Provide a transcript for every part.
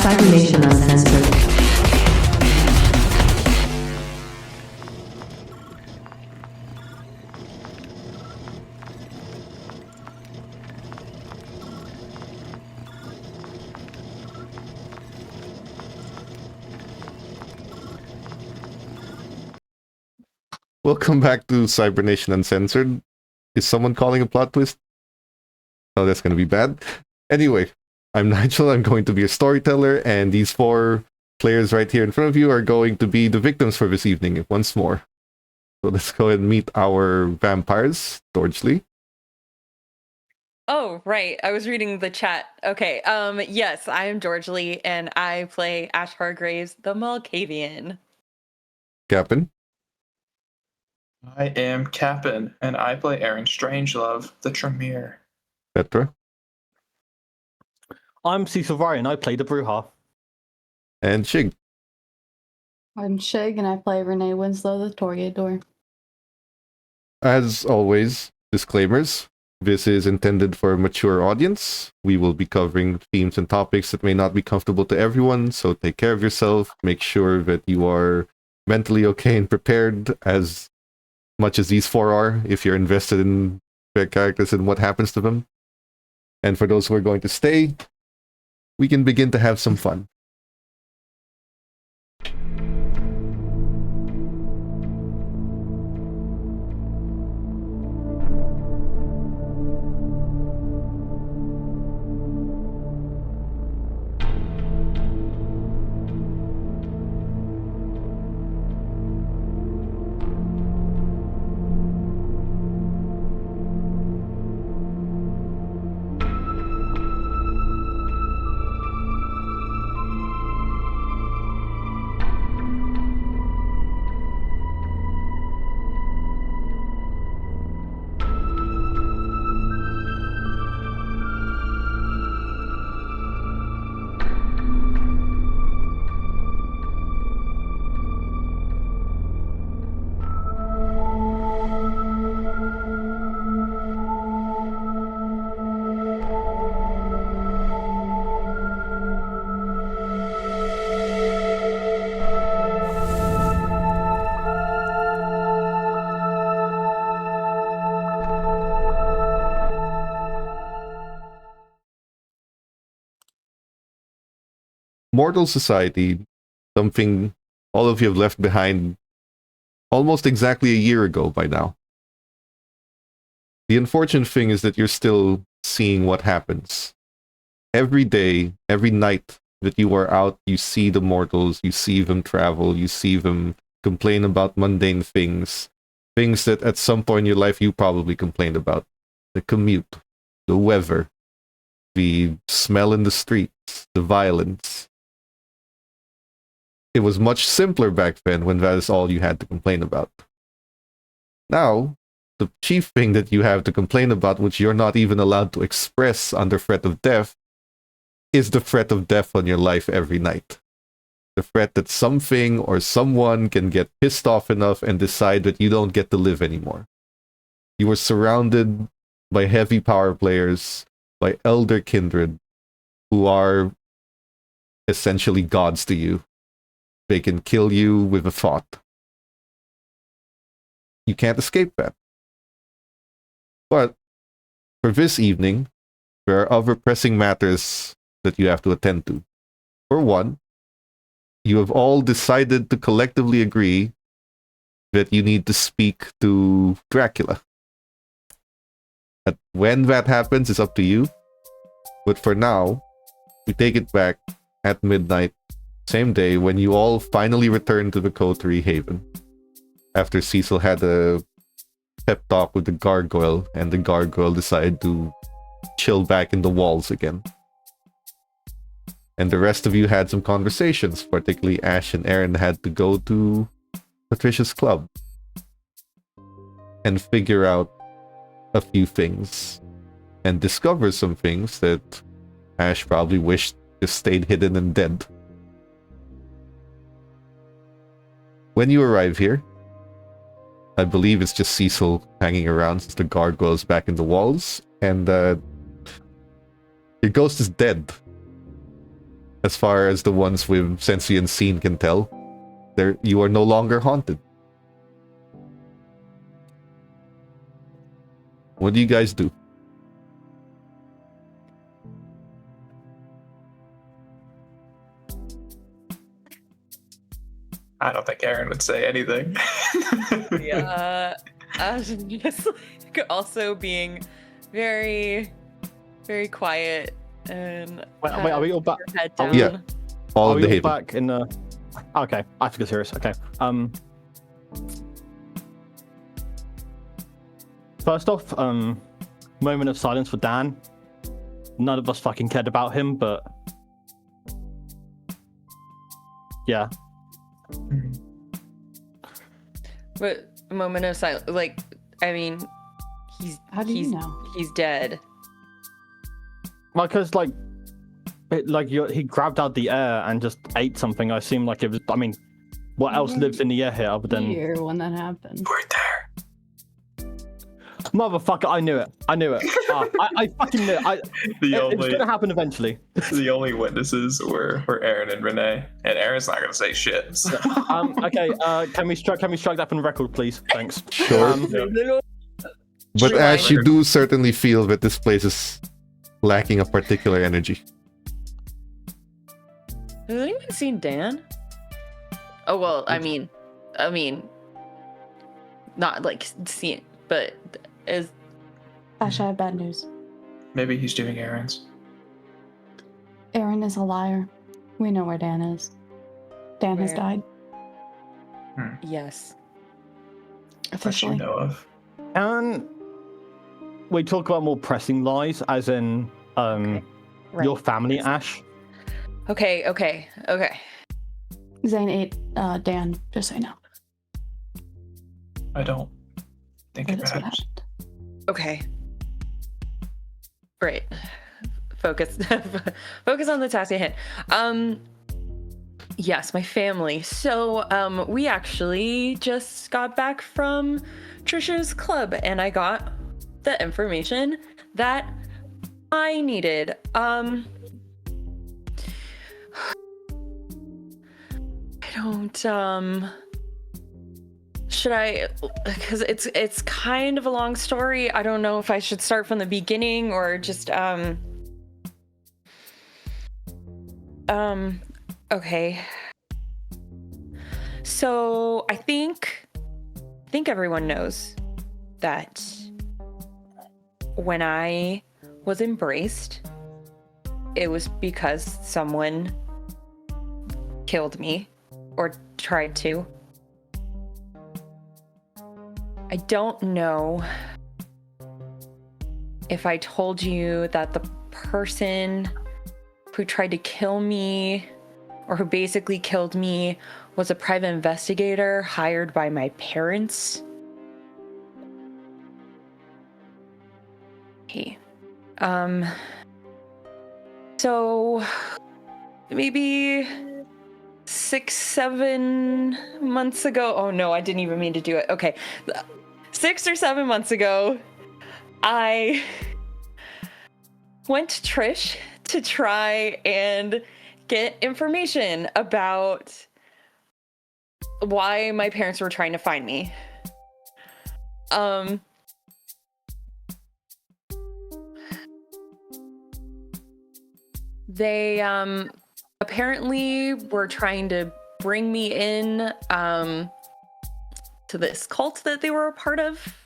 Cybernation Uncensored. Welcome back to Cybernation Uncensored. Is someone calling a plot twist? Oh, that's going to be bad. Anyway, I'm Nigel. I'm going to be a storyteller, and these four players right here in front of you are going to be the victims for this evening once more. So let's go ahead and meet our vampires, Dorsley. Oh, right. I was reading the chat. Okay. Yes, I am George Lee, and I play Ash Hargraves, the Malkavian. Captain. I am Captain, and I play Aaron Strangelove, the Tremere. Petra. I'm Cecil Ryan, I play the Bruja. And Shig. I'm Shig, and I play Renee Winslow, the Toreador. As always, disclaimers. This is intended for a mature audience. We will be covering themes and topics that may not be comfortable to everyone, so take care of yourself. Make sure that you are mentally okay and prepared as much as these four are, if you're invested in their characters and what happens to them. And for those who are going to stay, we can begin to have some fun. Mortal society, something all of you have left behind almost exactly a year ago by now. The unfortunate thing is that you're still seeing what happens. Every day, every night that you are out, you see the mortals, you see them travel, you see them complain about mundane things, things that at some point in your life you probably complained about. The commute, the weather, the smell in the streets, the violence. It was much simpler back then when that is all you had to complain about. Now, the chief thing that you have to complain about, which you're not even allowed to express under threat of death, is the threat of death on your life every night. The threat that something or someone can get pissed off enough and decide that you don't get to live anymore. You are surrounded by heavy power players, by elder kindred, who are essentially gods to you. They can kill you with a thought. You can't escape that. But for this evening, there are other pressing matters that you have to attend to. For one, you have all decided to collectively agree that you need to speak to Dracula. When that happens is up to you. But for now, we take it back at midnight, same day, when you all finally return to the Coterie Haven. After Cecil had a pep talk with the gargoyle, and the gargoyle decided to chill back in the walls again. And the rest of you had some conversations, particularly Ash and Aaron had to go to Patricia's club and figure out a few things and discover some things that Ash probably wished just stayed hidden and dead. When you arrive here, I believe it's just Cecil hanging around since the gargoyle's back in the walls, and your ghost is dead. as far as the ones with sentient scene can tell, you are no longer haunted. What do you guys do? I don't think Aaron would say anything. Yeah. I was just like also being very, very quiet and Wait, are we all back? your head Are down. we- Yeah. All Are of we the all haven. back in the? Okay, I have to get serious. Okay. First off, moment of silence for Dan. None of us fucking cared about him, but yeah. But a moment of silence. Like, I mean, How do you know? he's dead. Like, cause he grabbed out the air and just ate something. I assume like it was. I mean, what else Mhm. lives in the air here other than Here when that happened. We're there. motherfucker? I knew it. I fucking knew it. It was gonna happen eventually. The only witnesses were Aaron and Renee, and Aaron's not gonna say shit. So. Okay. Can we strike that from the record, please? Thanks. Sure. But Ash, you do certainly feel that this place is lacking a particular energy. Has anyone seen Dan? Oh well, I mean, not like seen, but is Ash, I have bad news. Maybe he's doing errands. Aaron is a liar. We know where Dan is. Dan has Where? died. yes. That you Officially. know of. And we talk about more pressing lies, as in Right. your family, Ash. Okay. Zane ate Dan, just so you know. I don't think That it is what matters. happened. Okay. Great. Focus on the task at hand. Yes, my family. So, we actually just got back from Trisha's club and I got the information that I needed. I don't, should I, because it's kind of a long story. I don't know if I should start from the beginning or just, okay. So I think everyone knows that when I was embraced, it was because someone killed me or tried to. I don't know if I told you that the person who tried to kill me or who basically killed me was a private investigator hired by my parents. Okay. So maybe 6-7 months ago. Oh no, I didn't even mean to do it. Okay. 6 or 7 months ago, I went to Trish to try and get information about why my parents were trying to find me. They apparently were trying to bring me in to this cult that they were a part of.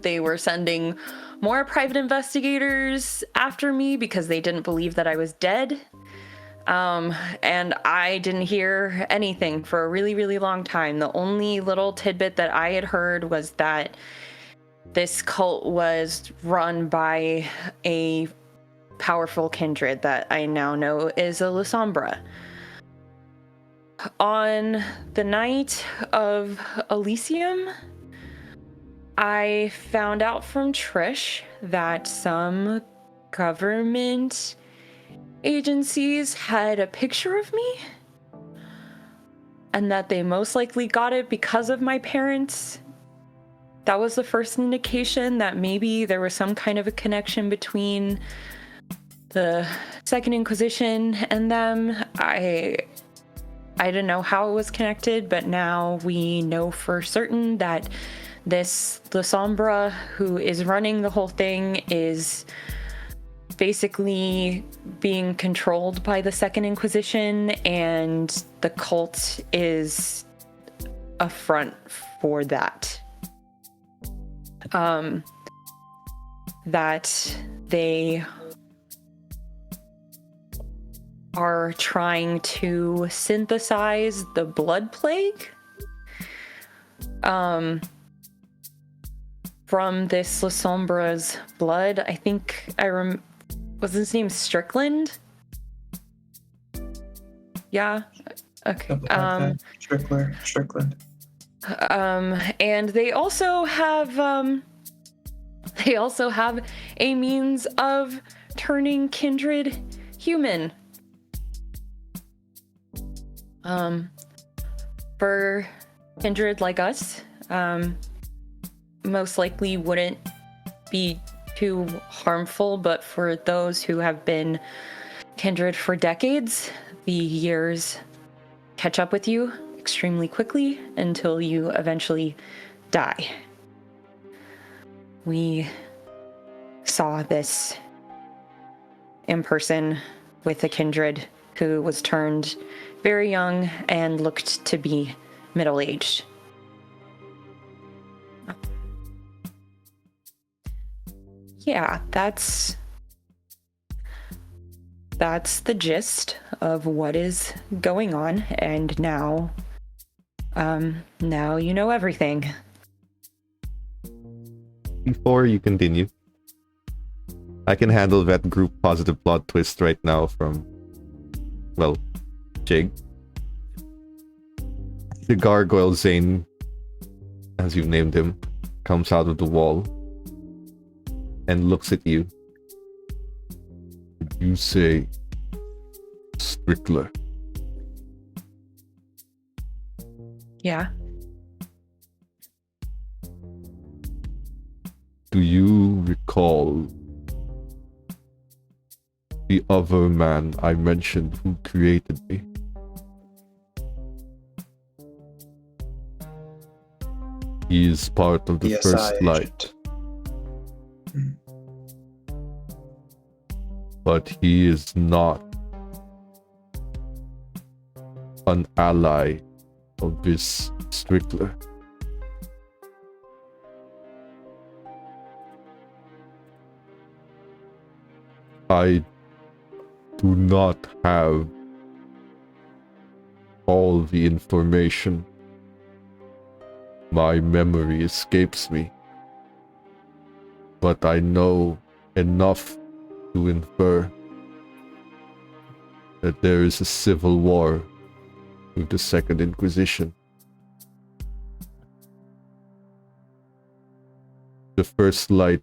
They were sending more private investigators after me because they didn't believe that I was dead. And I didn't hear anything for a really, really long time. The only little tidbit that I had heard was that this cult was run by a powerful kindred that I now know is a Lasombra. On the night of Elysium, I found out from Trish that some government agencies had a picture of me and that they most likely got it because of my parents. That was the first indication that maybe there was some kind of a connection between the Second Inquisition and them. I didn't know how it was connected, but now we know for certain that this La Sombra, who is running the whole thing, is basically being controlled by the Second Inquisition, and the cult is a front for that. That they are trying to synthesize the blood plague from this La Sombra's blood. I think was his name Strickland? Yeah. Okay. Something like that. Strickland. And they also have a means of turning kindred human. For kindred like us, most likely wouldn't be too harmful, but for those who have been kindred for decades, the years catch up with you extremely quickly until you eventually die. We saw this in person with a kindred who was turned very young and looked to be middle-aged. Yeah, that's the gist of what is going on, and now you know everything. Before you continue, I can handle that group positive plot twist right now from, well, Jig. The gargoyle Zane, as you've named him, comes out of the wall and looks at you. Did you say Strickler? Yeah. Do you recall the other man I mentioned who created me? He is part of the First Light. But he is not an ally of this Strickler. I do not have all the information. My memory escapes me. But I know enough to infer that there is a civil war with the Second Inquisition. The First Light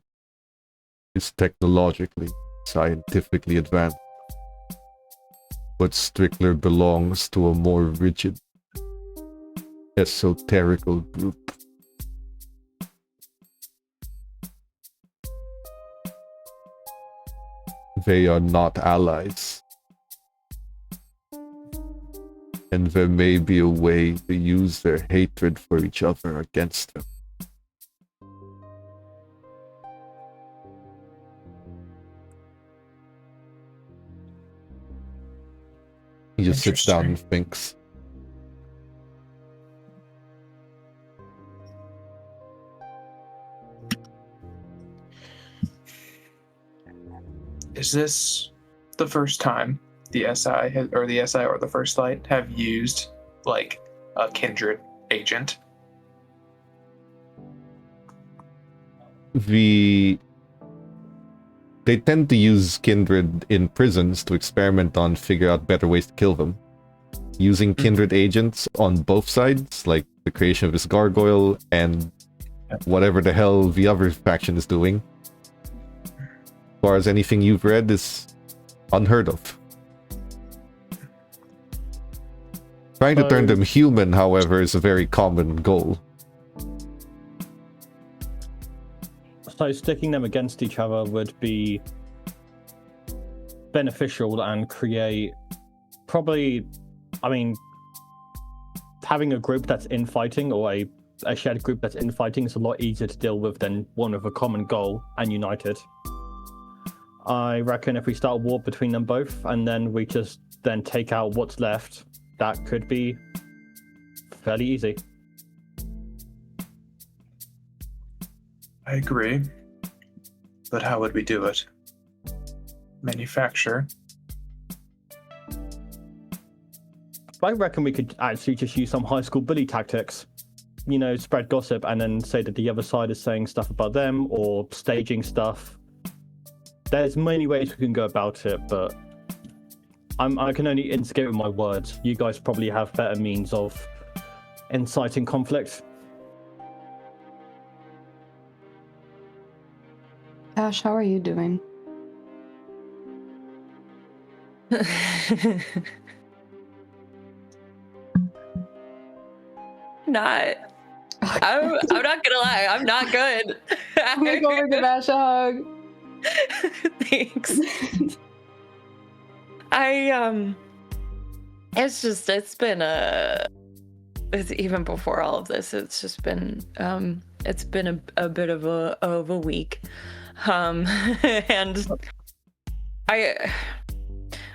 is technologically, scientifically advanced, but Strickler belongs to a more rigid, esoterical group. They are not allies. And there may be a way to use their hatred for each other against them. He just sits down and thinks. Is this the first time the SI or the First Light have used like a kindred agent? They tend to use kindred in prisons to experiment on, figure out better ways to kill them. Using kindred agents on both sides, like the creation of this gargoyle and whatever the hell the other faction is doing. As far as anything you've read, is unheard of. Trying to turn them human, however, is a very common goal. So sticking them against each other would be beneficial and create probably, I mean, having a group that's infighting or a shared group that's infighting is a lot easier to deal with than one with a common goal and united. I reckon if we start a war between them both and then we just then take out what's left, that could be fairly easy. I agree. But how would we do it? Manufacture? I reckon we could actually just use some high school bully tactics. You know, spread gossip and then say that the other side is saying stuff about them or staging stuff. There's many ways we can go about it, but I can only instigate with my words. You guys probably have better means of inciting conflict. Ash, how are you doing? Not. I'm not gonna lie. I'm not good. I'm gonna go over to give Ash a hug. Thanks. It's even before all of this, it's just been it's been a bit of a week. And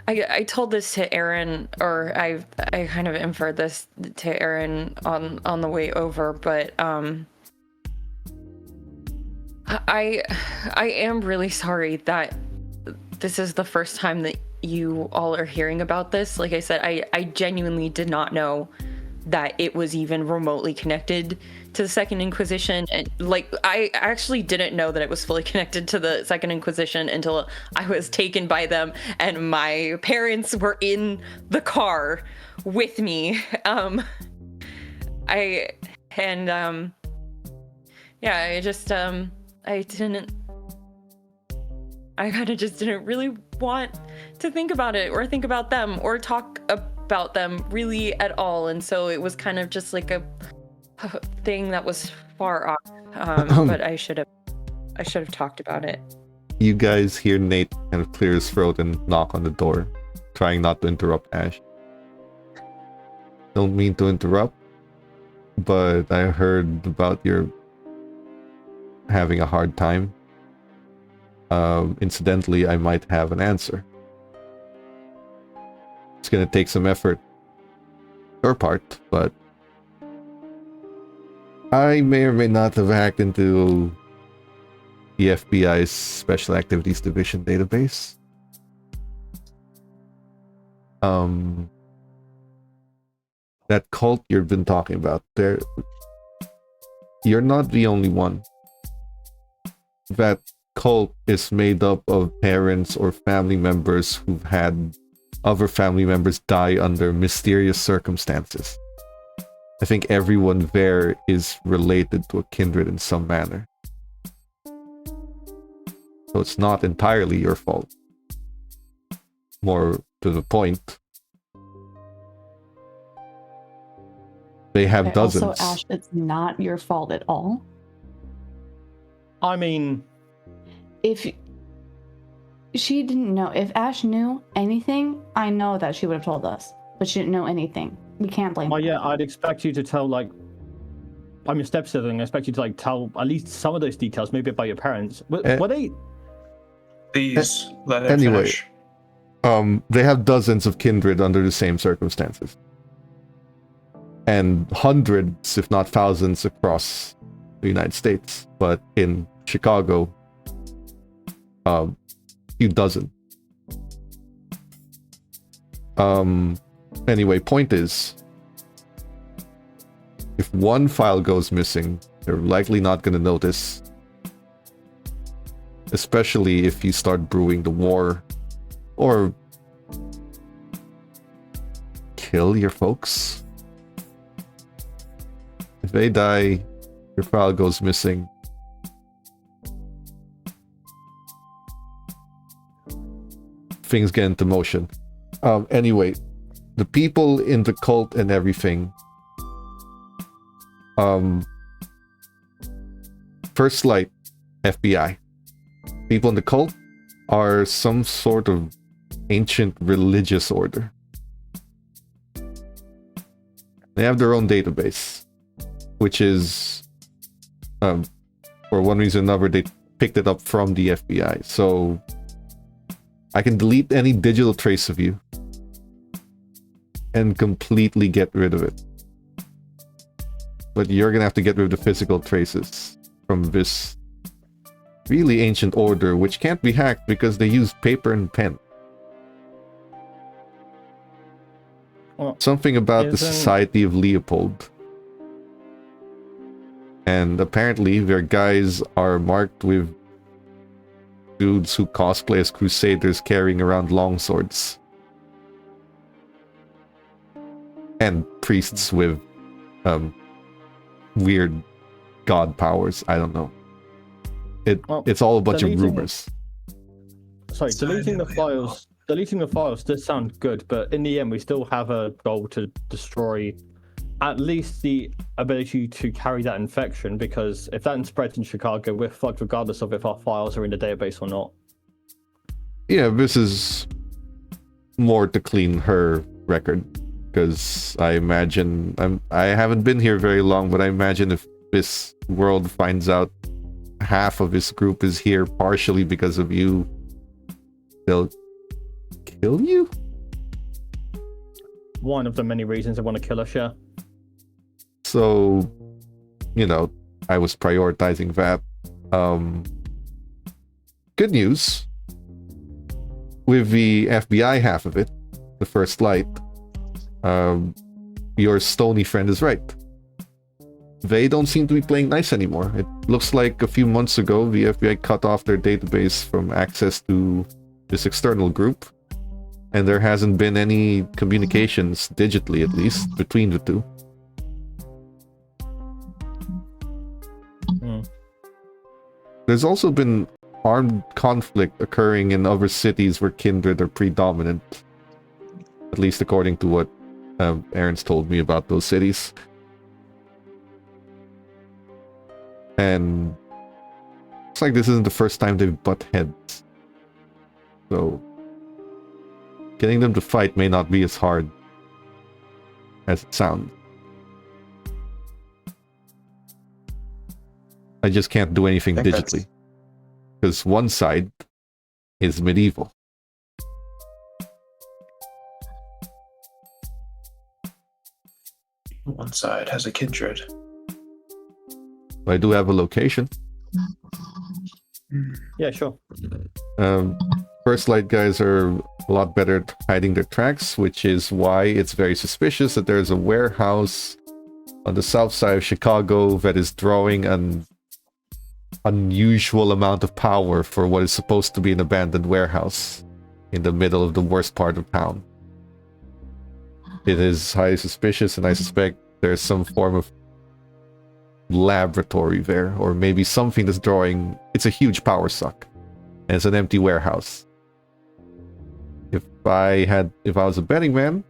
I told this to Aaron, or I kind of inferred this to Aaron on the way over, but I am really sorry that this is the first time that you all are hearing about this. Like I said, I genuinely did not know that it was even remotely connected to the Second Inquisition. And like, I actually didn't know that it was fully connected to the Second Inquisition until I was taken by them and my parents were in the car with me. I kind of just didn't really want to think about it or think about them or talk about them really at all. And so it was kind of just like a thing that was far off. But I should have talked about it. You guys hear Nate kind of clear his throat and knock on the door, trying not to interrupt Ash. Don't mean to interrupt, but I heard about your having a hard time. Incidentally, I might have an answer. It's gonna take some effort your part, but I may or may not have hacked into the FBI's Special Activities Division database. That cult you've been talking about, you're not the only one. That cult is made up of parents or family members who've had other family members die under mysterious circumstances. I think everyone there is related to a kindred in some manner. So it's not entirely your fault. More to the point, they have dozens. Also, Ash, it's not your fault at all. I mean, If she didn't know, if Ash knew anything, I know that she would have told us. But she didn't know anything. We can't blame her. yeah, I'd expect you to tell, like, I'm your stepsibling. I expect you to, like, tell at least some of those details, maybe about your parents. Were they? Please, let him Anyway. finish. They have dozens of kindred under the same circumstances. And hundreds, if not thousands, across the United States. But in Chicago, few dozen. Anyway, point is, if one file goes missing, they're likely not going to notice. Especially if you start brewing the war, or kill your folks. If they die, your file goes missing. Things get into motion. Anyway, the people in the cult and everything. First Light, FBI. People in the cult are some sort of ancient religious order. They have their own database, which is, for one reason or another, they picked it up from the FBI. So I can delete any digital trace of you and completely get rid of it. But you're gonna have to get rid of the physical traces from this really ancient order, which can't be hacked because they use paper and pen. Well, Something about the isn't- Society of Leopold. And apparently their guys are marked with dudes who cosplay as crusaders carrying around longswords. And priests with weird god powers. I don't know. Well, It's all a bunch of deleting- rumors. Sorry, deleting the files. Deleting the files does sound good, but in the end, we still have a goal to destroy at least the ability to carry that infection. Because if that spreads in Chicago, we're fucked regardless of if our files are in the database or not. Yeah, this is more to clean her record. Because I imagine I haven't been here very long, but I imagine if this world finds out half of this group is here partially because of you, they'll kill you? One of the many reasons I want to kill us, yeah. So, you know, I was prioritizing that. Good news. With the FBI half of it, the first light, your stony friend is right. They don't seem to be playing nice anymore. It looks like a few months ago, the FBI cut off their database from access to this external group, and there hasn't been any communications, digitally at least, between the two. There's also been armed conflict occurring in other cities where kindred are predominant, at least according to what Aaron's told me about those cities. And it's like this isn't the first time they've butt heads. So getting them to fight may not be as hard as it sounds. I just can't do anything I think that's- digitally. Because one side is medieval. One side has a kindred. I do have a location. Yeah, sure. First Light guys are a lot better at hiding their tracks, which is why it's very suspicious that there's a warehouse on the south side of Chicago that is drawing an unusual amount of power for what is supposed to be an abandoned warehouse in the middle of the worst part of town. It is highly suspicious, and I suspect there's some form of laboratory there, or maybe something that's drawing. It's a huge power suck, and it's an empty warehouse. If I was a betting man,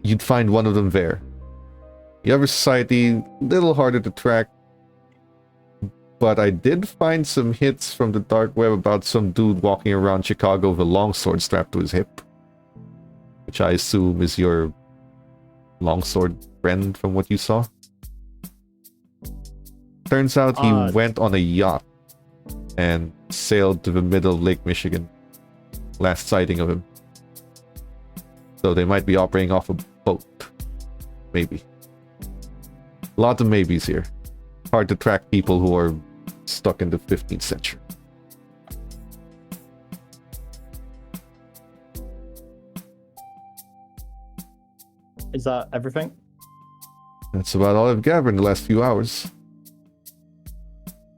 you'd find one of them there. The other society, little harder to track, but I did find some hits from the dark web about some dude walking around Chicago with a longsword strapped to his hip, which I assume is your longsword friend from what you saw. Turns out he went on a yacht and sailed to the middle of Lake Michigan. Last sighting of him. So they might be operating off a boat. Maybe. Lots of maybes here. Hard to track people who are stuck in the 15th century. Is that everything? That's about all I've gathered in the last few hours.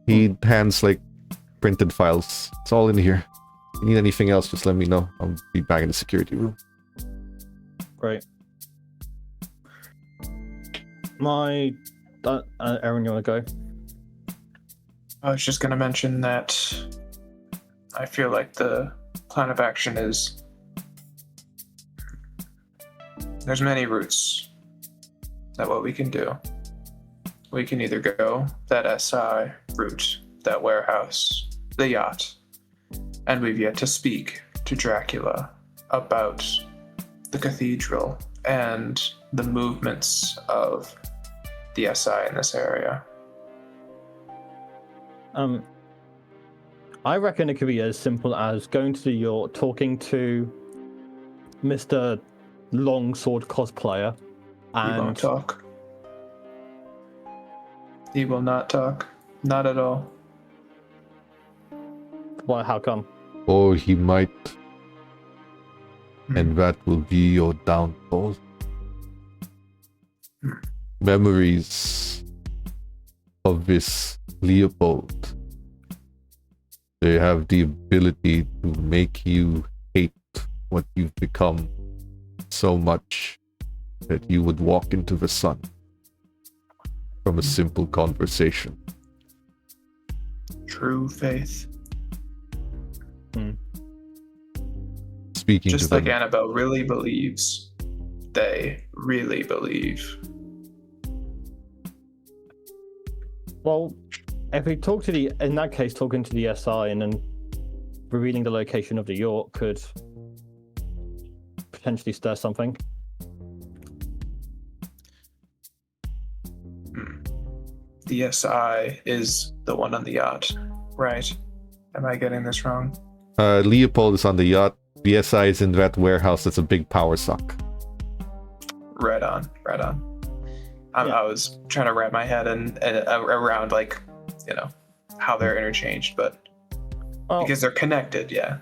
He hands like printed files. It's all in here. If you need anything else, just let me know. I'll be back in the security room. Great. Aaron, you want to go? I was just going to mention that I feel like the plan of action is there's many routes that what we can do. We can either go that SI route, that warehouse, the yacht, and we've yet to speak to Dracula about the cathedral and the movements of the SI in this area? I reckon it could be as simple as going to your talking to Mr. Longsword cosplayer, He won't and talk. He will not talk. Not at all. why? How come? Or he might, and that will be your downfall. Memories of this Leopold, they have the ability to make you hate what you've become so much that you would walk into the sun from a simple conversation. True faith. Speaking Just to like them, Annabelle really believes. They really believe. Well, if we talk to in that case, talking to the SI and then revealing the location of the York could potentially stir something. The SI is the one on the yacht, right? Am I getting this wrong? Leopold is on the yacht. The SI is in that warehouse that's a big power suck. Right on, right on. I was trying to wrap my head around, like, you know, how they're interchanged, but because they're connected, yeah.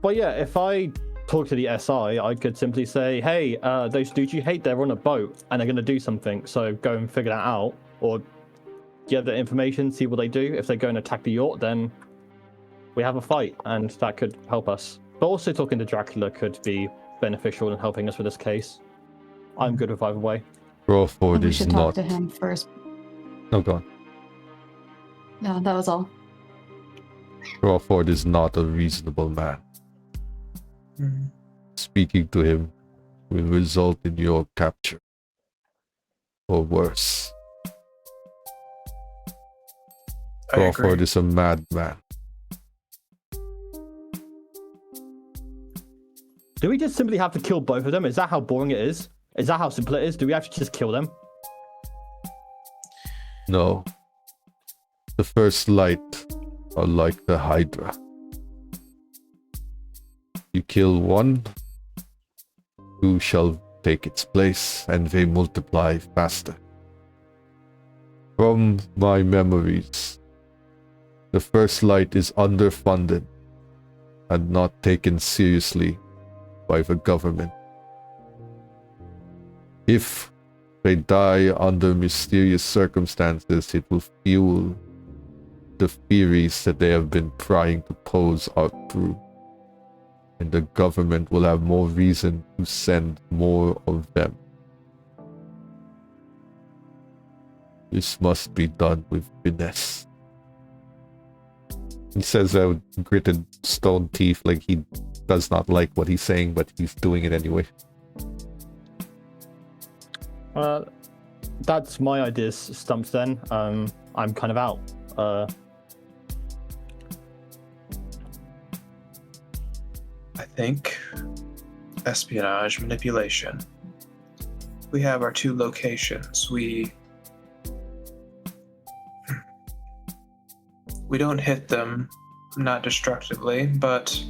Well, yeah, if I talk to the SI, I could simply say, hey, those dudes you hate, they're on a boat and they're going to do something, so go and figure that out. Or get the information, see what they do. If they go and attack the yacht, then we have a fight, and that could help us. But also talking to Dracula could be beneficial in helping us with this case. I'm good with either way. Crawford We is should not. talk to him first. No, go on. No, that was all. Crawford is not a reasonable man. Mhm. Speaking to him will result in your capture. Or worse. I Crawford agree. is a madman. Do we just simply have to kill both of them? Is that how boring it is? Is that how simple it is? Do we have to just kill them? No. The first light are like the Hydra. You kill one, two shall take its place, and they multiply faster. From my memories, the first light is underfunded and not taken seriously by the government. If they die under mysterious circumstances, it will fuel the theories that they have been trying to pose are true. And the government will have more reason to send more of them. This must be done with finesse. He says that with gritted stone teeth, like he does not like what he's saying, but he's doing it anyway. That's my ideas stumped then. I'm kind of out. I think espionage, manipulation. We have our two locations. We don't hit them, not destructively, but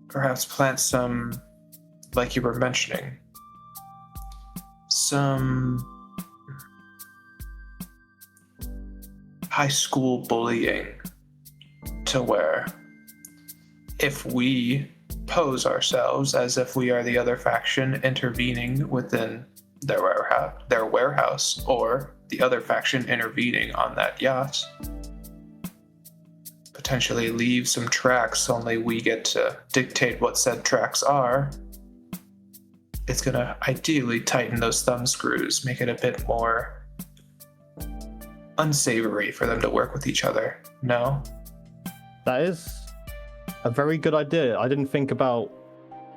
perhaps plant some, like you were mentioning, some high school bullying, to where if we pose ourselves as if we are the other faction intervening within their warehouse, or the other faction intervening on that yacht, potentially leave some tracks, only we get to dictate what said tracks are, it's gonna ideally tighten those thumb screws, make it a bit more unsavory for them to work with each other. No? That is a very good idea. I didn't think about,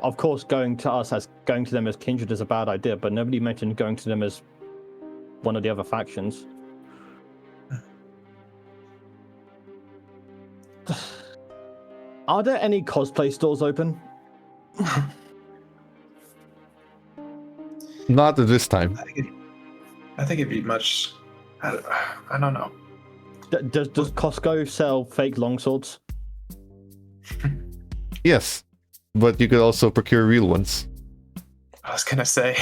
of course, going to them as kindred is a bad idea, but nobody mentioned going to them as one of the other factions. Are there any cosplay stores open? Not at this time. I think it'd be much. I don't know. Does Costco sell fake longswords? Yes, but you could also procure real ones. I was gonna say,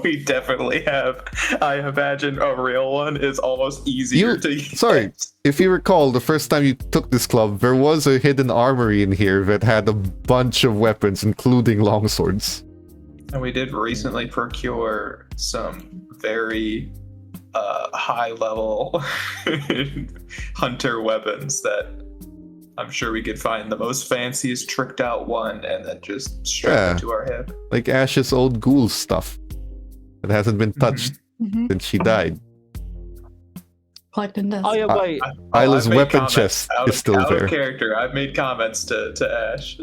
we definitely have. I imagine a real one is almost easier to use. Sorry, if you recall, the first time you took this club, there was a hidden armory in here that had a bunch of weapons, including longswords. And we did recently procure some very high-level hunter weapons that I'm sure we could find the most fanciest tricked out one and then just strap it to our hip. Like Ash's old ghoul stuff. It hasn't been touched since she died. Collecting dust. Oh yeah, wait. Isla's I've made weapon comments chest out is still out there. Of character. I've made comments to Ash.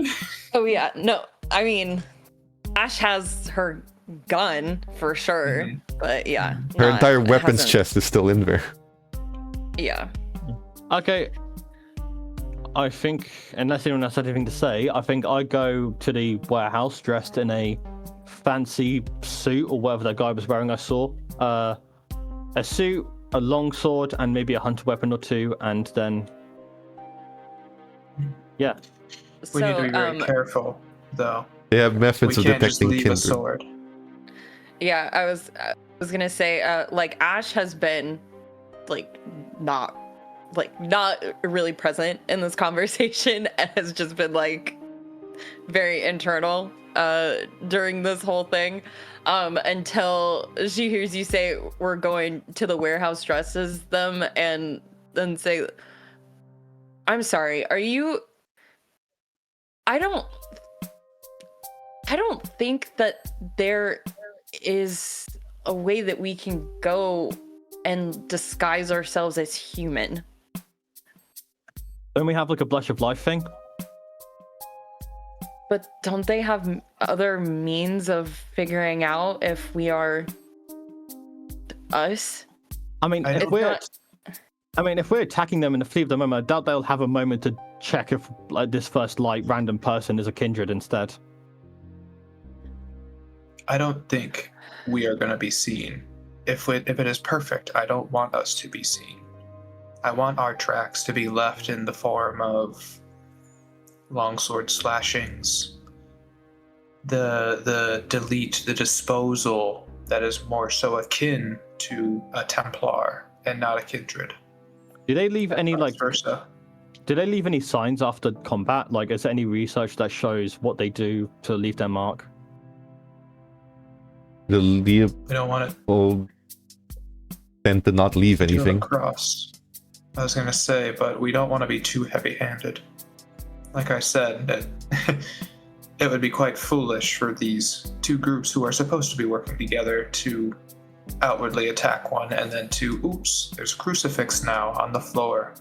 Oh yeah, no, I mean, Ash has her gun for sure, but yeah, Her entire it weapons hasn't- chest is still in there. Yeah. Okay. I think, unless anyone else has anything to say, I think I go to the warehouse dressed in a fancy suit or whatever that guy was wearing. I saw a suit, a longsword, and maybe a hunter weapon or two, and then yeah. We So, need to be very careful, though. They have methods We of can't just detecting leave a kindred. sword. yeah, I was gonna say, like Ash has been, like, not really present in this conversation and has just been like very internal during this whole thing until she hears you say we're going to the warehouse, dresses them, and then say, I'm sorry, are you I don't think that there is a way that we can go and disguise ourselves as human. Don't we have like a blush of life thing? But don't they have other means of figuring out if we are us? I mean, I if we're attacking them in the fleet of the moment, I doubt they'll have a moment to check if like this first like random person is a kindred instead. I don't think we are going to be seen. If it is perfect, I don't want us to be seen. I want our tracks to be left in the form of longsword slashings, the delete, the disposal that is more so akin to a Templar and not a kindred. Do they leave any Vice like? versa. Do they leave any signs after combat? Like, is there any research that shows what they do to leave their mark? The We don't want it will tend to not leave to anything. across. I was going to say, but we don't want to be too heavy-handed. Like I said, it would be quite foolish for these two groups who are supposed to be working together to outwardly attack one and then to, oops, there's a crucifix now on the floor.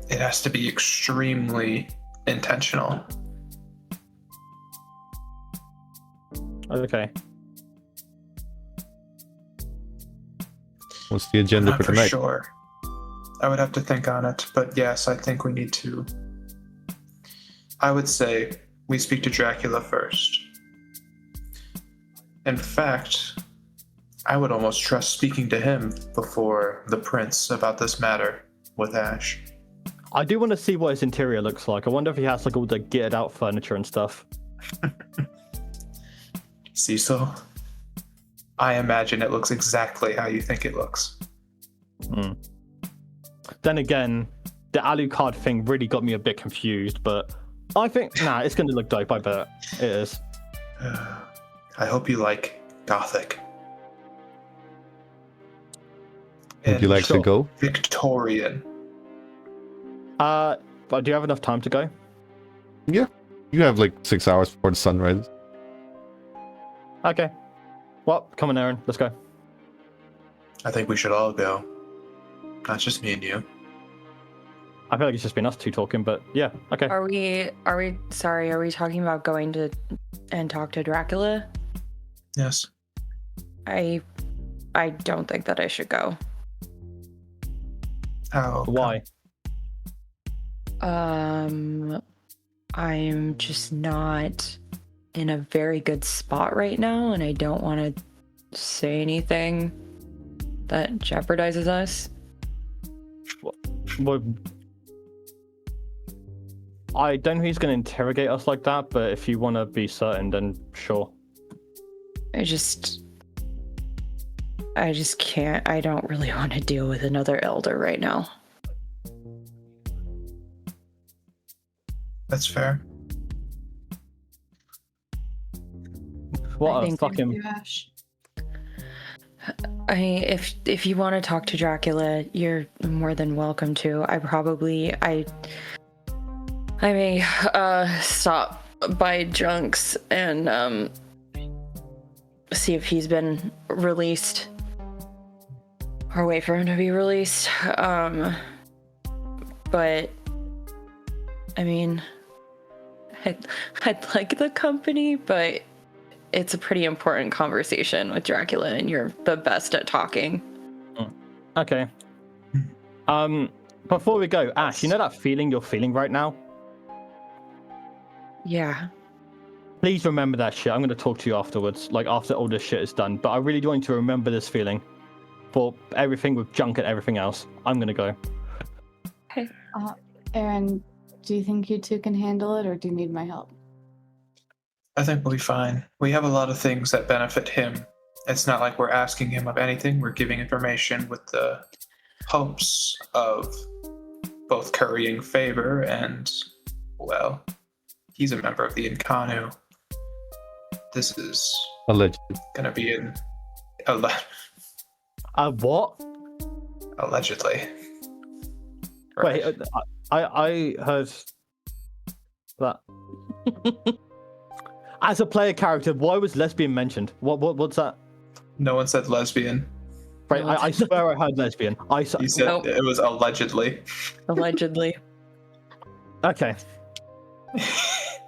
It has to be extremely intentional. Okay. What's the agenda Not for for tonight? sure. I would have to think on it, but yes, I think we need to. I would say we speak to Dracula first. In fact, I would almost trust speaking to him before the prince about this matter with Ash. I do want to see what his interior looks like. I wonder if he has like all the kitted out furniture and stuff. Cecil, I imagine it looks exactly how you think it looks. Then again, the Alucard thing really got me a bit confused, but I think, it's going to look dope, I bet. It is. I hope you like Gothic. Would you like to Sure. go? Victorian. But do you have enough time to go? Yeah. You have like 6 hours before the sun rises. Okay. Well, come on, Aaron. Let's go. I think we should all go. Not just me and you. I feel like it's just been us two talking, but yeah, okay. Are we talking about going to and talk to Dracula? Yes. I don't think that I should go. How? Why? I'm just not in a very good spot right now, and I don't want to say anything that jeopardizes us. Well, I don't think he's going to interrogate us like that, but if you want to be certain, then sure. I just can't. I don't really want to deal with another elder right now. That's fair. What I a think fucking... you, Ash. If you want to talk to Dracula, you're more than welcome to. I may stop by Junks and see if he's been released or wait for him to be released. But I mean, I'd like the company, but it's a pretty important conversation with Dracula, and you're the best at talking. Okay. Before we go, Ash, you know that feeling you're feeling right now? Yeah. Please remember that shit. I'm going to talk to you afterwards, like after all this shit is done. But I really do want you to remember this feeling for everything with Junk and everything else. I'm going to go. Okay. Aaron, do you think you two can handle it, or do you need my help? I think we'll be fine. We have a lot of things that benefit him. It's not like we're asking him of anything. We're giving information with the hopes of both currying favor and, well, he's a member of the Incarnu. This is Allegedly. gonna be in What? allegedly. Wait, I heard that. As a player character, why was lesbian mentioned? What's that? No one said lesbian. Right, I swear I heard lesbian. He said Nope. it was allegedly. Allegedly. Okay.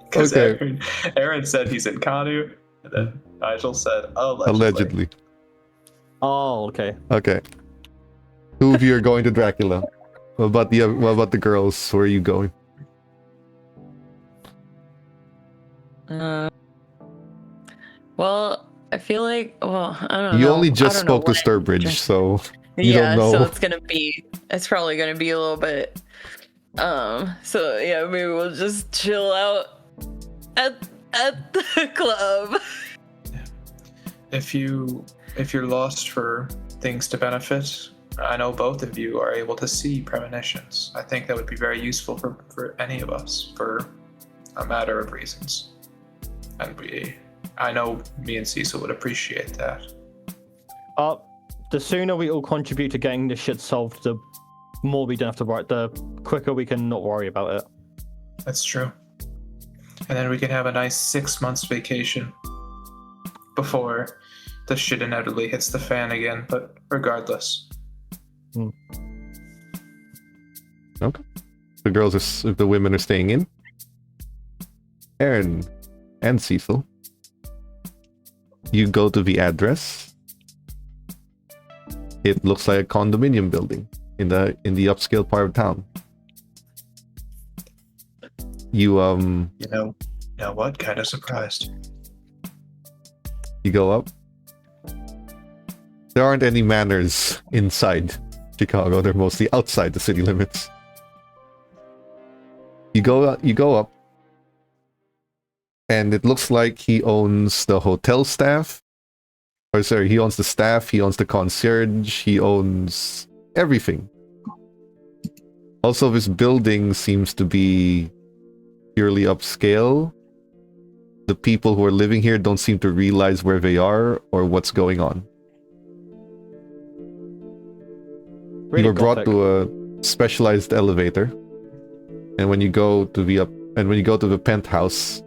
Because Okay. Aaron said he's in Kanu, and then Nigel said allegedly. Allegedly. Oh, okay. Okay. Two of you are going to Dracula. What about the girls? Where are you going? Well, I feel like, I don't know. You only just I don't know spoke to what Sturbridge, just- so you yeah, don't know. so it's probably gonna be a little bit. So yeah, maybe we'll just chill out at the club. If you're lost for things to benefit, I know both of you are able to see premonitions. I think that would be very useful for any of us for a matter of reasons. And I know me and Cecil would appreciate that. The sooner we all contribute to getting this shit solved, the more we don't have to worry, the quicker we can not worry about it. That's true. And then we can have a nice 6 months vacation before the shit inevitably hits the fan again, but regardless. Okay. The women are staying in. Aaron and Cecil. You go to the address. It looks like a condominium building in the upscale part of town. You You know what? Kind of surprised. You go up. There aren't any manors inside Chicago. They're mostly outside the city limits. You go up. And it looks like he owns the hotel staff. Or sorry, he owns the staff, he owns the concierge, he owns everything. Also, this building seems to be purely upscale. The people who are living here don't seem to realize where they are or what's going on. Really You were brought gothic. to a specialized elevator, and when you go to the penthouse,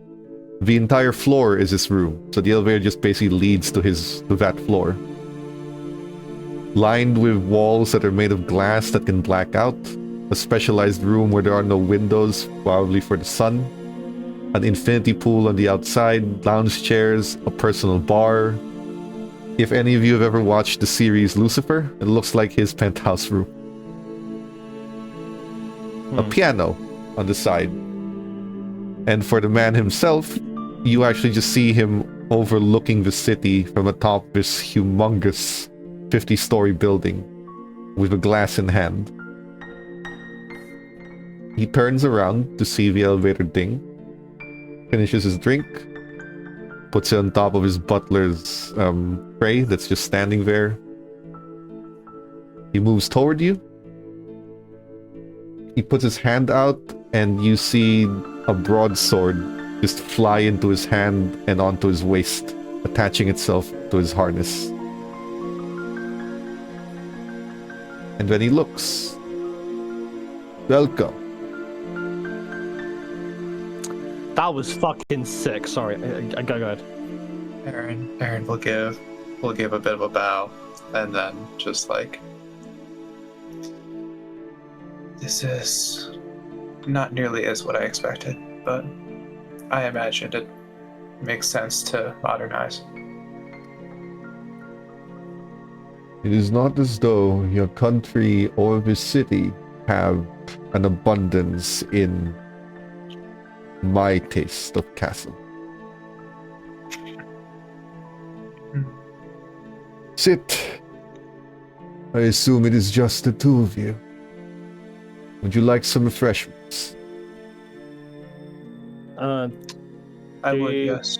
the entire floor is his room. So the elevator just basically leads to that floor, lined with walls that are made of glass that can black out. A specialized room where there are no windows, probably for the sun. An infinity pool on the outside, lounge chairs, a personal bar. If any of you have ever watched the series Lucifer, it looks like his penthouse room. a piano on the side. And for the man himself, you actually just see him overlooking the city from atop this humongous 50-story building with a glass in hand. He turns around to see the elevator ding, finishes his drink, puts it on top of his butler's tray that's just standing there. He moves toward you. He puts his hand out, and you see a broadsword just fly into his hand and onto his waist, attaching itself to his harness. And when he looks, welcome. That was fucking sick. Sorry, go ahead. Aaron will give a bit of a bow, and then just like, this is not nearly as what I expected, but I imagined it makes sense to modernize. It is not as though your country or the city have an abundance in my taste of castle. Sit. I assume it is just the two of you. Would you like some refreshments? I would, yes.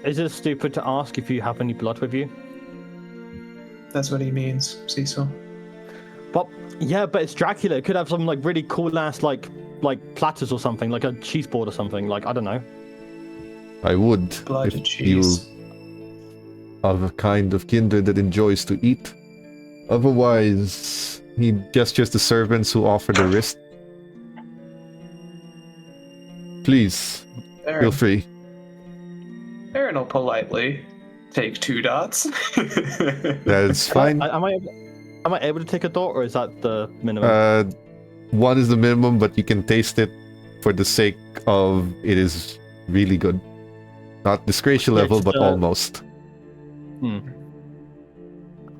Is it stupid to ask if you have any blood with you? That's what he means, Cecil. But yeah, but it's Dracula. It could have some like really cool ass like platters or something, like a cheese board or something. Like, I don't know. I would, Blood if and cheese. you are the kind of kindred that enjoys to eat. Otherwise, he gestures to servants who offer the wrist. Please, Aaron, feel free. Aaron will politely take 2 dots. That's fine. Am I able to take a dot, or is that the minimum? 1 is the minimum, but you can taste it for the sake of it is really good. Not disgracious level, but almost.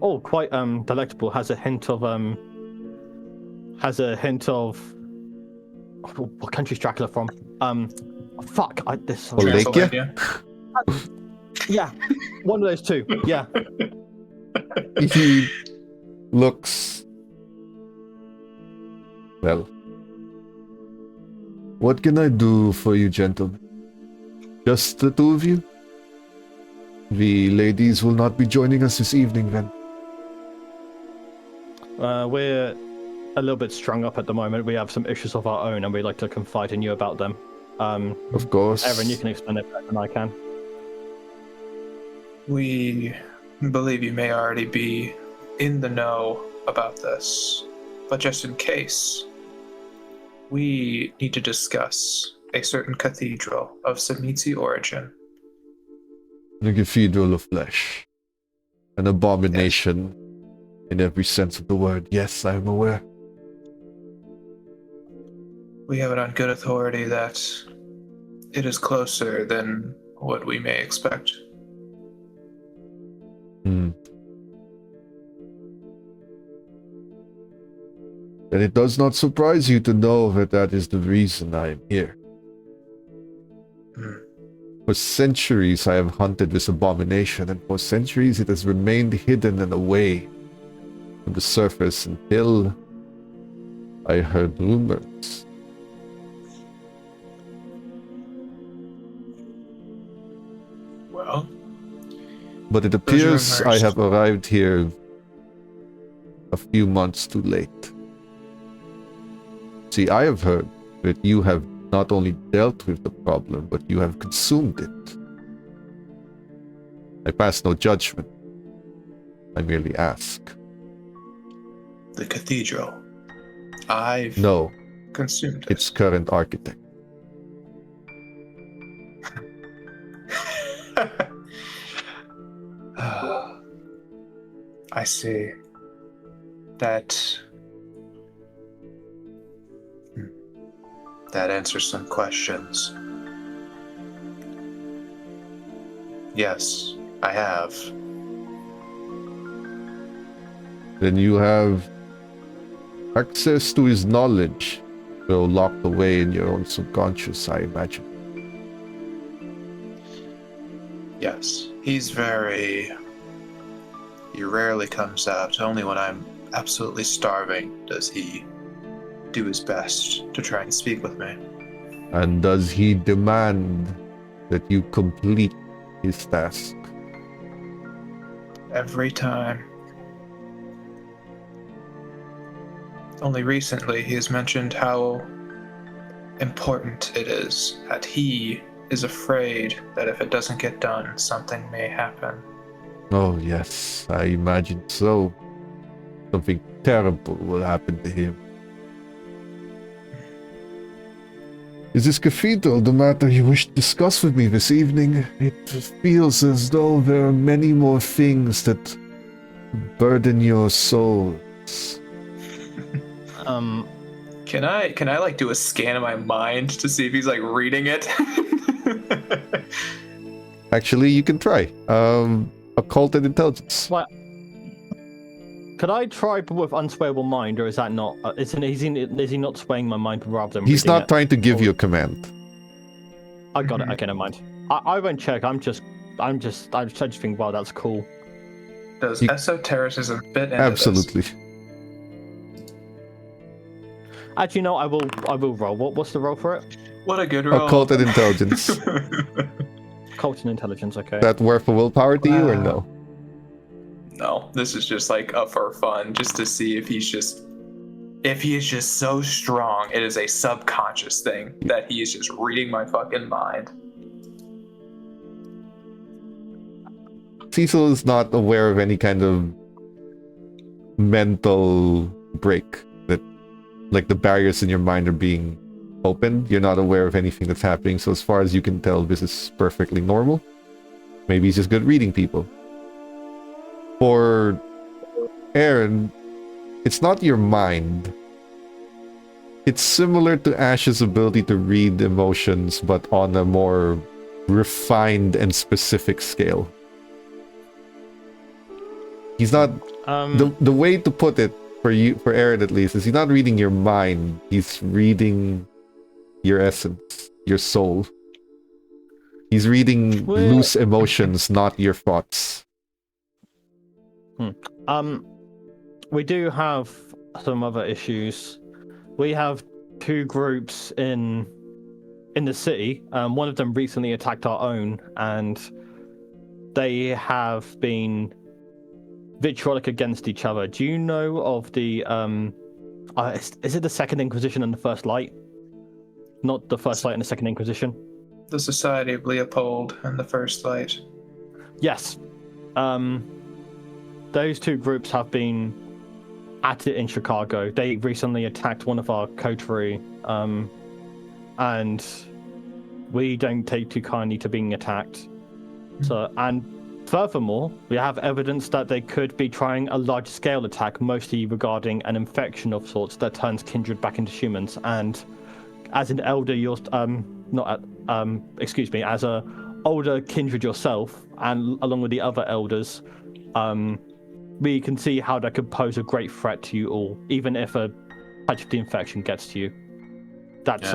Oh, quite delectable. Has a hint of what country's Dracula from? Fuck. Wallachia? Yeah, one of those two. Yeah. He looks... Well, what can I do for you, gentlemen? Just the two of you? The ladies will not be joining us this evening, then. We're a little bit strung up at the moment. We have some issues of our own, and we'd like to confide in you about them. Of course. Erin, you can explain it better than I can. We believe you may already be in the know about this, but just in case, we need to discuss a certain cathedral of Samitsi origin. The Cathedral of Flesh. An abomination in every sense of the word. Yes, I am aware. We have it on good authority that it is closer than what we may expect. And it does not surprise you to know that that is the reason I am here. For centuries I have hunted this abomination, and for centuries it has remained hidden and away from the surface until I heard rumors. Well, but it appears I have arrived here a few months too late. See, I have heard that you have not only dealt with the problem, but you have consumed it. I pass no judgment. I merely ask. The cathedral. I've consumed it. Its current architect. I see. That answers some questions. Yes, I have. Then you have access to his knowledge You're locked away in your own subconscious, I imagine. Yes, he's very... He rarely comes out. Only when I'm absolutely starving does he do his best to try and speak with me. And does he demand that you complete his task? Every time. Only recently he has mentioned how important it is, that he is afraid that if it doesn't get done, something may happen. Oh, yes, I imagine so. Something terrible will happen to him. Is this cathedral the matter you wish to discuss with me this evening? It feels as though there are many more things that burden your souls. Can I like do a scan of my mind to see if he's like reading it? Actually, you can try. Occulted intelligence. What? Could I try with unswayable mind, or is that not? Is he not swaying my mind rather than? He's reading not it? trying to give you a command. I got it. Okay, never mind. I won't check. I just think, wow, that's cool. Does esotericism fit into Absolutely. this? Actually, no. I will roll. What's the roll for it? What a good roll. Occulted intelligence. Cult and intelligence. Okay. That worth a willpower to you or Wow. no? No, this is just like up for fun, just to see if he is just so strong. It is a subconscious thing that he is just reading my fucking mind. Cecil is not aware of any kind of mental break that, like, the barriers in your mind are being opened. You're not aware of anything that's happening, so as far as you can tell, this is perfectly normal. Maybe he's just good reading people. For Aaron, it's not your mind. It's similar to Ash's ability to read emotions, but on a more refined and specific scale. He's not... The way to put it, for Aaron at least, is he's not reading your mind. He's reading your essence, your soul. He's reading loose emotions, not your thoughts. We do have some other issues. We have two groups in the city. One of them recently attacked our own, and they have been vitriolic against each other. Do you know of the is it the Second Inquisition and the First Light? Not the First Light and the Second Inquisition. The Society of Leopold and the First Light. Yes. Those two groups have been at it in Chicago. They recently attacked one of our coterie, and we don't take too kindly to being attacked. So, and furthermore, we have evidence that they could be trying a large-scale attack, mostly regarding an infection of sorts that turns kindred back into humans. And as an elder, as a older kindred yourself, and along with the other elders, we can see how that could pose a great threat to you all, even if a touch of the infection gets to you. That's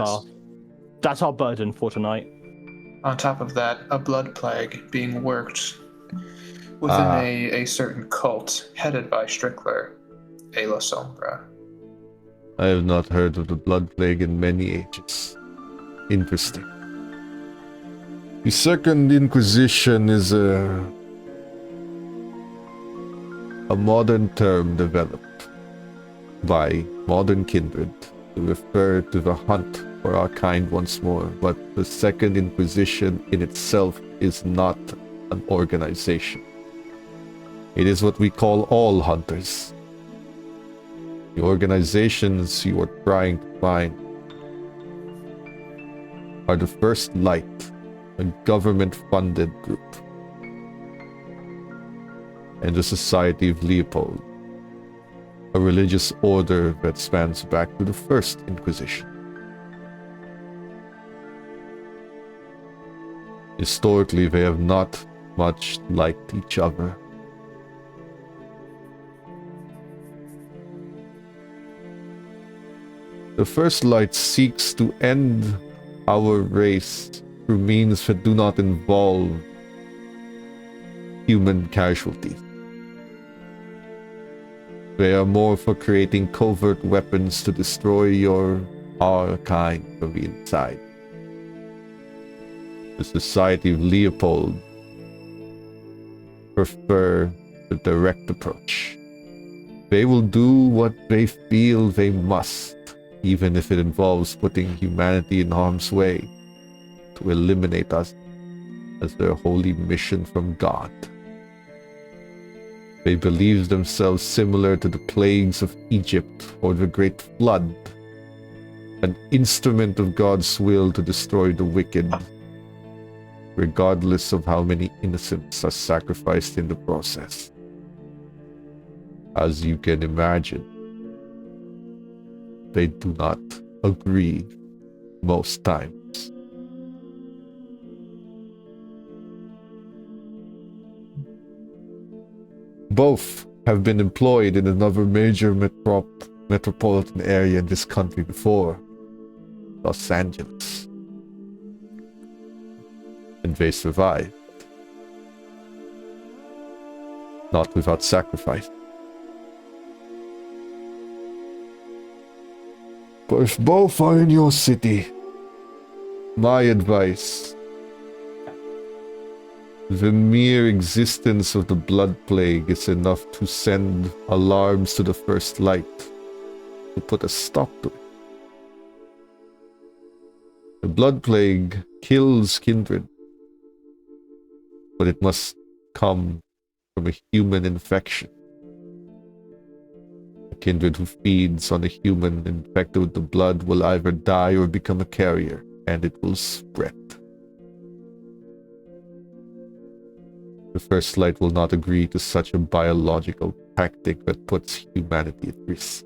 our burden for tonight. On top of that, a blood plague being worked within a certain cult headed by Strickler, A La Sombra. I have not heard of the blood plague in many ages. Interesting. The Second Inquisition is a modern term developed by modern kindred to refer to the hunt for our kind once more, but the Second Inquisition in itself is not an organization. It is what we call all hunters. The organizations you are trying to find are the First Light, a government-funded group, and the Society of Leopold, a religious order that spans back to the First Inquisition. Historically, they have not much liked each other. The First Light seeks to end our race through means that do not involve human casualties. They are more for creating covert weapons to destroy our kind from the inside. The Society of Leopold prefer the direct approach. They will do what they feel they must, even if it involves putting humanity in harm's way, to eliminate us as their holy mission from God. They believe themselves similar to the plagues of Egypt or the Great Flood, an instrument of God's will to destroy the wicked, regardless of how many innocents are sacrificed in the process. As you can imagine, they do not agree most times. Both have been employed in another major metropolitan area in this country before, Los Angeles. And they survived. Not without sacrifice. But if both are in your city, my advice, the mere existence of the blood plague is enough to send alarms to the First Light to put a stop to it. The blood plague kills kindred, but it must come from a human infection. A kindred who feeds on a human infected with the blood will either die or become a carrier, and it will spread. The First Light will not agree to such a biological tactic that puts humanity at risk.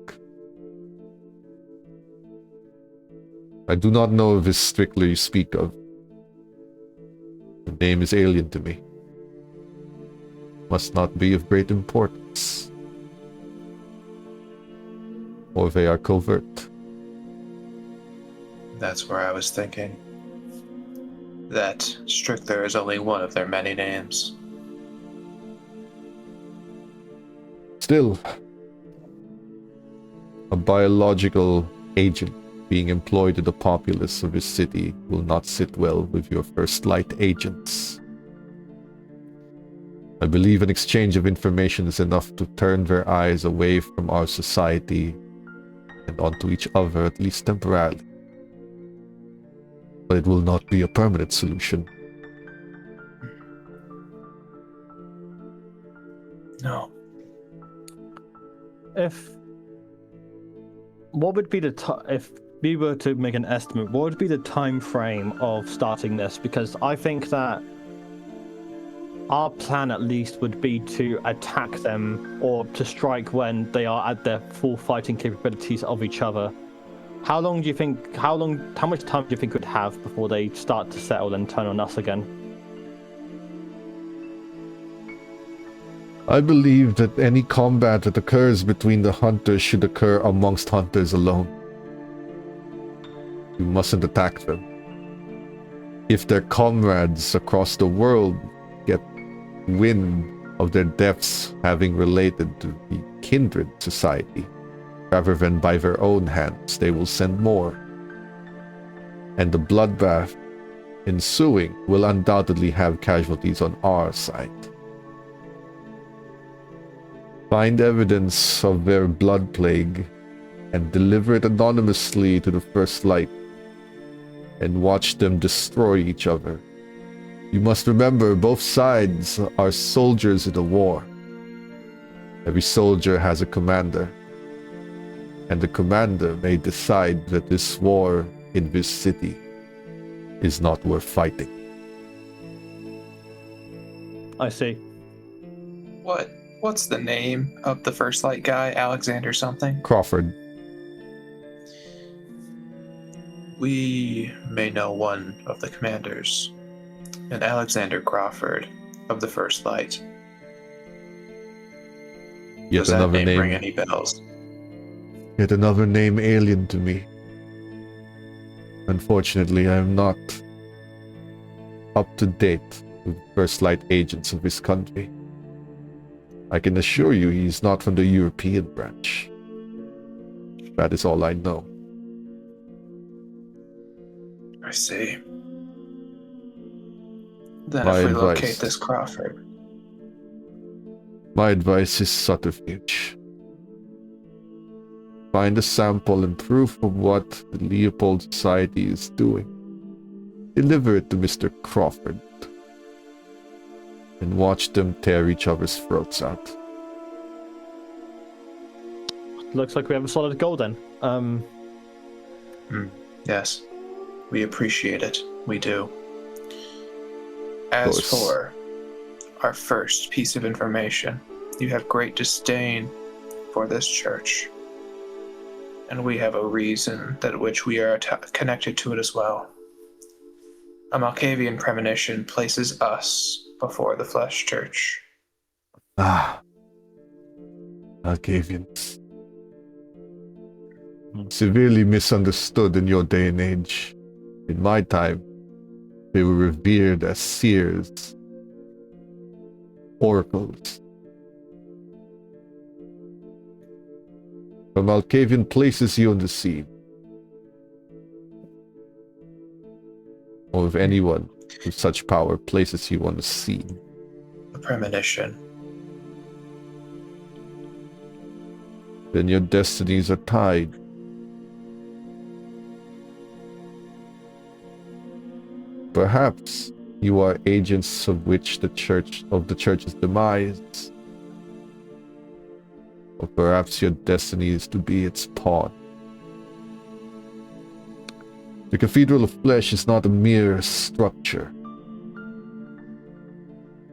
I do not know of this Strickler you speak of. The name is alien to me. Must not be of great importance. Or they are covert. That's where I was thinking. That Strickler is only one of their many names. Still, a biological agent being employed in the populace of this city will not sit well with your First Light agents. I believe an exchange of information is enough to turn their eyes away from our society and onto each other, at least temporarily. But it will not be a permanent solution. No. If we were to make an estimate, what would be the time frame of starting this? Because I think that our plan at least would be to attack them or to strike when they are at their full fighting capabilities of each other. How much time do you think we'd have before they start to settle and turn on us again? I believe that any combat that occurs between the hunters should occur amongst hunters alone. You mustn't attack them. If their comrades across the world get wind of their deaths having related to the kindred society, rather than by their own hands, they will send more. And the bloodbath ensuing will undoubtedly have casualties on our side. Find evidence of their blood plague and deliver it anonymously to the First Light and watch them destroy each other. You must remember, both sides are soldiers in a war. Every soldier has a commander, and the commander may decide that this war in this city is not worth fighting. I see. What's the name of the First Light guy? Alexander something? Crawford. We may know one of the commanders, an Alexander Crawford of the First Light. Yet Does that another name ring name. any bells? Yet another name alien to me. Unfortunately, I am not up to date with First Light agents of his country. I can assure you he's not from the European branch. That is all I know. I see. Then My if we advice. locate this Crawford, My advice is subterfuge. Find a sample and proof of what the Leopold Society is doing. Deliver it to Mr. Crawford. And watch them tear each other's throats out. Looks like we have a solid goal then. yes, we appreciate it. We do. As for our first piece of information, you have great disdain for this church. And we have a reason that which we are connected to it as well. A Malkavian premonition places us before the Flesh Church. Ah. Malkavians. Severely misunderstood in your day and age. In my time, they were revered as seers, oracles. A Malkavian places you on the scene. Or if anyone with such power places you on the scene. A premonition. Then your destinies are tied. Perhaps you are agents of the church's demise. Or perhaps your destiny is to be its pawn. The Cathedral of Flesh is not a mere structure.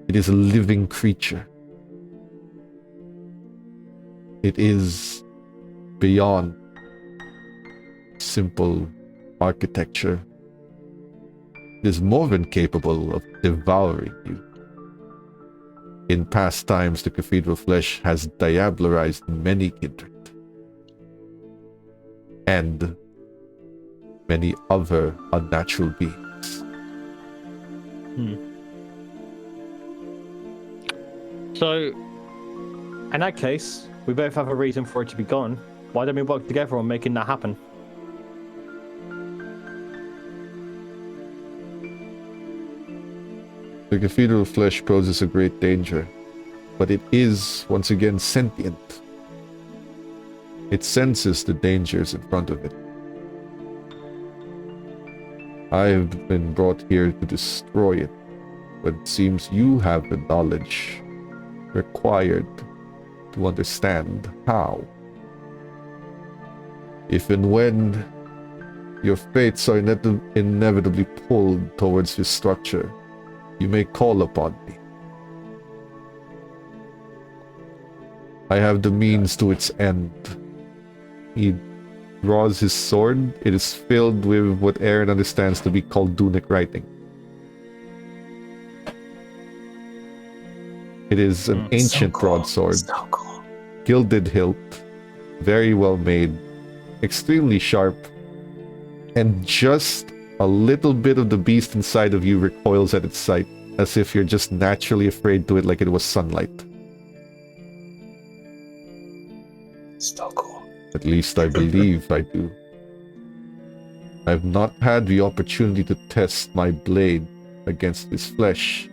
It is a living creature. It is beyond simple architecture. It is more than capable of devouring you. In past times, the Cathedral Flesh has diablerized many kindred. And many other unnatural beings. So, in that case, we both have a reason for it to be gone. Why don't we work together on making that happen? The Cathedral of Flesh poses a great danger, but it is, once again, sentient. It senses the dangers in front of it. I have been brought here to destroy it, but it seems you have the knowledge required to understand how. If and when your fates are inevitably pulled towards this structure, you may call upon me. I have the means to its end. He draws his sword. It is filled with what Aaron understands to be called Dunic writing. It is an ancient broadsword, So cool. gilded hilt, very well made, extremely sharp, and just a little bit of the beast inside of you recoils at its sight, as if you're just naturally afraid to it like it was sunlight. So cool. At least I believe I do. I've not had the opportunity to test my blade against this flesh.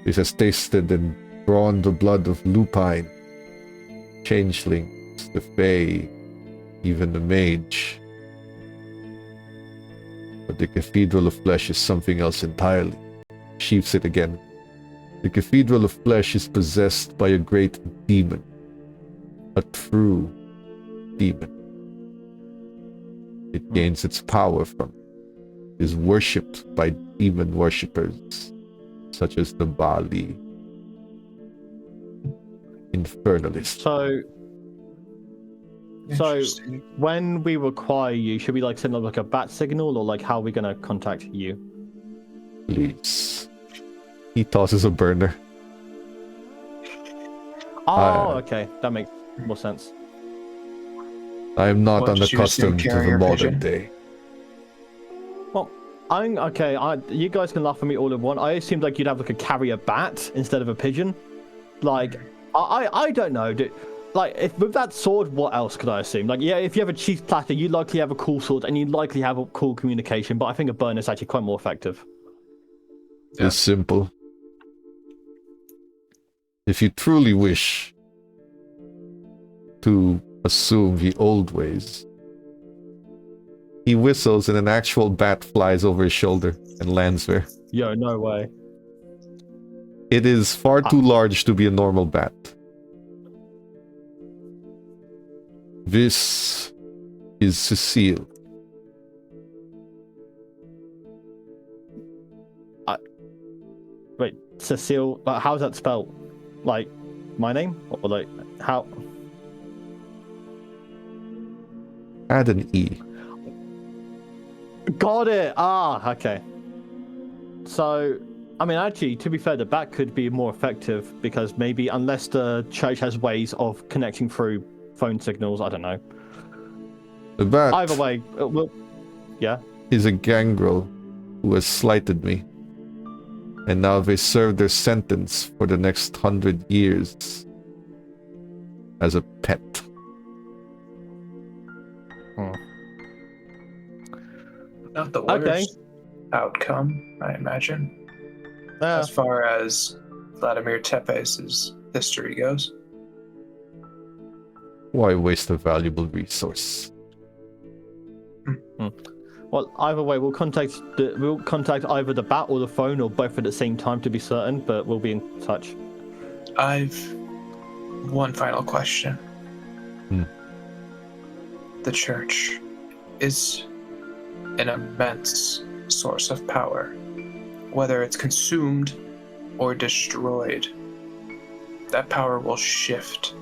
This has tasted and drawn the blood of lupine, changelings, the fae, even the mage. But the Cathedral of Flesh is something else entirely. Sheaves it again. The Cathedral of Flesh is possessed by a great demon. A true demon. It gains its power from it, is worshipped by demon worshippers, such as the Bali Infernalists. So when we require you, should we like send up like a bat signal, or like how are we gonna contact you? Please. He tosses a burner. Oh, okay, that makes more sense. I am not What did you unaccustomed say, to the carrier modern pigeon? day. Okay. You guys can laugh at me all at once. I assumed like you'd have like a carrier bat instead of a pigeon. Like, I don't know. Like, if with that sword, what else could I assume? Like, yeah, if you have a cheese platter, you likely have a cool sword, and you likely have a cool communication. But I think a burner is actually quite more effective. Yeah. It's simple. If you truly wish to assume the old ways, he whistles and an actual bat flies over his shoulder and lands there. Yo, no way. It is far too large to be a normal bat. This is Cecile. Wait, Cecile. How's that spelled? Like, my name? Or like, how? Add an E. Got it! Ah, okay. So, I mean, actually, to be fair, the bat could be more effective because maybe, unless the church has ways of connecting through phone signals, I don't know. The bat Either way, yeah. is a gangrel who has slighted me. And now they serve their sentence for the next 100 years as a pet. Not the worst Okay. outcome, I imagine, as far as Vladimir Tepes' history goes. Why waste a valuable resource? Well, either way, we'll contact either the bat or the phone or both at the same time to be certain, but we'll be in touch. I've one final question. The church is an immense source of power. Whether it's consumed or destroyed, that power will shift.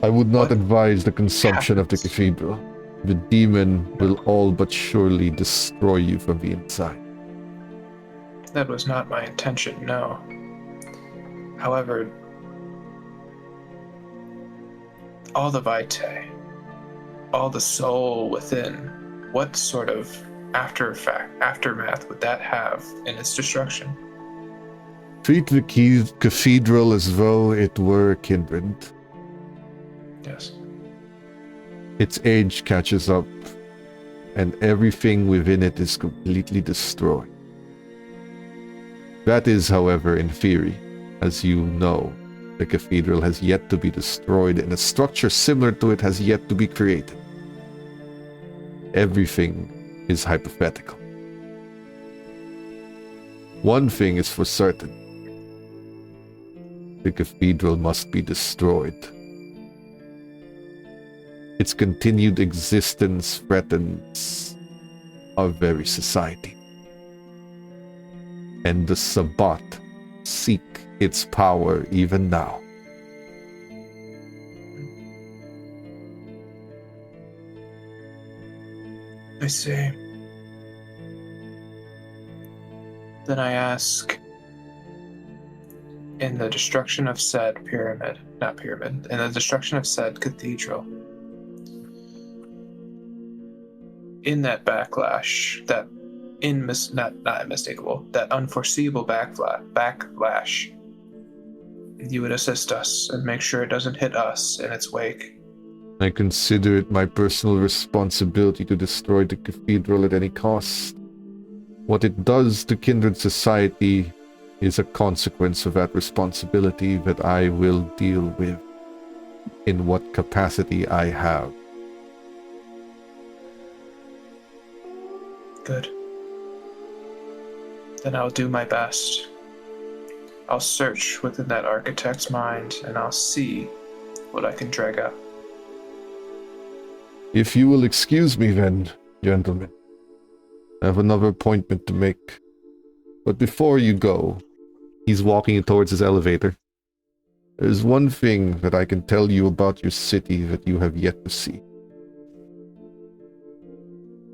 I would not What advise the consumption of the happens? cathedral. The demon will all but surely destroy you from the inside. That was not my intention, no. However, all the vitae, all the soul within, what sort of aftermath would that have in its destruction? Treat the cathedral as though it were a kindred. Yes. Its age catches up, and everything within it is completely destroyed. That is, however, in theory. As you know, the cathedral has yet to be destroyed, and a structure similar to it has yet to be created. Everything is hypothetical. One thing is for certain. The cathedral must be destroyed. Its continued existence threatens our very society. And the Sabbat seek its power even now. I see. Then I ask, in the destruction of said in the destruction of said cathedral, in that backlash, that not unmistakable, that unforeseeable backlash, you would assist us and make sure it doesn't hit us in its wake. I consider it my personal responsibility to destroy the cathedral at any cost. What it does to kindred society is a consequence of that responsibility that I will deal with in what capacity I have. Good. Then I'll do my best. I'll search within that architect's mind and I'll see what I can drag up. If you will excuse me then, gentlemen, I have another appointment to make. But before you go, he's walking towards his elevator. There's one thing that I can tell you about your city that you have yet to see.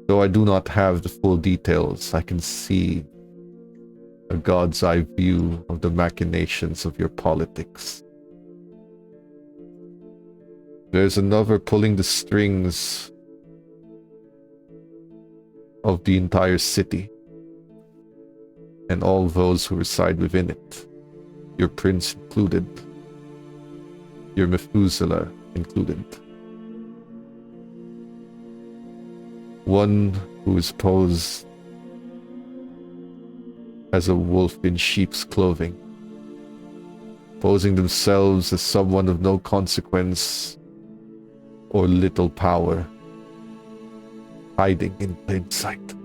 Though I do not have the full details, I can see a god's eye view of the machinations of your politics. There's another pulling the strings of the entire city and all those who reside within it, your prince included, your Methuselah included. One who is posed as a wolf in sheep's clothing, posing themselves as someone of no consequence or little power, hiding in plain sight.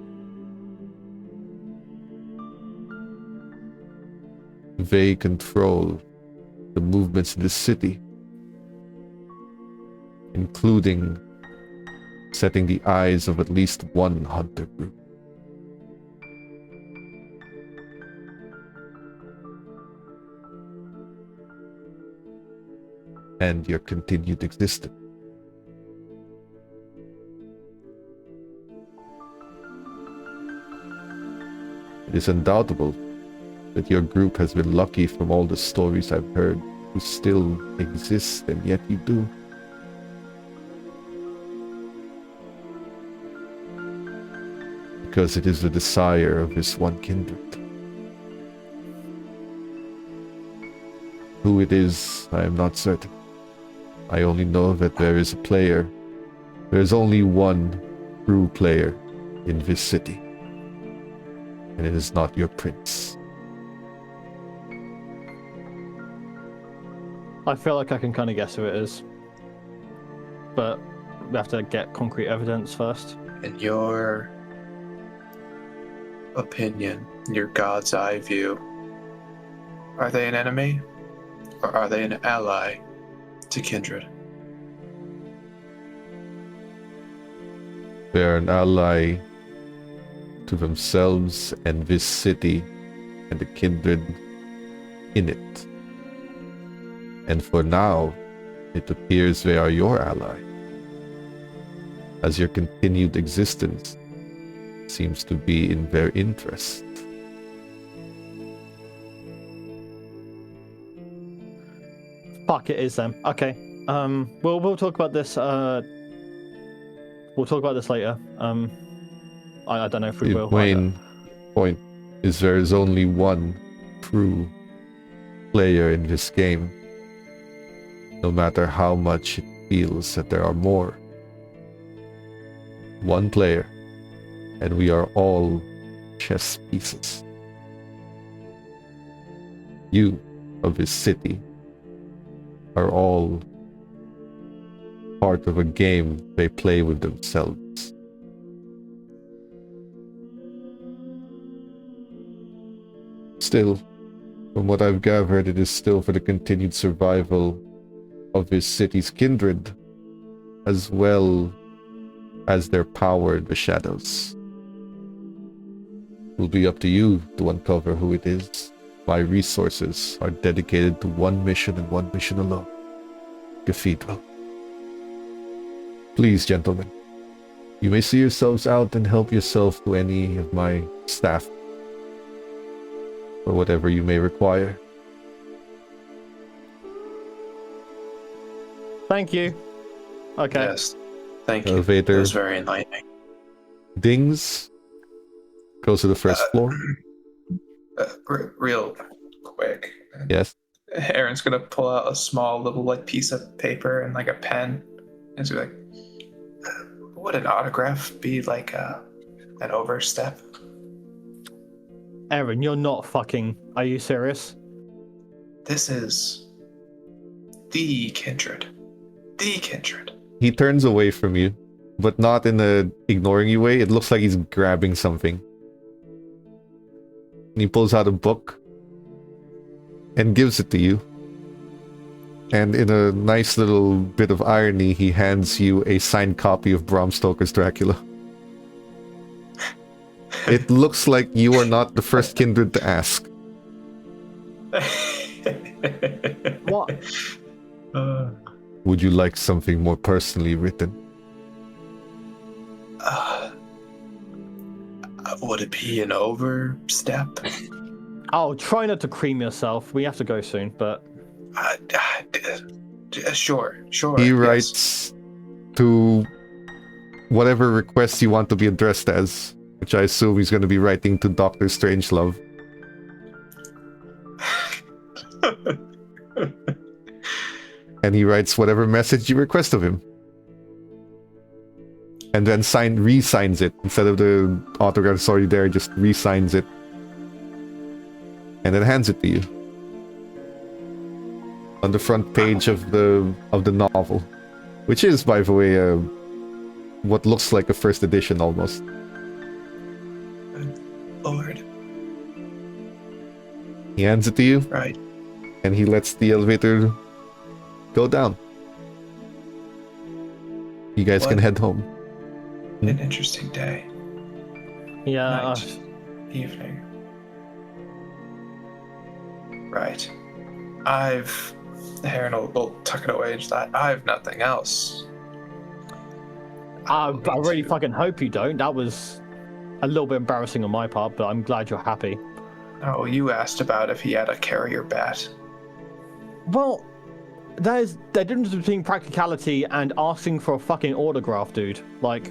They control the movements in the city, including setting the eyes of at least one hunter group. And your continued existence. It is undoubtable that your group has been lucky from all the stories I've heard to still exist, and yet you do. Because it is the desire of this one kindred. Who it is, I am not certain. I only know that there is a player. There is only one true player in this city. And it is not your prince. I feel like I can kind of guess who it is. But we have to get concrete evidence first. In your opinion, your god's eye view, are they an enemy or are they an ally to kindred? They are an ally to themselves and this city and the kindred in it. And for now, it appears they are your ally, as your continued existence seems to be in their interest. Fuck, it is them. Okay. We'll talk about this. We'll talk about this later. I don't know if we The will. main point is there is only one true player in this game, no matter how much it feels that there are more. One player, and we are all chess pieces. You of this city are all part of a game they play with themselves. Still, from what I've gathered, it is still for the continued survival of this city's kindred, as well as their power in the shadows. It will be up to you to uncover who it is. My resources are dedicated to one mission and one mission alone: Cathedral. Please, gentlemen, you may see yourselves out and help yourself to any of my staff, or whatever you may require. Thank you. Okay. Yes. Thank you. Elevator. That was very enlightening. Dings goes to the first floor. Real quick. Yes. Aaron's gonna pull out a small little like piece of paper and like a pen, and she's like, "Would an autograph be like an overstep?" Aaron, you're not fucking... Are you serious? This is the kindred. The kindred. He turns away from you, but not in a ignoring you way. It looks like he's grabbing something. And he pulls out a book and gives it to you. And in a nice little bit of irony, he hands you a signed copy of Bram Stoker's Dracula. It looks like you are not the first kindred to ask. What? Would you like something more personally written? Would it be an overstep? Oh, try not to cream yourself. We have to go soon, but... Sure. He yes. writes to whatever request you want to be addressed as. which I assume he's going to be writing to Dr. Strangelove. And he writes whatever message you request of him. And then re-signs it. Instead of the autograph that's already there, just re-signs it. And then hands it to you. On the front page of the novel. Which is, by the way, what looks like a first edition almost. Lord. He hands it to you. Right. And he lets the elevator go down. You guys can head home. An interesting day. Yeah. Night. Evening. Right. Heron will tuck it away and just that. I have nothing else. I really fucking hope you don't. That was a little bit embarrassing on my part, but I'm glad you're happy. Oh, you asked about if he had a carrier bat. Well, there's the difference between practicality and asking for a fucking autograph, dude. Like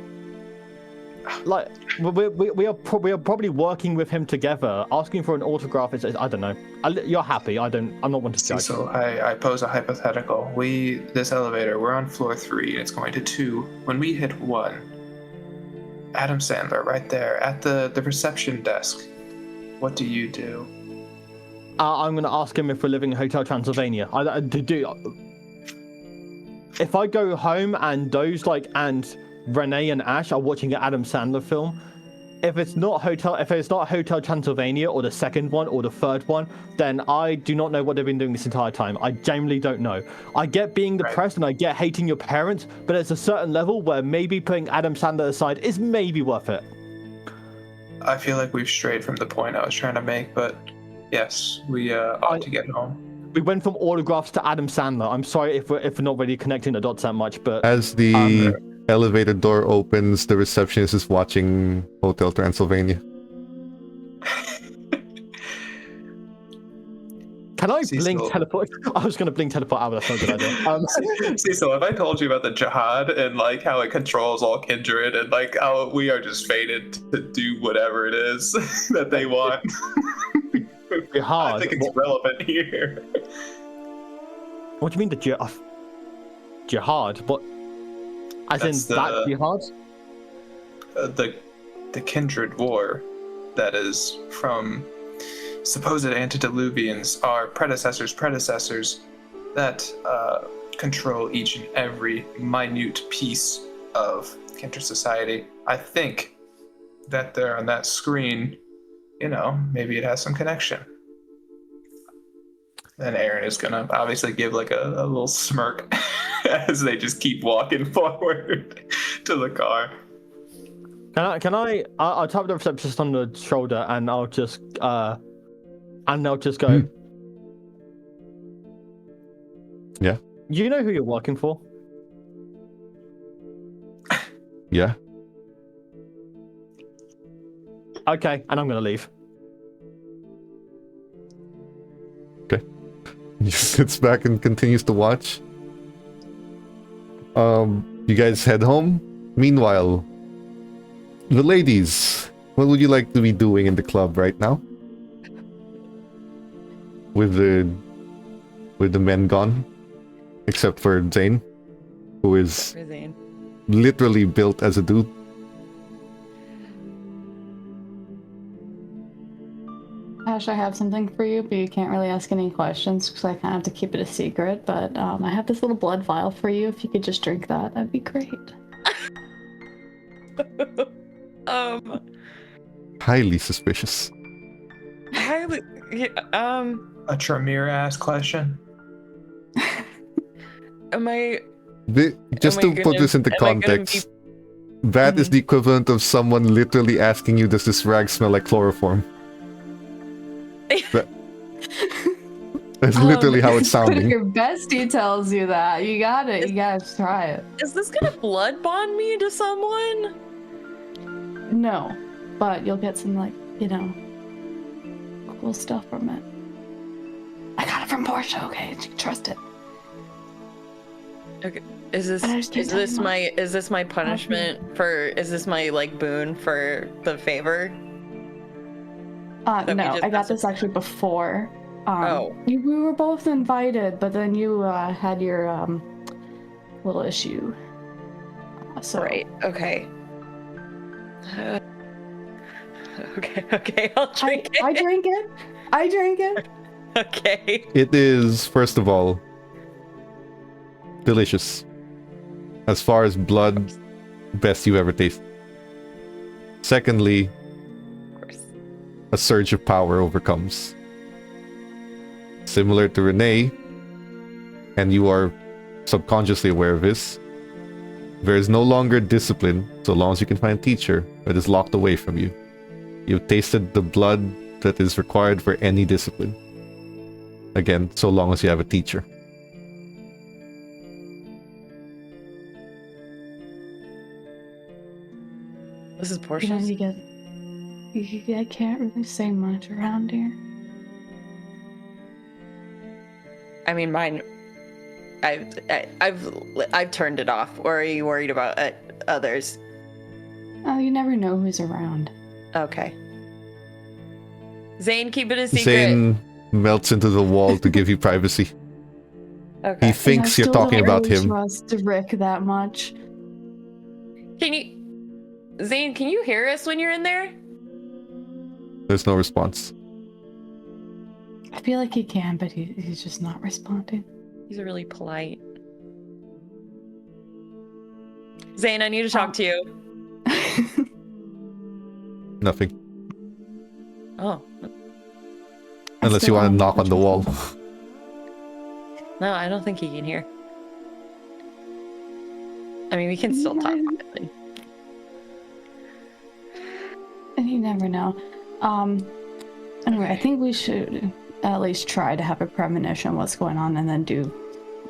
we are probably working with him together. Asking for an autograph is, I don't know. You're happy. I'm not one to judge. So I pose a hypothetical. This elevator, we're on floor 3, and it's going to 2. When we hit 1, Adam Sandler right there at the reception desk. What do you do? I'm going to ask him if we're living in Hotel Transylvania. If I go home and and Renee and Ash are watching an Adam Sandler film, if it's not Hotel Transylvania or the second one or the third one, then I do not know what they've been doing this entire time. I genuinely don't know. I get being depressed and I get hating your parents, but there's a certain level where maybe putting Adam Sandler aside is maybe worth it. I feel like we've strayed from the point I was trying to make, but yes, we ought to get home. We went from autographs to Adam Sandler. I'm sorry if we're not really connecting the dots that much, but as the elevator door opens, the receptionist is watching Hotel Transylvania. Can I blink teleport? I was going to blink teleport out, but that's not a good idea. Cecil, have I told you about the jihad and like how it controls all kindred and like how we are just fated to do whatever it is that they want? Jihad? I think it's relevant here. What do you mean the jihad? What? As That's in that jihad? The kindred war that is from supposed antediluvians, our predecessors that control each and every minute piece of kindred society. I think that there on that screen, maybe it has some connection. And Aaron is gonna obviously give like a little smirk as they just keep walking forward to the car. I'll tap the receptionist on the shoulder and I'll just go. Yeah. You know who you're working for? Yeah. Okay, and I'm gonna leave. Okay. He sits back and continues to watch. You guys head home. Meanwhile, the ladies, what would you like to be doing in the club right now? With the men gone, except for Zane, who is literally built as a dude. Ash, I have something for you, but you can't really ask any questions because I kind of have to keep it a secret. But I have this little blood vial for you. If you could just drink that, that'd be great. Highly suspicious. A Tremere ass question. Just to put this into context, that is the equivalent of someone literally asking you, does this rag smell like chloroform? That's literally how it's sounding. Your bestie tells you that. You gotta try it. Is this gonna blood bond me to someone? No, but you'll get some cool stuff from it. I got it from Portia, okay? Trust it. Okay. Is this my punishment for? Is this my like boon for the favor? No, I got this actually before. We were both invited, but then you had your little issue. Right. Okay. Okay. I'll drink it. I drink it. I drink it. Okay. It is, first of all, delicious. As far as blood, best you ever tasted. Secondly, Of course. a surge of power overcomes. Similar to Renee, and you are subconsciously aware of this, there is no longer discipline so long as you can find a teacher that is locked away from you. You've tasted the blood that is required for any discipline. Again, so long as you have a teacher. This is You know, Portia's. I can't really say much around here. I mean, mine. I've turned it off. Or are you worried about others? Oh, you never know who's around. Okay. Zane, keep it a secret. Zane melts into the wall to give you privacy. Okay. He thinks you're talking about him. Trust Rick that much. Zane, can you hear us when you're in there? There's no response. I feel like he can, but he's just not responding. He's really polite. Zane, I need to talk to you. Nothing. Oh. Unless you want to knock on the wall. No, I don't think he can hear. I mean, we can still talk. Obviously. And you never know. Anyway, I think we should at least try to have a premonition what's going on and then do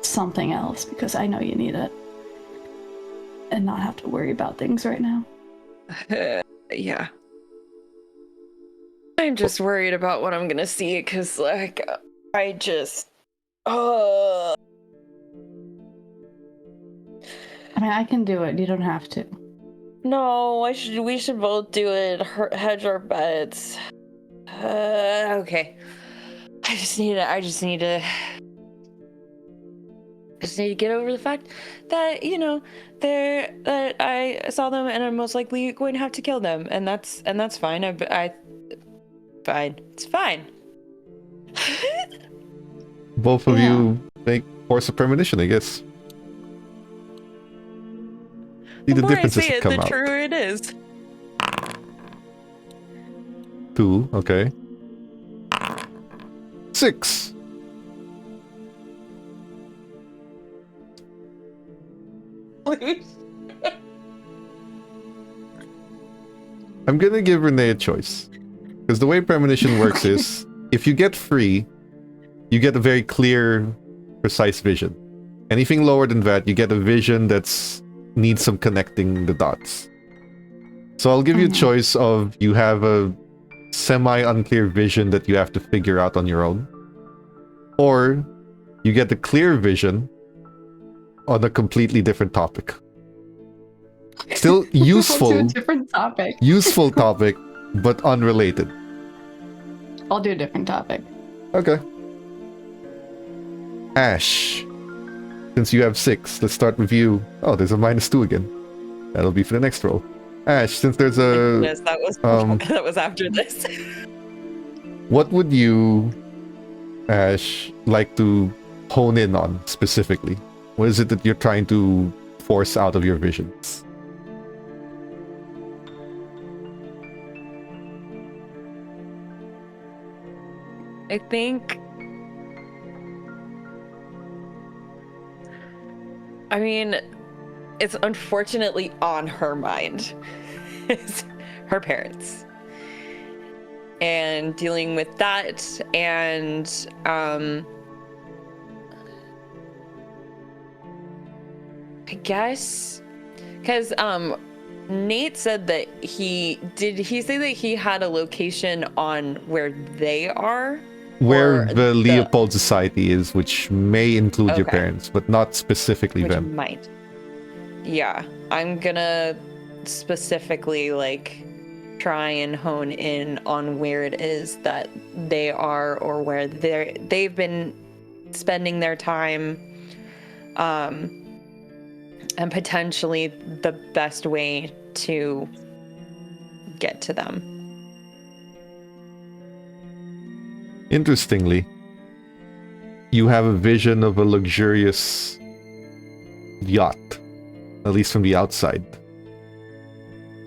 something else because I know you need it. And not have to worry about things right now. Yeah. I'm just worried about what I'm gonna see because, like, I just. I mean, I can do it. You don't have to. No, we should both do it. Hedge our bets. Okay. I just need to get over the fact that, you know, that I saw them and I'm most likely going to have to kill them, and that's fine. Fine. It's fine. Both of you make force of premonition, I guess. See, the more I differences say it, come the out. truer it is. 2, okay. 6. Please. I'm gonna give Renee a choice. Because the way premonition works is, if you get free, you get a very clear, precise vision. Anything lower than that, you get a vision that's needs some connecting the dots. So I'll give you a choice of you have a semi-unclear vision that you have to figure out on your own. Or you get a clear vision on a completely different topic. Still useful. We'll do a different topic. Useful topic, but unrelated. I'll do a different topic. Okay. Ash. Since you have 6, let's start with you. Oh, there's a -2 again. That'll be for the next roll. Ash, since there's a... Yes, that was after this. What would you, Ash, like to hone in on specifically? What is it that you're trying to force out of your visions? I think. I mean, it's unfortunately on her mind. It's her parents. And dealing with that, and I guess because Nate said that he say that he had a location on where they are? where Or the Leopold Society is, which may include your Okay. parents, but not specifically which them. might. Yeah, I'm gonna specifically like try and hone in on where it is that they are or where they've been spending their time, and potentially the best way to get to them. Interestingly, you have a vision of a luxurious yacht, at least from the outside.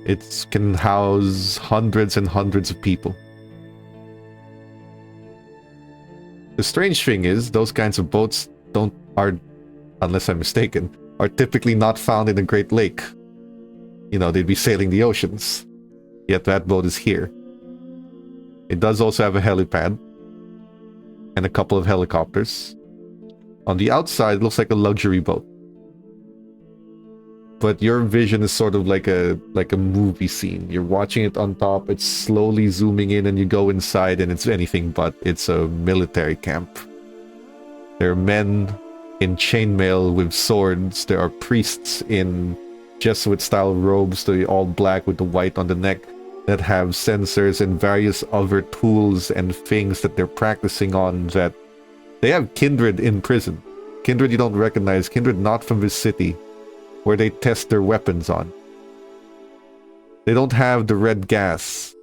It can house hundreds and hundreds of people. The strange thing is, those kinds of boats are, unless I'm mistaken, are typically not found in the Great Lake. You know, they'd be sailing the oceans. Yet that boat is here. It does also have a helipad and a couple of helicopters. On the outside, it looks like a luxury boat. But your vision is sort of like a movie scene. You're watching it on top, it's slowly zooming in, and you go inside and it's anything but. It's a military camp. There are men in chainmail with swords. There are priests in Jesuit-style robes, the all black with the white on the neck, that have sensors and various other tools and things that they're practicing on. That they have kindred in prison. Kindred you don't recognize. Kindred not from this city, where they test their weapons on. They don't have the red gas.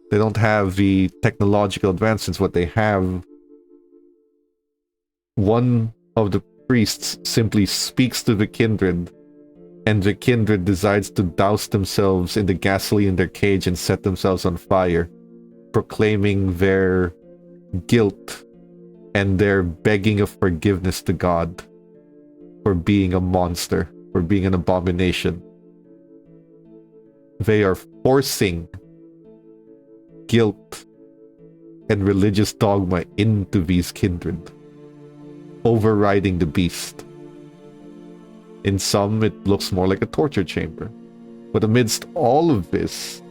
They don't have the technological advancements. What they have, one of the priests simply speaks to the kindred, and the kindred decides to douse themselves in the gasoline in their cage and set themselves on fire, proclaiming their guilt and their begging of forgiveness to God for being a monster, for being an abomination. They are forcing guilt and religious dogma into these kindred, overriding the beast. In some, it looks more like a torture chamber. But amidst all of this,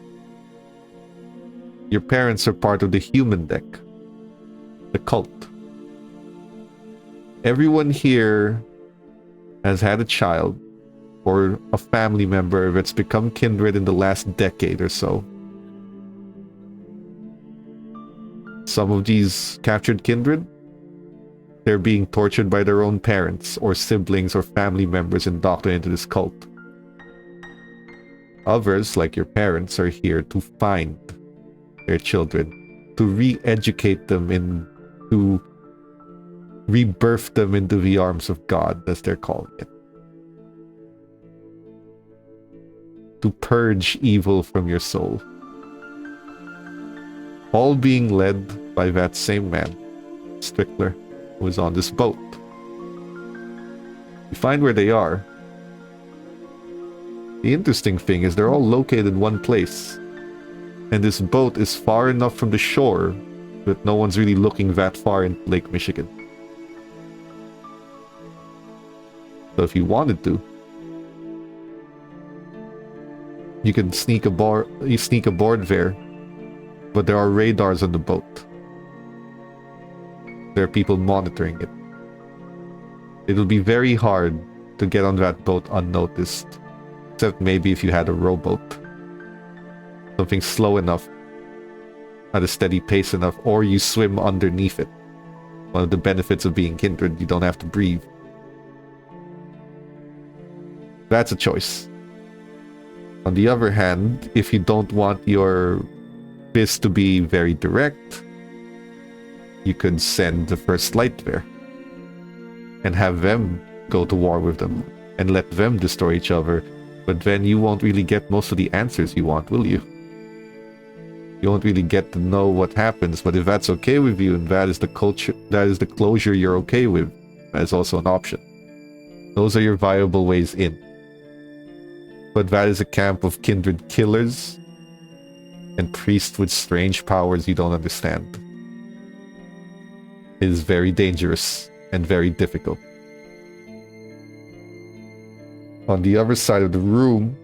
your parents are part of the human deck, the cult. Everyone here has had a child or a family member that's become kindred in the last decade or so. Some of these captured kindred, they're being tortured by their own parents or siblings or family members indoctrinated into this cult. Others, like your parents, are here to find their children, to re-educate them, to rebirth them into the arms of God, as they're calling it. To purge evil from your soul. All being led by that same man, Strickler, who is on this boat. You find where they are. The interesting thing is they're all located in one place, and this boat is far enough from the shore that no one's really looking that far in Lake Michigan. So if you wanted to, you can sneak aboard there, but there are radars on the boat. There are people monitoring it. It'll be very hard to get on that boat unnoticed, except maybe if you had a rowboat. Something slow enough, at a steady pace enough, or you swim underneath it. One of the benefits of being kindred, you don't have to breathe. That's a choice. On the other hand, if you don't want your biz to be very direct, you could send the First Light there and have them go to war with them and let them destroy each other. But then you won't really get most of the answers you want, will you? You won't really get to know what happens. But if that's okay with you and that is the culture, that is the closure you're okay with, that is also an option. Those are your viable ways in. But that is a camp of kindred killers and priests with strange powers you don't understand. It is very dangerous and very difficult. On the other side of the room,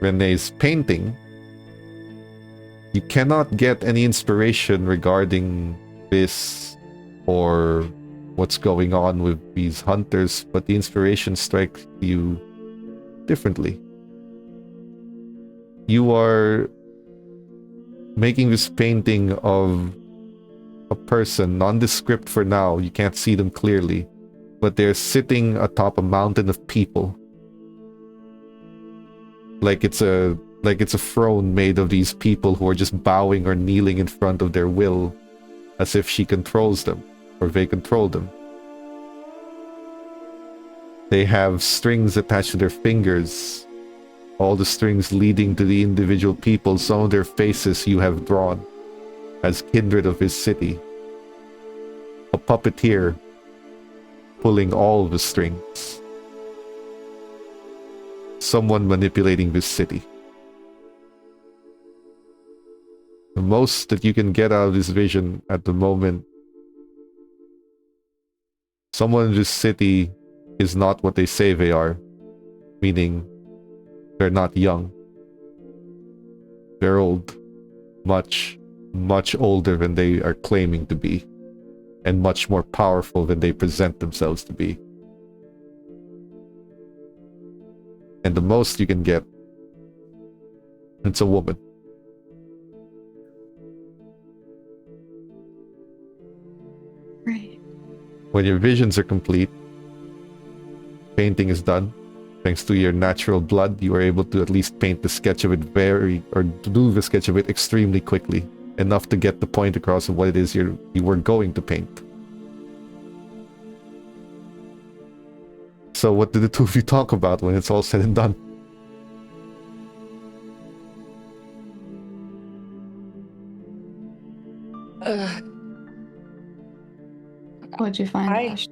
Renee's painting. You cannot get any inspiration regarding this or what's going on with these hunters, but the inspiration strikes you differently. You are making this painting of a person, nondescript for now, you can't see them clearly, but they're sitting atop a mountain of people. Like it's a throne made of these people who are just bowing or kneeling in front of their will, as if she controls them, or they control them. They have strings attached to their fingers, all the strings leading to the individual people. Some of their faces you have drawn as kindred of his city. A puppeteer pulling all the strings. Someone manipulating this city. The most that you can get out of this vision at the moment, someone in this city is not what they say they are, meaning they're not young. They're old. Much, much older than they are claiming to be, and much more powerful than they present themselves to be. And the most you can get, it's a woman. Right. When your visions are complete, painting is done. Thanks to your natural blood, you are able to at least paint the sketch of it do the sketch of it extremely quickly. Enough to get the point across of what it is you were going to paint. So what do the two of you talk about when it's all said and done? What'd you find, Ash?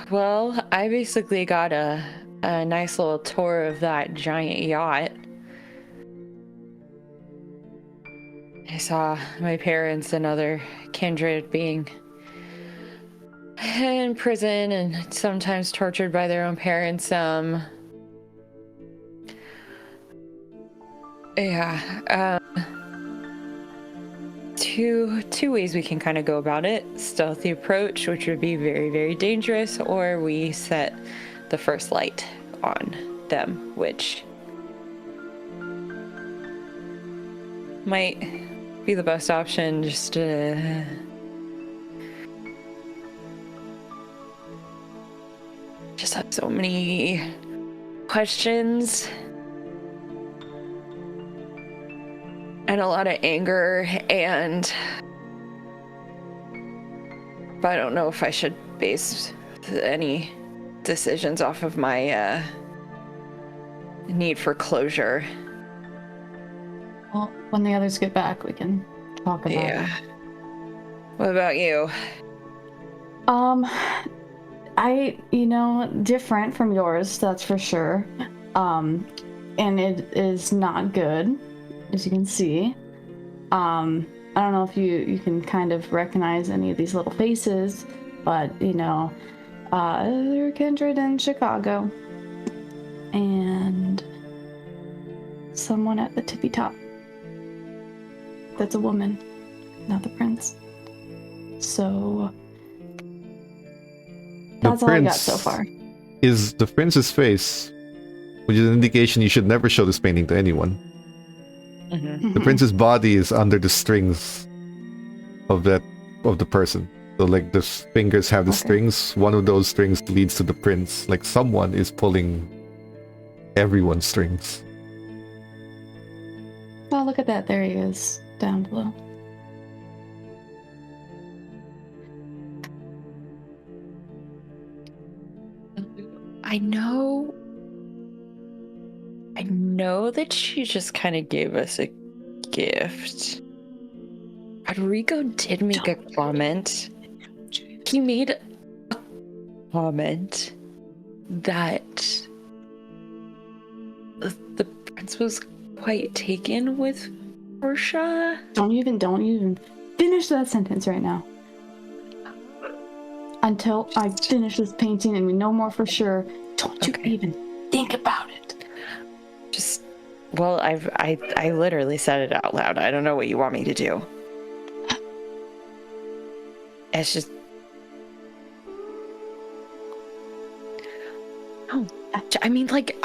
Well, I basically got a nice little tour of that giant yacht. I saw my parents and other kindred being in prison and sometimes tortured by their own parents. Two ways we can kind of go about it. Stealthy approach, which would be very, very dangerous, or we set the first light on them, which might be the best option. Just have so many questions and a lot of anger, but I don't know if I should base any decisions off of my need for closure. Well, when the others get back, we can talk about it. What about you? Different from yours, that's for sure. And it is not good, as you can see. I don't know if you can kind of recognize any of these little faces, but they're kindred in Chicago. And someone at the tippy top. That's a woman, not the prince. So that's all I got so far. Is the prince's face, which is an indication you should never show this painting to anyone. Mm-hmm. The prince's body is under the strings of the person. So like the fingers have the strings. One of those strings leads to the prince. Like someone is pulling everyone's strings. Oh, look at that. There he is, down below. I know that she just kind of gave us a gift. Rodrigo did make a comment. He made a comment that the prince was quite taken with Portia. Don't even finish that sentence right now. Until I finish this painting and we know more for sure, don't you even think about it. I literally said it out loud. I don't know what you want me to do. It's just. Oh, I mean, like,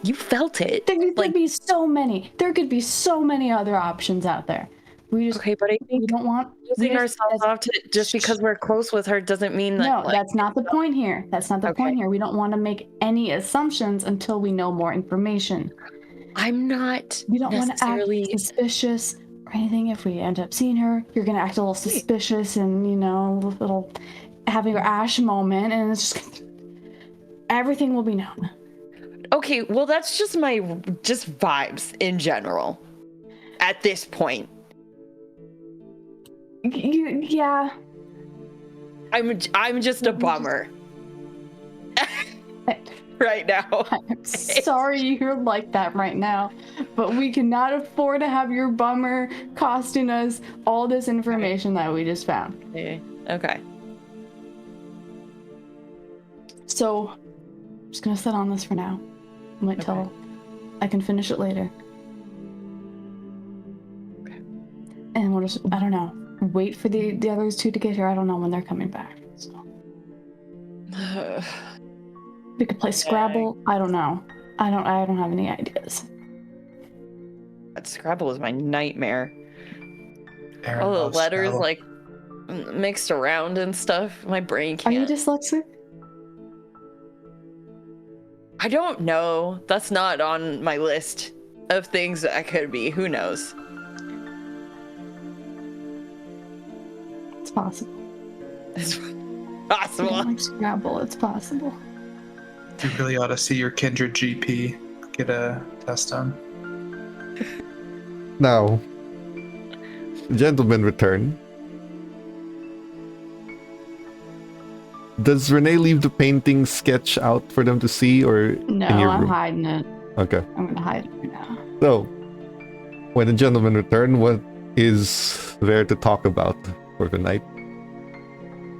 you felt it. There could Like, be so many. There could be so many other options out there. We just okay, but I we think don't want losing ourselves off to just because we're close with her doesn't mean that. No, like, that's not the point here. That's not the Okay. point here. We don't want to make any assumptions until we know more information. I'm not. We don't want to act necessarily. suspicious or anything. If we end up seeing her, you're gonna act a little suspicious and a little having your Ash moment, and it's just everything will be known. Okay, well, that's just just vibes in general. At this point, Yeah. I'm just a bummer. Right now. I'm sorry you're like that right now, but we cannot afford to have your bummer costing us all this information that we just found. Okay. So, I'm just gonna sit on this for now. Wait till I can finish it later. Okay. And we'll just, I don't know, wait for the others two to get here. I don't know when they're coming back. So. We could play Scrabble. I don't know. I don't have any ideas. That Scrabble is my nightmare. Aaron All the loves letters Scrabble. like mixed around and stuff. My brain Are you can't. dyslexic? I don't know. That's not on my list of things that I could be. Who knows? It's possible. It's If you possible. don't like Scrabble, it's possible. You really ought to see your kindred GP get a test done. Now, gentlemen return. Does Renee leave the painting sketch out for them to see, or No, in your I'm room? hiding it. Okay. I'm gonna hide it right now. So, when the gentlemen return, what is there to talk about for the night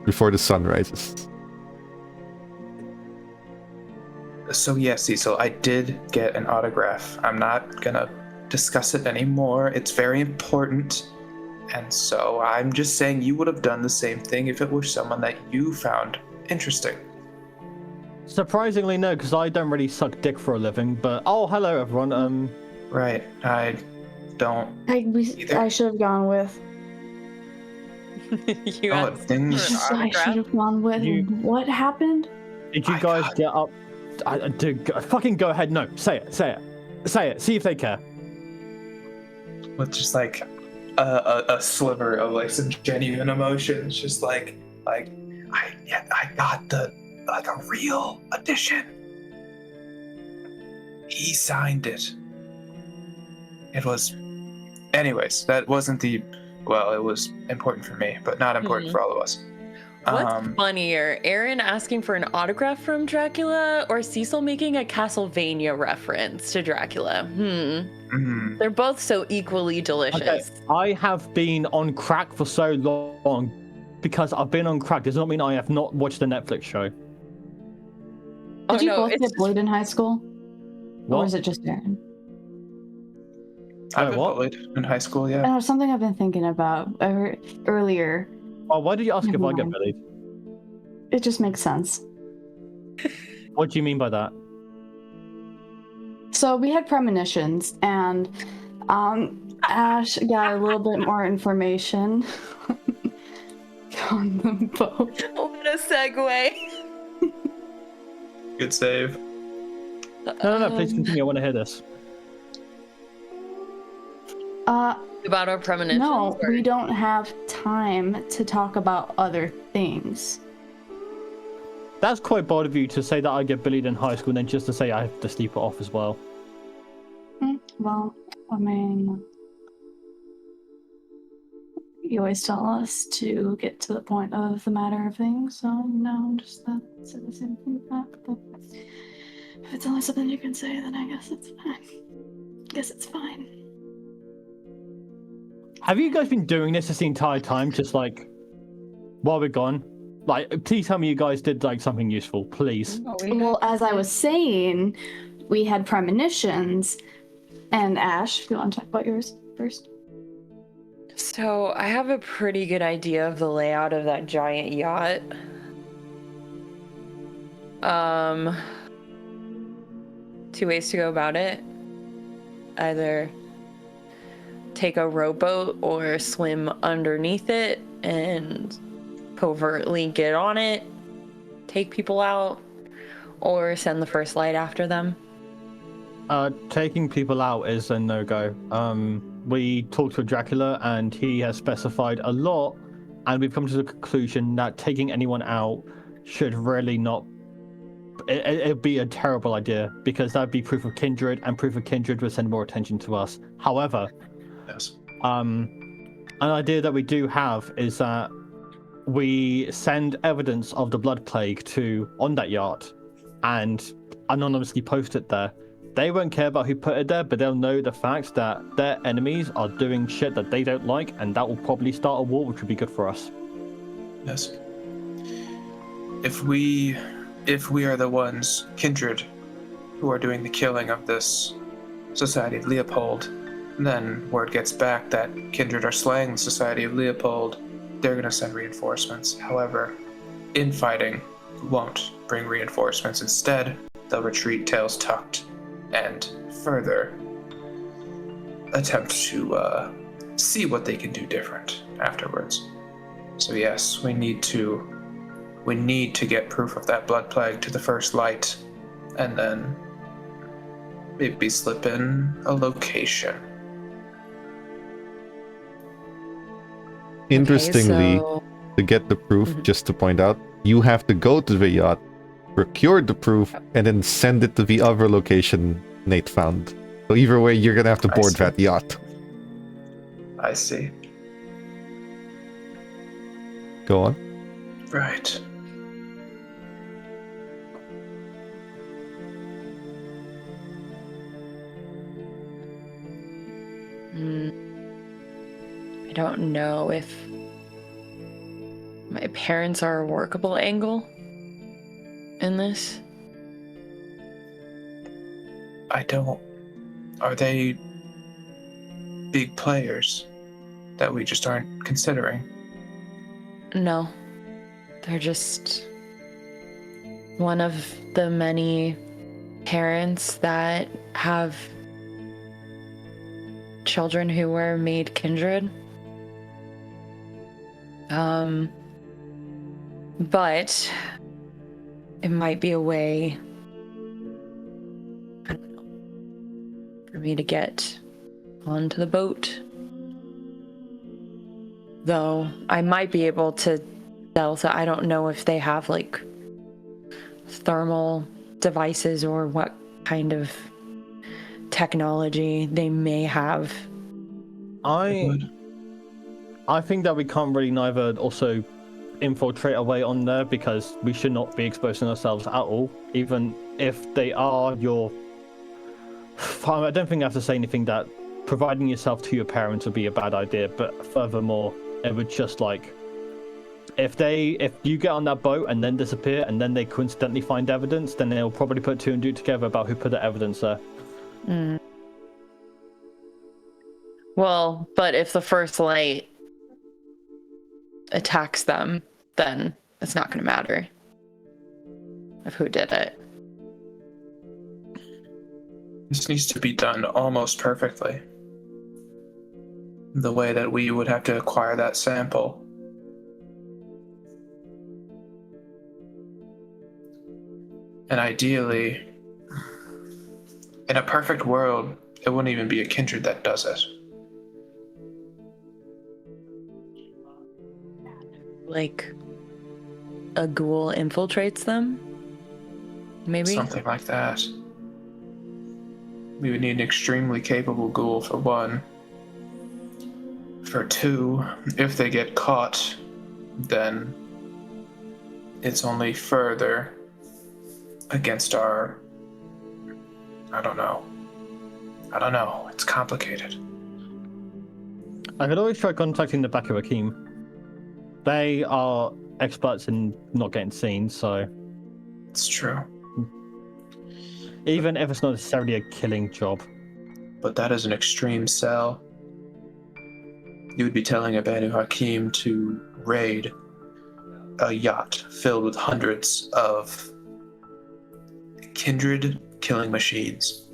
before the sun rises? So yes, Cecil, I did get an autograph. I'm not gonna discuss it anymore. It's very important. And so I'm just saying you would have done the same thing if it were someone that you found interesting. Surprisingly, no, because I don't really suck dick for a living. But oh, hello everyone. Right. I don't. Either. I should have gone with. You Oh, asked things- for an I should autograph? have gone with. You- What happened? Did you I guys got- get up? Fucking go ahead. No, say it. See if they care. With just like a sliver of like some genuine emotions, just like I got the like a real edition. He signed it. It was, anyways. That wasn't the, well, it was important for me, but not important for all of us. What's funnier, Aaron asking for an autograph from Dracula or Cecil making a Castlevania reference to Dracula? They're both so equally delicious. Okay, I have been on crack for so long. Because I've been on crack does not mean I have not watched the Netflix show. Oh, Did you no, both it's get just- bullied in high school? Or What? was it just Aaron? I've been what? bullied in high school, yeah. Oh, something I've been thinking about earlier. Oh, why did you ask if Never I get mind. bullied? It just makes sense. What do you mean by that? So we had premonitions, and Ash got a little bit more information on them both. What a segue. Good save. No, please continue. I want to hear this. About our premonitions? No, or- we don't have time to talk about other things. That's quite bold of you to say that I get bullied in high school and then just to say I have to sleep it off as well. Well, I mean, you always tell us to get to the point of the matter of things, so no, just that say the same thing back. But if it's only something you can say, then I guess it's fine. Have you guys been doing this the entire time, just like while we're gone? Like, please tell me you guys did like something useful, please. Well, as I was saying, we had premonitions, and Ash, if you want to talk about yours first. So I have a pretty good idea of the layout of that giant yacht. Two ways to go about it. Either take a rowboat or swim underneath it and covertly get on it, take people out, or send the first light after them. Taking people out is a no-go. We talked to Dracula and he has specified a lot, and we've come to the conclusion that taking anyone out should really not... It'd be a terrible idea, because that'd be proof of kindred, and proof of kindred would send more attention to us. However, Yes. an idea that we do have is that we send evidence of the blood plague on that yacht and anonymously post it there. They won't care about who put it there, but they'll know the fact that their enemies are doing shit that they don't like, and that will probably start a war, which would be good for us. Yes. If we are the ones, kindred, who are doing the killing of this Society of Leopold, then word gets back that kindred are slaying the Society of Leopold, they're going to send reinforcements. However, infighting won't bring reinforcements. Instead, they'll retreat tails tucked and further attempt to see what they can do different afterwards. So yes, we need to get proof of that blood plague to the first light, and then maybe slip in a location. Interestingly, So to get the proof, just to point out, you have to go to the yacht, procure the proof, and then send it to the other location Nate found. So either way, you're gonna have to I board see. that yacht. I see. Go on. Right. I don't know if my parents are a workable angle in this. I don't. Are they big players that we just aren't considering? No, they're just one of the many parents that have children who were made kindred. But it might be a way, I don't know, for me to get onto the boat. Though I might be able to Delta. I don't know if they have like thermal devices or what kind of technology they may have. I think that we can't really neither also infiltrate our way on there, because we should not be exposing ourselves at all, even if they are your... I don't think I have to say anything that providing yourself to your parents would be a bad idea, but furthermore, it would just like... If you get on that boat and then disappear and then they coincidentally find evidence, then they'll probably put two and two together about who put the evidence there. Well, but if the first light attacks them, then it's not going to matter of who did it. This needs to be done almost perfectly. The way that we would have to acquire that sample. And ideally, in a perfect world, it wouldn't even be a kindred that does it. Like a ghoul infiltrates them? Maybe? Something like that. We would need an extremely capable ghoul for one. For two, if they get caught, then it's only further against our... I don't know. It's complicated. I could always try contacting the back of Akeem. They are experts in not getting seen, so It's true. even if it's not necessarily a killing job. But that is an extreme sell. you would be telling a Banu Hakim to raid a yacht filled with hundreds of kindred killing machines.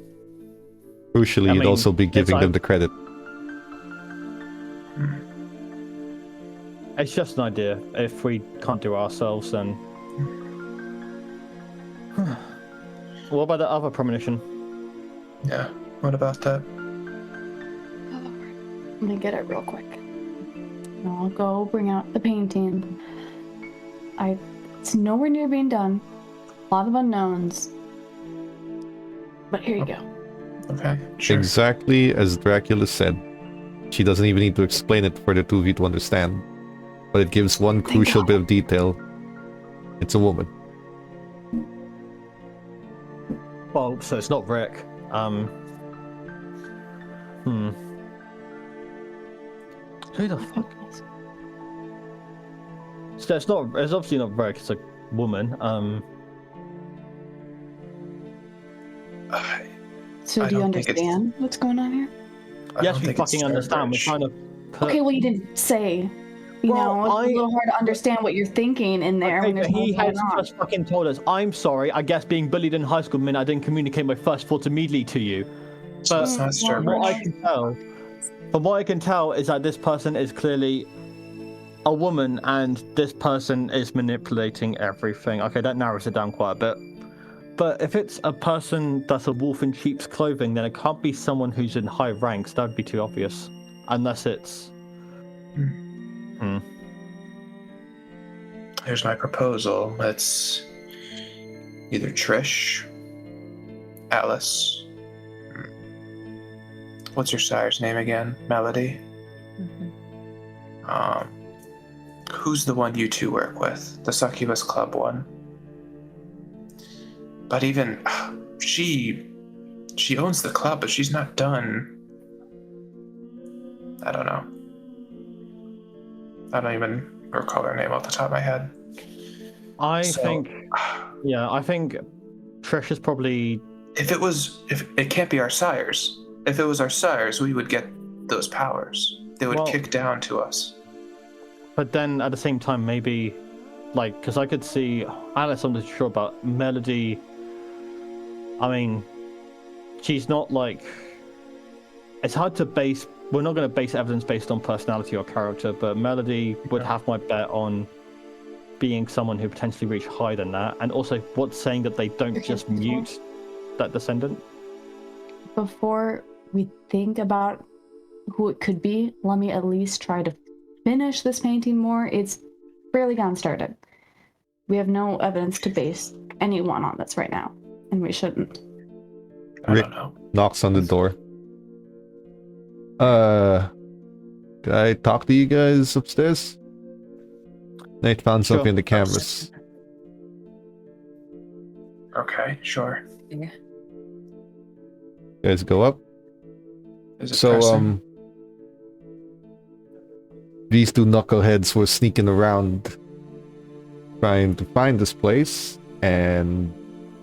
Crucially, I you'd mean, also be it's giving them like- the credit. It's just an idea. If we can't do it ourselves, then. What about the other premonition? Yeah, what about that? Let me get it real quick. I'll go bring out the painting. It's nowhere near being done. A lot of unknowns. But here you go. Okay, sure. Exactly as Dracula said. She doesn't even need to explain it for the two of you to understand. But it gives one crucial bit of detail. It's a woman. Well, so it's not Rick. Who the fuck? So it's not. It's obviously not Rick. It's a woman. So I do you don't think it's- understand what's going on here? I Yes, don't we think it's fucking understand. We're Starbridge. trying to. Put... Okay, well you didn't say. You Well, know, it's a little hard to understand what you're thinking in there Okay, when there's but he no going has on. just fucking told us. I'm sorry. I guess being bullied in high school meant I didn't communicate my first thoughts immediately to you. But It's not from what I Starbridge. can tell, is that this person is clearly a woman, and this person is manipulating everything. Okay, that narrows it down quite a bit. But if it's a person that's a wolf in sheep's clothing, then it can't be someone who's in high ranks. That'd be too obvious. Unless it's. Here's my proposal. It's either Trish, Alice. What's your sire's name again? Melody? Who's the one you two work with? The Succubus Club one. But even she owns the club, but she's not done. I don't know. I don't even recall her name off the top of my head. I So- think Trish is probably. If it can't be our sires. If it was our sires, we would get those powers. They would Well- kick down to us. But then at the same time, maybe, like, because I could see Alice, I'm not sure about Melody. I mean, she's not like. It's hard to base. We're not going to base evidence based on personality or character, but Melody would have my bet on being someone who potentially reached higher than that. And also, what's saying that they don't just mute that descendant? Before we think about who it could be, let me at least try to finish this painting more. It's barely gotten started. We have no evidence to base anyone on this right now, and we shouldn't. I Rick don't know. knocks on the door. Can I talk to you guys upstairs? Nate found Sure. something in the cameras. Okay, sure. You guys go up. Is it So, pressing? these two knuckleheads were sneaking around trying to find this place and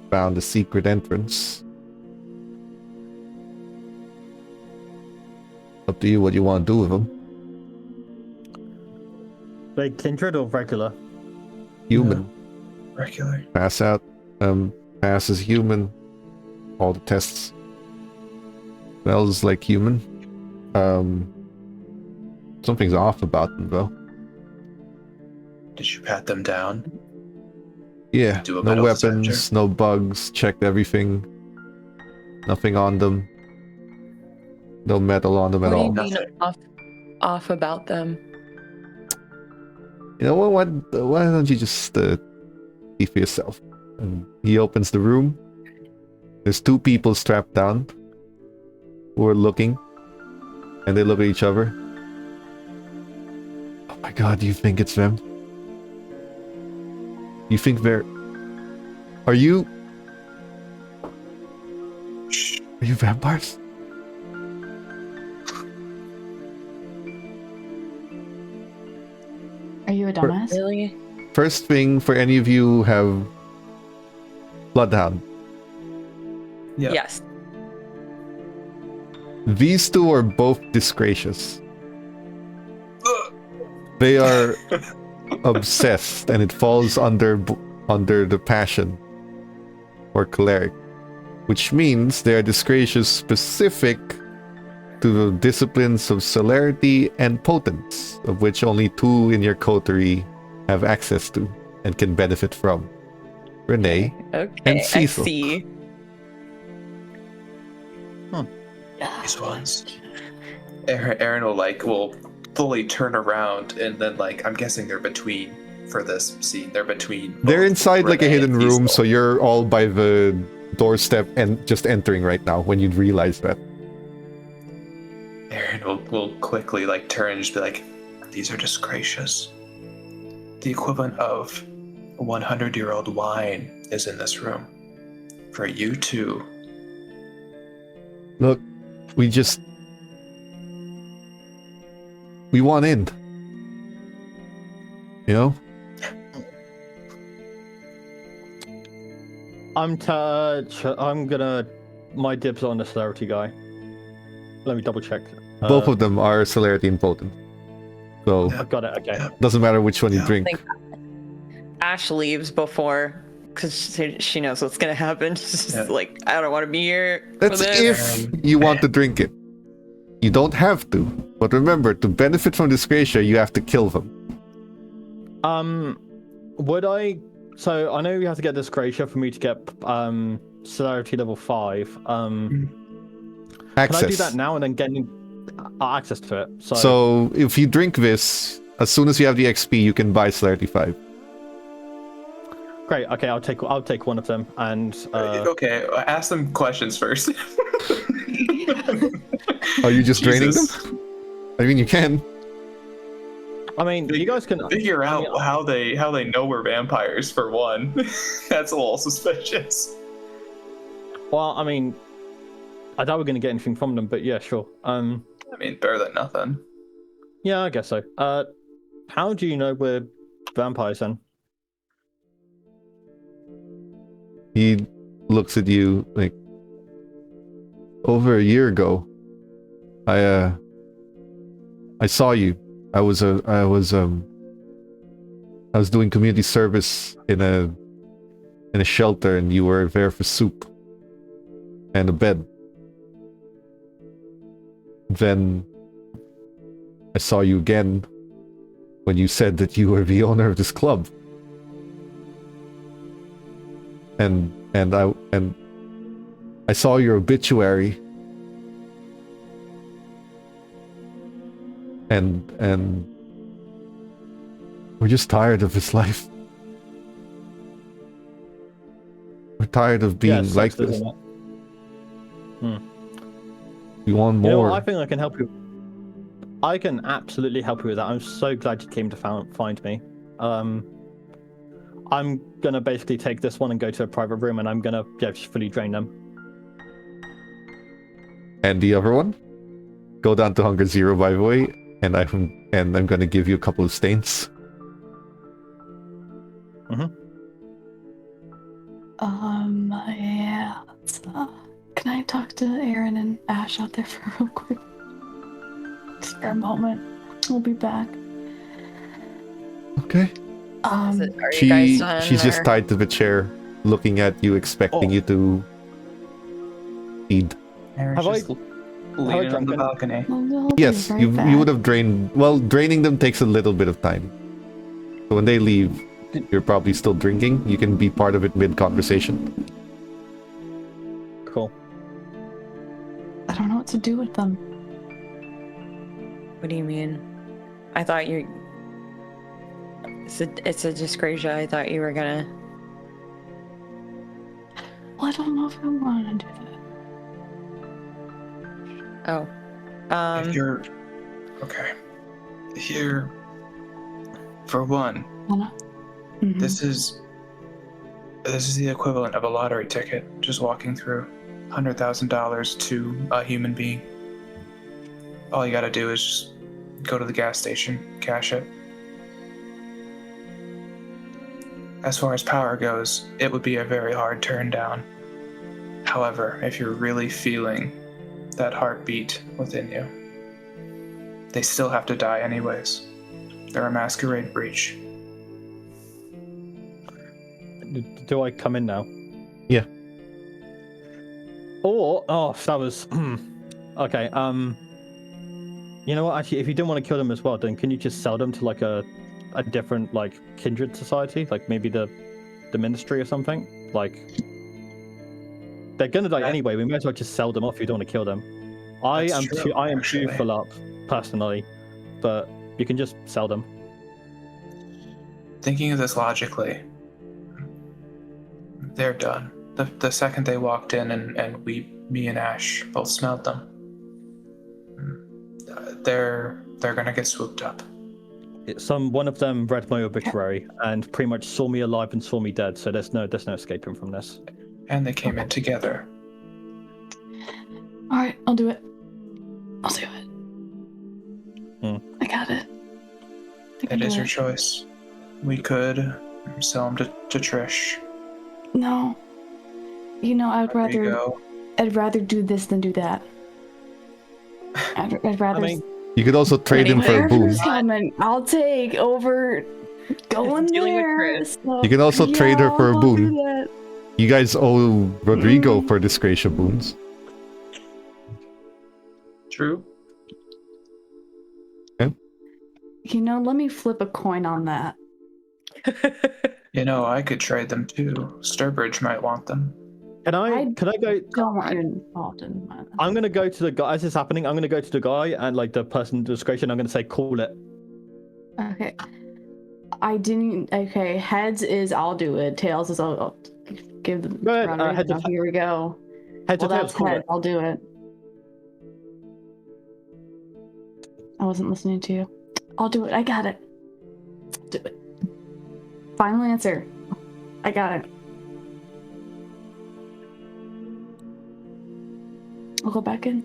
found a secret entrance. Up to you what you want to do with them. Like kindred or regular? Human. Regular. Pass out. Pass as human. All the tests. Smells like human. Something's off about them though. Did you pat them down? Yeah, Do a no metal weapons, detector? no bugs, checked everything. Nothing on them. No metal on them at What do you all. mean Nothing. off about them? You know what? Why don't you just see for yourself? And he opens the room. There's two people strapped down who are looking, and they look at each other. Oh my god, do you think it's them? You think they're... Are you vampires? Are you a dumbass? Really? First thing, for any of you who have Bloodhound, Yep. Yes. these two are both disgracious. They are obsessed, and it falls under the passion or cleric, which means they are disgracious specific to the disciplines of celerity and potence, of which only 2 in your coterie have access to and can benefit from. Renee Okay, and I Cecil. see. These ones. Aaron will fully turn around, and then I'm guessing they're between for this scene. They're between. They're both inside like a Renee hidden and room, Cecil. so you're all by the doorstep and just entering right now when you realize that. Aaron will quickly turn and just be like, "These are disgracious. The equivalent of a 100-year-old wine is in this room. For you two." Look, we want in. You know? I'm gonna my dibs on the celerity guy. Let me double check. Both of them are celerity and potent. So, I've got it. Okay. doesn't matter which one you Yeah. drink. Think Ash leaves before because she knows what's gonna happen. She's just Yeah. like, I don't want to be here. That's for this. if you want to drink it. You don't have to. But remember, to benefit from Disgracia, you have to kill them. Would I? So I know you have to get Disgracia for me to get celerity level 5. Can Access. I do that now and then get access to it? So if you drink this, as soon as you have the XP, you can buy celerity 5. Great. Okay, I'll take one of them and. Okay, ask them questions first. Are you just draining them? Jesus. I mean, you can. I mean, you guys can Figure out how they know we're vampires for one. That's a little suspicious. Well, I mean, I doubt we're gonna get anything from them, but yeah, sure. I mean, better than nothing. Yeah, I guess so. How do you know we're vampires then? He looks at you like, over a year ago, I saw you. I was doing community service in a shelter, and you were there for soup and a bed. Then I saw you again when you said that you were the owner of this club. And I saw your obituary, and we're just tired of this life. We're tired of being Yeah, like sucks, this. doesn't it? We want You know more. what, I think I can help you. I can absolutely help you with that. I'm so glad you came to find me. I'm gonna basically take this one and go to a private room, and I'm gonna just fully drain them. And the other one, go down to Hunger Zero, by the way, and I'm gonna give you a couple of stains. Yeah. Can I talk to Aaron and Ash out there for real quick? Just for a moment. We'll be back. Okay. Are you guys done, She's just or- tied to the chair, looking at you, expecting you to feed. Aaron's Have I- just leaning on the drunken? balcony. I'll be Yes, right you back. would have drained. Well, draining them takes a little bit of time. So when they leave, you're probably still drinking. You can be part of it mid-conversation. Cool. I don't know what to do with them. What do you mean? I thought you. It's a disgrace. I thought you were gonna. Well, I don't know if I want to do that. Oh. If you're okay, here for one, Mhm. this is the equivalent of a lottery ticket. Just walking through $100,000 to a human being. All you gotta do is just go to the gas station, cash it. As far as power goes, it would be a very hard turn down. However, if you're really feeling that heartbeat within you, they still have to die anyways. They're a masquerade breach. Do I come in now? Yeah. Oh, that was okay. You know what? Actually, if you didn't want to kill them as well, then can you just sell them to like a different like kindred society, like maybe the ministry or something? Like they're gonna die anyway. We may as well just sell them off if you don't want to kill them. I am too full up personally, but you can just sell them. Thinking of this logically, they're done. The second they walked in and me and Ash both smelled them, they're gonna get swooped up. One of them read my obituary and pretty much saw me alive and saw me dead, so there's no escaping from this. And they came in together. All right, I'll do it. I'll do it. I got it. It is your choice. We could sell them to Trish. No. You know, I'd rather do this than do that. I'd rather. I mean, You could also trade him for a boon. Whatever's coming, I'll take over going Dealing with there. Chris. So, You can also trade her for a I'll boon. do that. You guys owe Rodrigo for disgracia boons. True. You know, let me flip a coin on that. You know, I could trade them too. Sturbridge might want them. can I go? Don't want you involved in that. I'm gonna go to the guy as it's happening. I'm gonna go to the guy and like the person discretion. I'm gonna say, call it. Okay. I didn't. Okay, heads is I'll do it. Tails is I'll give them. Go ahead, heads Here we go. Heads Well, or that's tails, call head. it. I'll do it. I wasn't listening to you. I'll do it. I got it. I'll do it. Final answer. I got it. I'll go back in.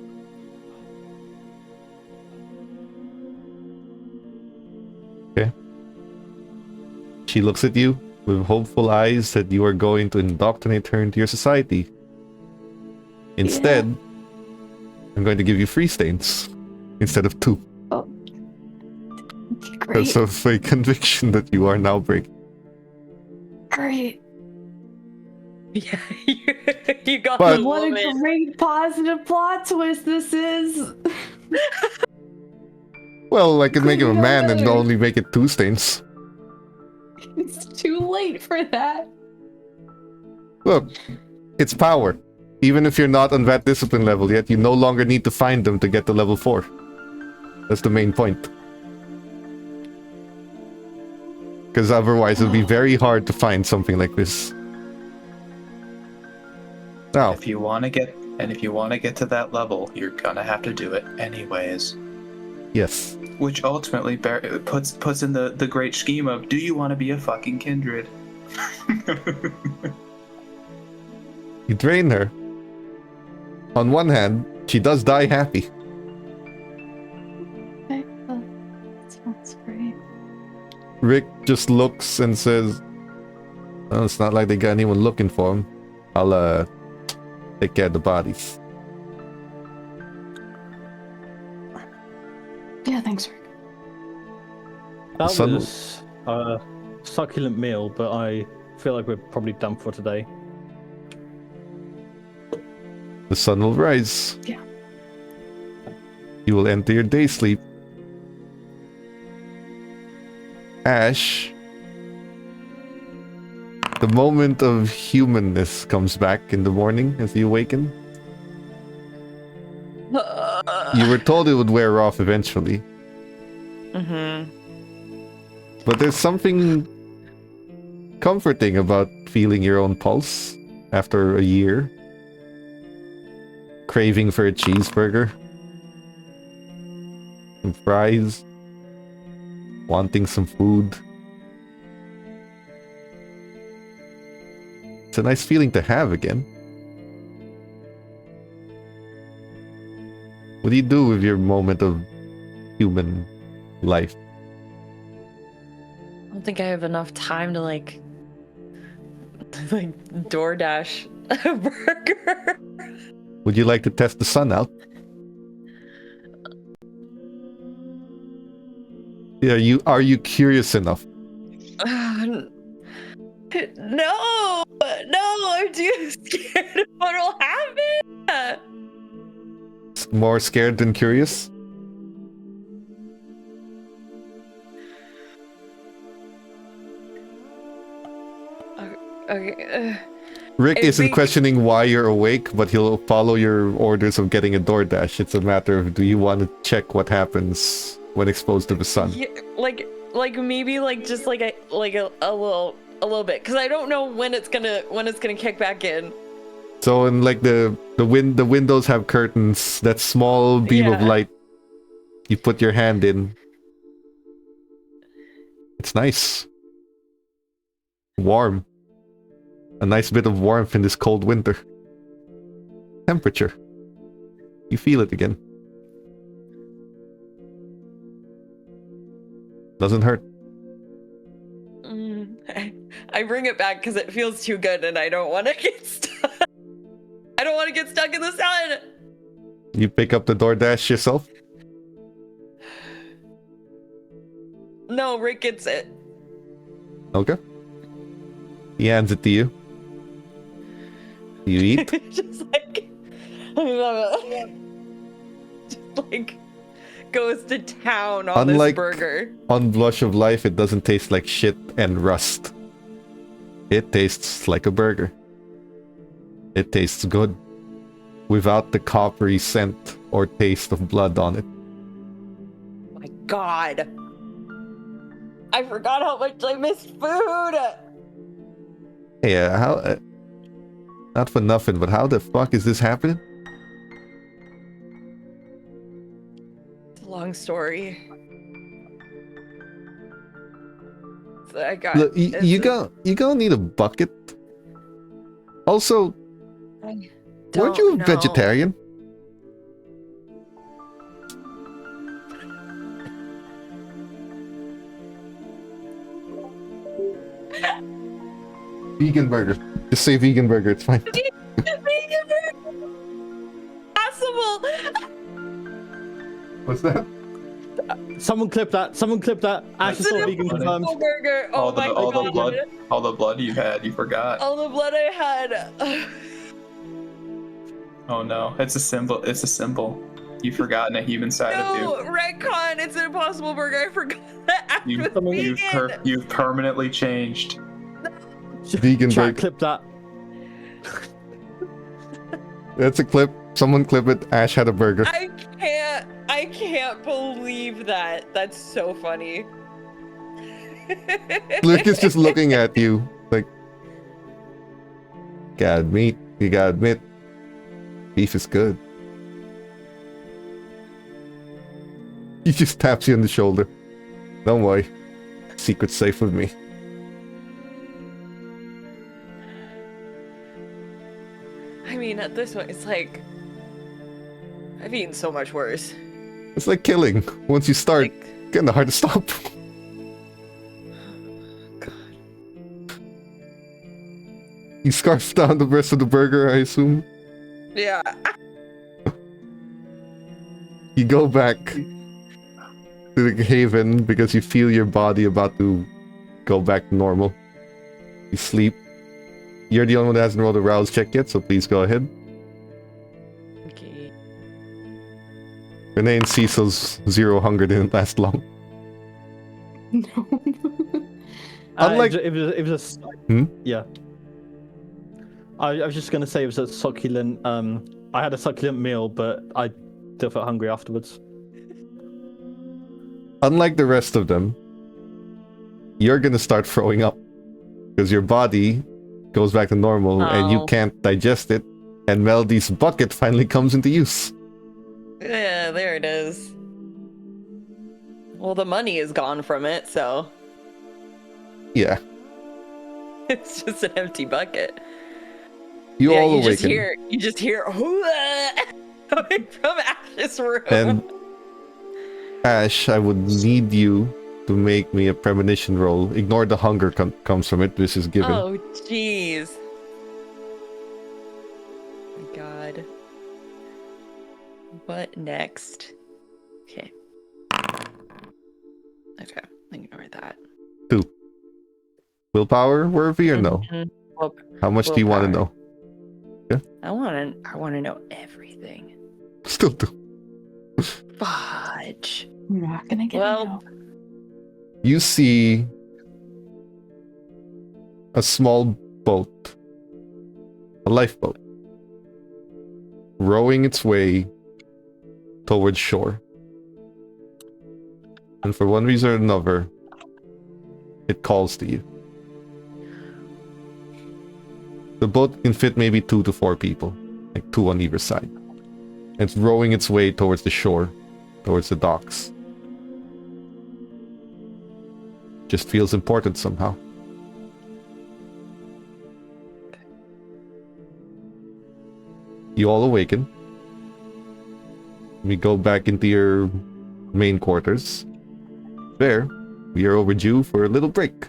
Okay. She looks at you with hopeful eyes that you are going to indoctrinate her into your society. Instead, I'm going to give you 3 stains instead of 2. Oh. Because Great. of a conviction that you are now breaking. Great. Yeah, you got But- the What a woman. great positive plot twist this is. Well, I could make him a Couldn't go man and better. only make it 2 stains. It's too late for that. Look, it's power. Even if you're not on that discipline level yet, you no longer need to find them to get to level 4. That's the main point. Because otherwise it would be very hard to find something like this. Now, If you want to get to that level, you're gonna have to do it anyways. yes. Which ultimately puts in the great scheme of, do you want to be a fucking kindred? You drain her. On one hand, she does die happy. Okay, sounds great. Rick just looks and says, "Oh, it's not like they got anyone looking for him. I'll take care of the bodies." Yeah, thanks, Rick. That Sun- was a succulent meal, but I feel like we're probably done for today. The sun will rise. Yeah. You will enter your day sleep. Ash, the moment of humanness comes back in the morning as you awaken. You were told it would wear off eventually, but there's something comforting about feeling your own pulse after a year. Craving for a cheeseburger, some fries, wanting some food. It's a nice feeling to have again. What do you do with your moment of human life? I don't think I have enough time to like DoorDash a burger. Would you like to test the sun out? Yeah, are you curious enough? No, I'm too scared of what'll happen. More scared than curious? Okay. Rick I isn't think- questioning why you're awake, but he'll follow your orders of getting a DoorDash. It's a matter of, do you want to check what happens when exposed to the sun? Yeah, like maybe just a little bit, because I don't know when it's gonna kick back in. So in like the windows have curtains, that small beam of Yeah. light, you put your hand in. It's nice. Warm. A nice bit of warmth in this cold winter. Temperature. You feel it again. Doesn't hurt. I bring it back because it feels too good, and I don't want to get stuck. I don't want to get stuck in the sun. You pick up the DoorDash yourself? No, Rick gets it. Okay. He hands it to you. You eat? Just like goes to town on Unlike- this burger. On Blush of Life, it doesn't taste like shit and rust. It tastes like a burger. It tastes good. Without the coppery scent or taste of blood on it. My God. I forgot how much I miss food. Yeah, how... not for nothing, but how the fuck is this happening? It's a long story. So I got. Look, you gonna need a bucket. Also, weren't you a vegetarian? Vegan burger. Just say vegan burger, it's fine. Vegan burger. Possible. What's that? Someone clip that. Someone clip that. Ash is not vegan confirmed. Burger. Oh all my the God. all the blood you had, you forgot. All the blood I had. Oh no, it's a symbol. It's a symbol. You've forgotten a human side of you. No, retcon. It's an impossible burger. I forgot that. You've permanently changed. Vegan Chat, burger. clip that. That's a clip. Someone clip it. Ash had a burger. I can't believe that. That's so funny. Luke is just looking at you like, gotta admit, you gotta admit, beef is good. He just taps you on the shoulder. Don't worry, secret's safe with me. I mean, at this point, it's like I've eaten so much worse. It's like killing. Once you start, Like, kinda hard to stop. God. You scarf down the rest of the burger, I assume. Yeah. You go back to the haven because you feel your body about to go back to normal. You sleep. You're the only one that hasn't rolled a rouse check yet, so please go ahead. Okay. Renee and Cecil's zero hunger didn't last long. No. Unlike- it was a Hmm? yeah. I was just gonna say it was a succulent. I had a succulent meal, but I still felt hungry afterwards. Unlike the rest of them, you're gonna start throwing up because your body goes back to normal and you Oh. can't digest it, and Melody's bucket finally comes into use. Yeah, there it is. Well, the money is gone from it, so Yeah, it's just an empty bucket. you all you awaken. just hear coming from Ash's room. And Ash, I would need you to make me a premonition roll. Ignore the hunger comes from it. This is given. Oh, jeez. My God. What next? Okay. Okay. Willpower, worthy or no? Mhm. Well, How much do you want to willpower. know? I want to know everything. Still do. Fudge. You're not gonna get Well- me out. You see a small boat, a lifeboat, rowing its way towards shore. And for one reason or another, it calls to you. The boat can fit maybe 2 to 4 people, like 2 on either side. And it's rowing its way towards the shore, towards the docks. Just feels important somehow. You all awaken. We go back into your main quarters. There, we are overdue for a little break.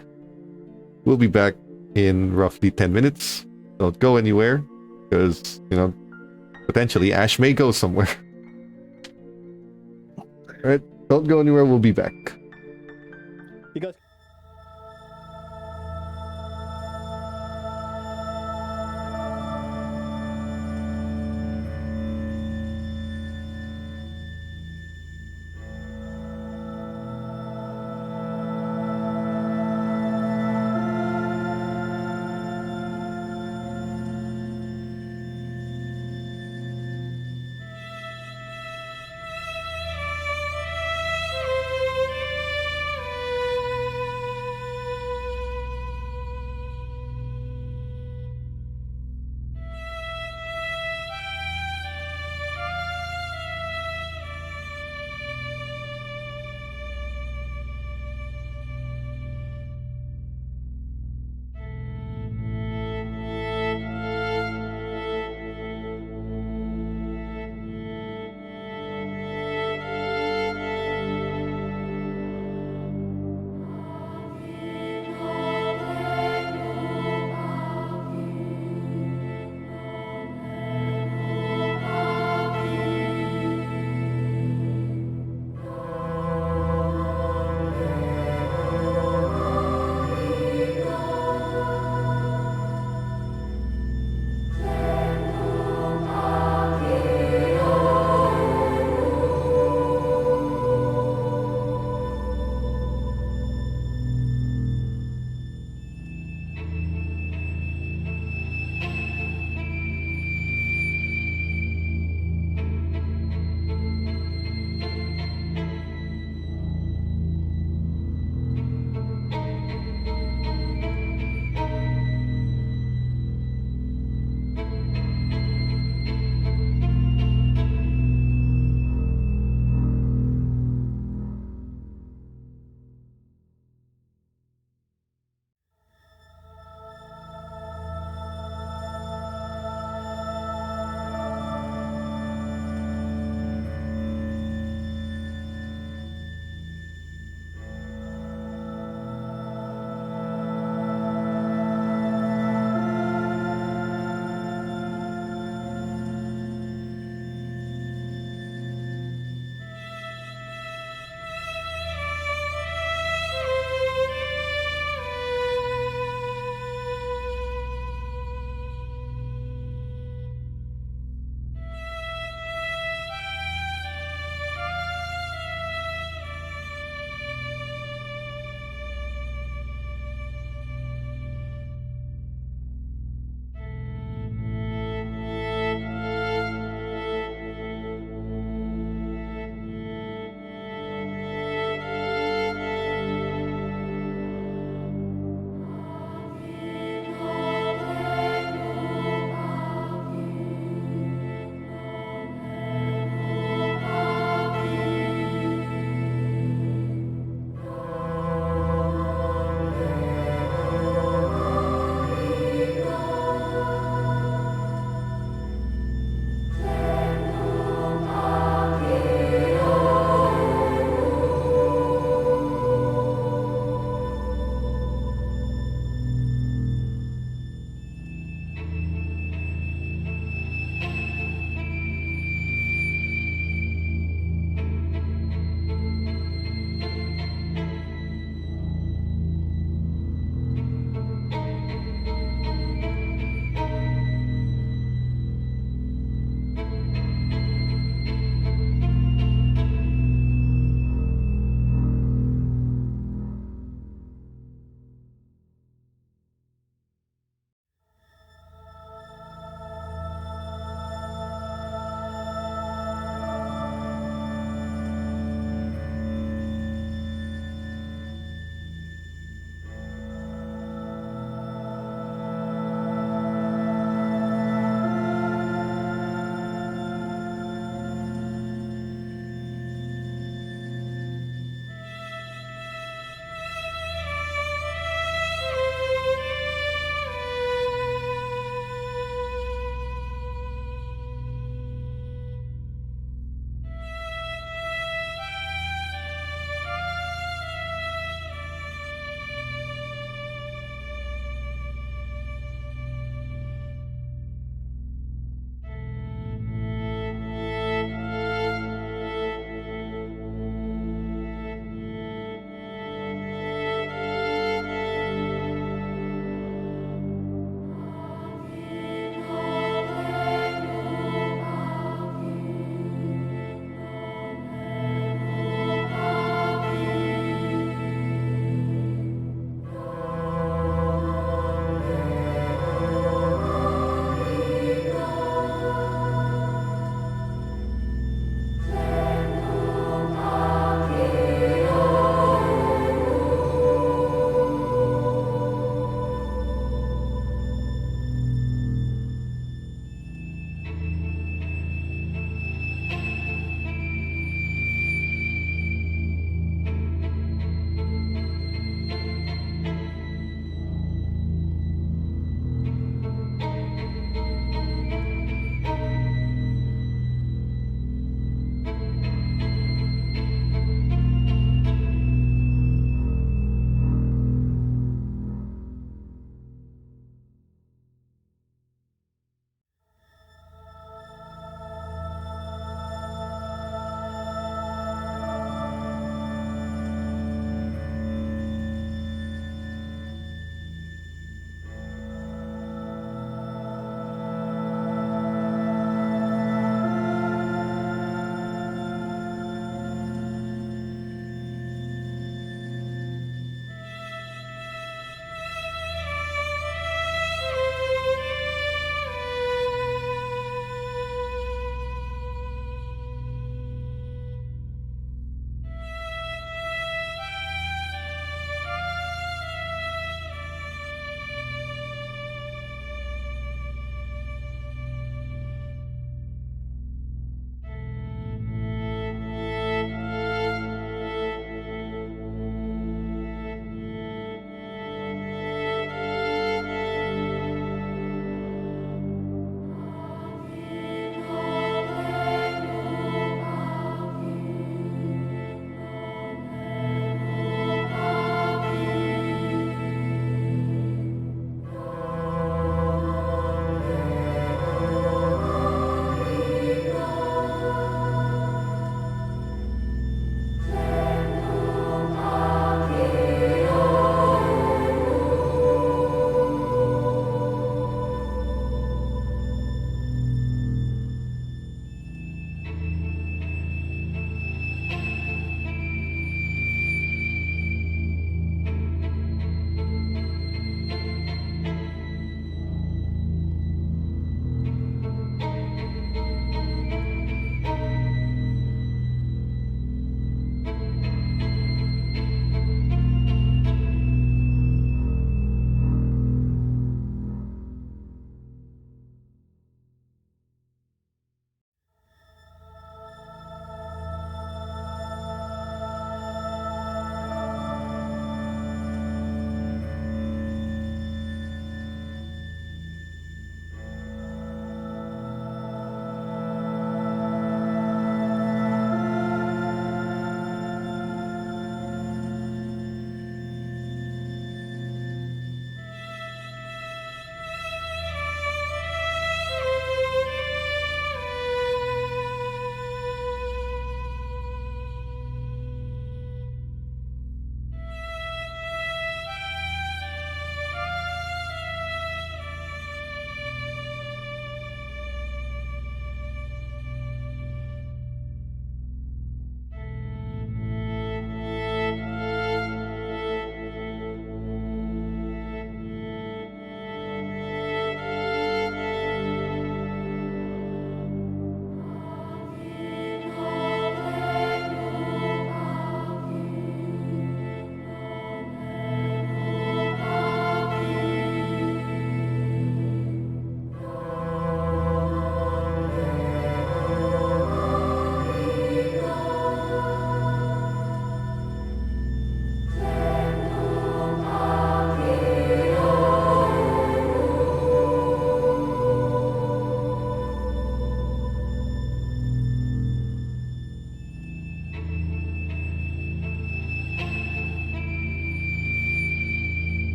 We'll be back in roughly 10 minutes. Don't go anywhere, because, potentially Ash may go somewhere. Alright, don't go anywhere, we'll be back. You guys.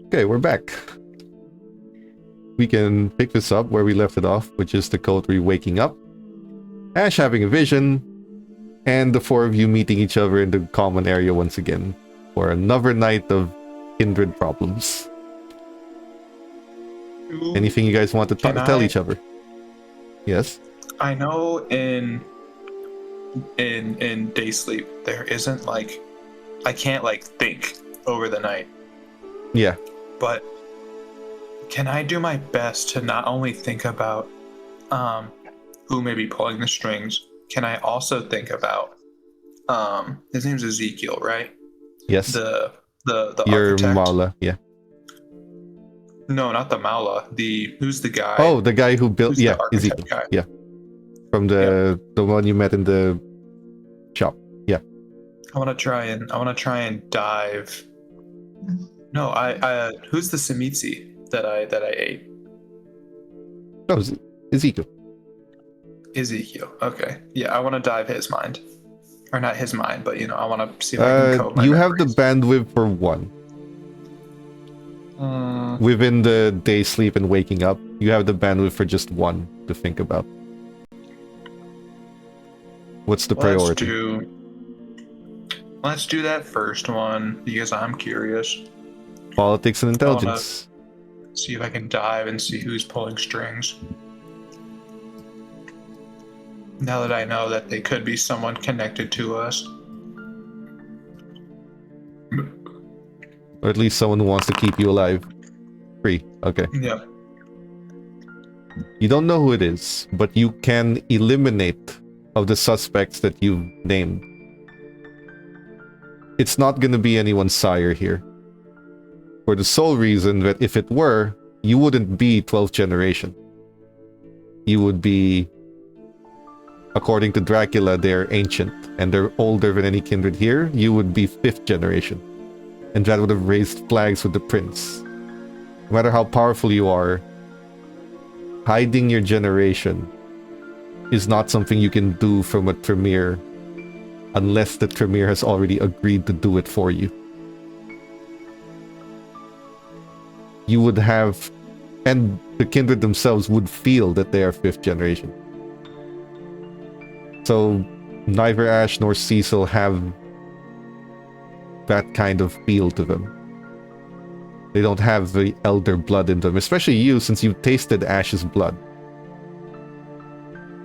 Okay, we're back. We can pick this up where we left it off, which is the coterie waking up, Ash having a vision, and the four of you meeting each other in the common area once again for another night of kindred problems. Anything you guys want to tell each other? Yes? I know in day sleep there isn't like I can't like think over the night. Yeah. But can I do my best to not only think about who may be pulling the strings, can I also think about his name's Ezekiel, right? Yes. The Your architect. Mala, yeah. No, not the Mala. Who's the guy? Oh, the guy who built, Who's the yeah, architect Ezekiel. guy? Yeah. From the one you met in the shop. Yeah. I want to try and dive. No, I who's the Simitsi that I ate? Oh, Ezekiel. Ezekiel. Okay. Yeah, I want to dive his mind. Or not his mind, but I want to see if I can code my you have the memories. bandwidth for one. Within the day sleep and waking up, you have the bandwidth for just one to think about. What's the priority? Let's do that first one because I'm curious. Politics and intelligence. See if I can dive and see who's pulling strings. Now that I know that they could be someone connected to us. Or at least someone who wants to keep you alive. 3. Okay. Yeah. You don't know who it is, but you can eliminate of the suspects that you've named. It's not going to be anyone's sire here. For the sole reason that if it were, you wouldn't be 12th generation. You would be, according to Dracula, they're ancient and they're older than any kindred here. You would be 5th generation. And that would have raised flags with the prince. No matter how powerful you are, hiding your generation is not something you can do from a Tremere unless the Tremere has already agreed to do it for you. You would have, and the kindred themselves would feel that they are 5th generation. So neither Ash nor Cecil have that kind of feel to them. They don't have the elder blood in them, especially you, since you've tasted Ash's blood.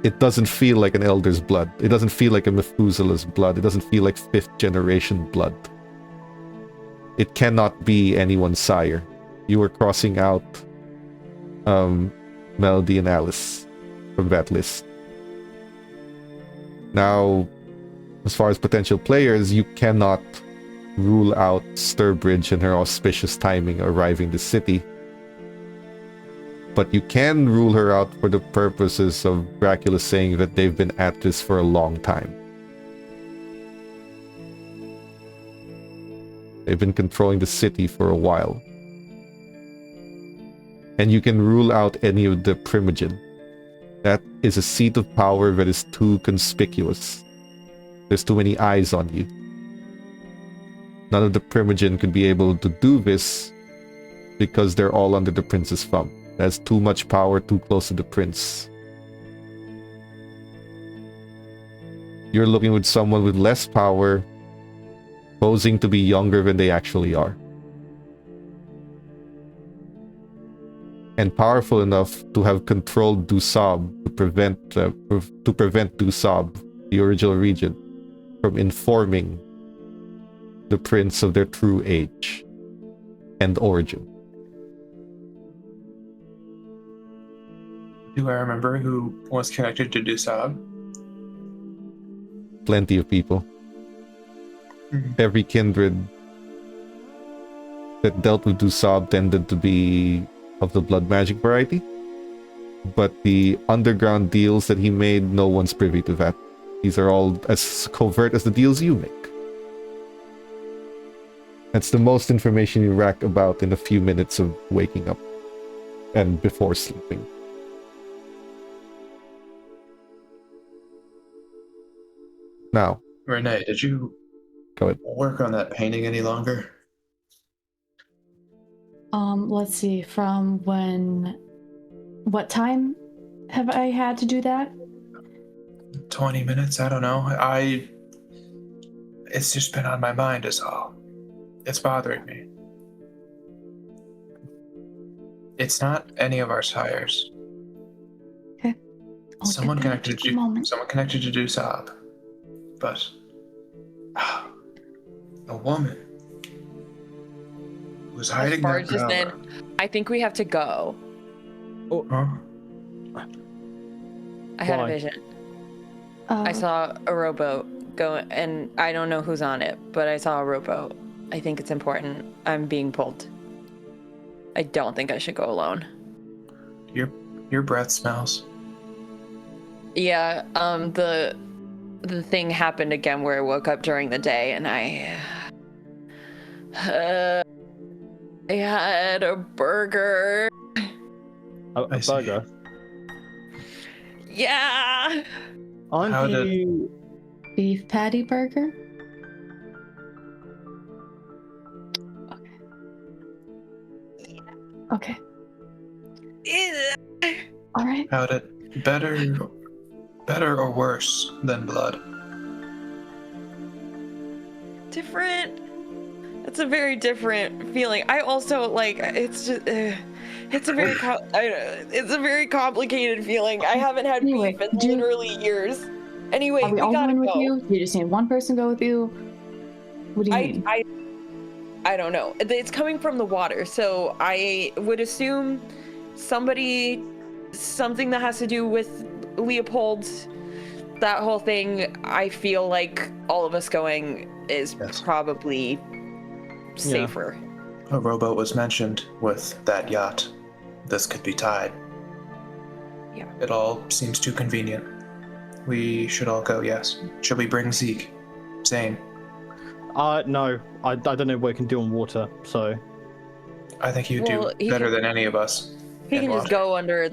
It doesn't feel like an elder's blood. It doesn't feel like a Methuselah's blood. It doesn't feel like 5th generation blood. It cannot be anyone's sire. You were crossing out Melody and Alice from that list. Now, as far as potential players, you cannot rule out Sturbridge and her auspicious timing arriving the city. But you can rule her out for the purposes of Dracula saying that they've been at this for a long time. They've been controlling the city for a while. And you can rule out any of the Primogen. That is a seat of power that is too conspicuous. There's too many eyes on you. None of the Primogen could be able to do this because they're all under the prince's thumb. That's too much power, too close to the prince. You're looking with someone with less power, posing to be younger than they actually are. And powerful enough to have controlled Dusab to prevent Dusab, the original regent, from informing the prince of their true age and origin. Do I remember who was connected to Dusab? Plenty of people. Every kindred that dealt with Dusab tended to be of the blood magic variety. But the underground deals that he made, no one's privy to that. These are all as covert as the deals you make. That's the most information you rack about in a few minutes of waking up and before sleeping. Now, Renee, did you go ahead. work on that painting any longer? Let's see, from what time have I had to do that? 20 minutes, I don't know. It's just been on my mind is all. It's bothering me. It's not any of our sires. Okay. I'll Someone get that connected in a moment. someone connected to Dusab. But a woman who's hiding far that as just power. I think we have to go. Huh? I had a Why? vision. I saw a rowboat go, and I don't know who's on it, but I saw a rowboat. I think it's important. I'm being pulled. I don't think I should go alone. Your breath smells. Yeah, the thing happened again where I woke up during the day and I had a burger. A I see. burger. Yeah. How Aren't did- you? Beef patty burger? Okay. All right. How did better or worse than blood? Different. It's a very different feeling. I also like. It's just. It's a very. It's a very complicated feeling. I haven't had Anyway, beef in literally years. Anyway, Are we all gotta going with go. you? Do you just need one person go with you? What do you mean? I don't know. It's coming from the water, so I would assume something that has to do with Leopold, that whole thing. I feel like all of us going is Yes. probably safer. A rowboat was mentioned with that yacht. This could be tied. Yeah. It all seems too convenient. We should all go, yes. Should we bring Zeke? Zane? No. I don't know what you can do on water. So I think you Well, do better than any of us. He in can just water. go under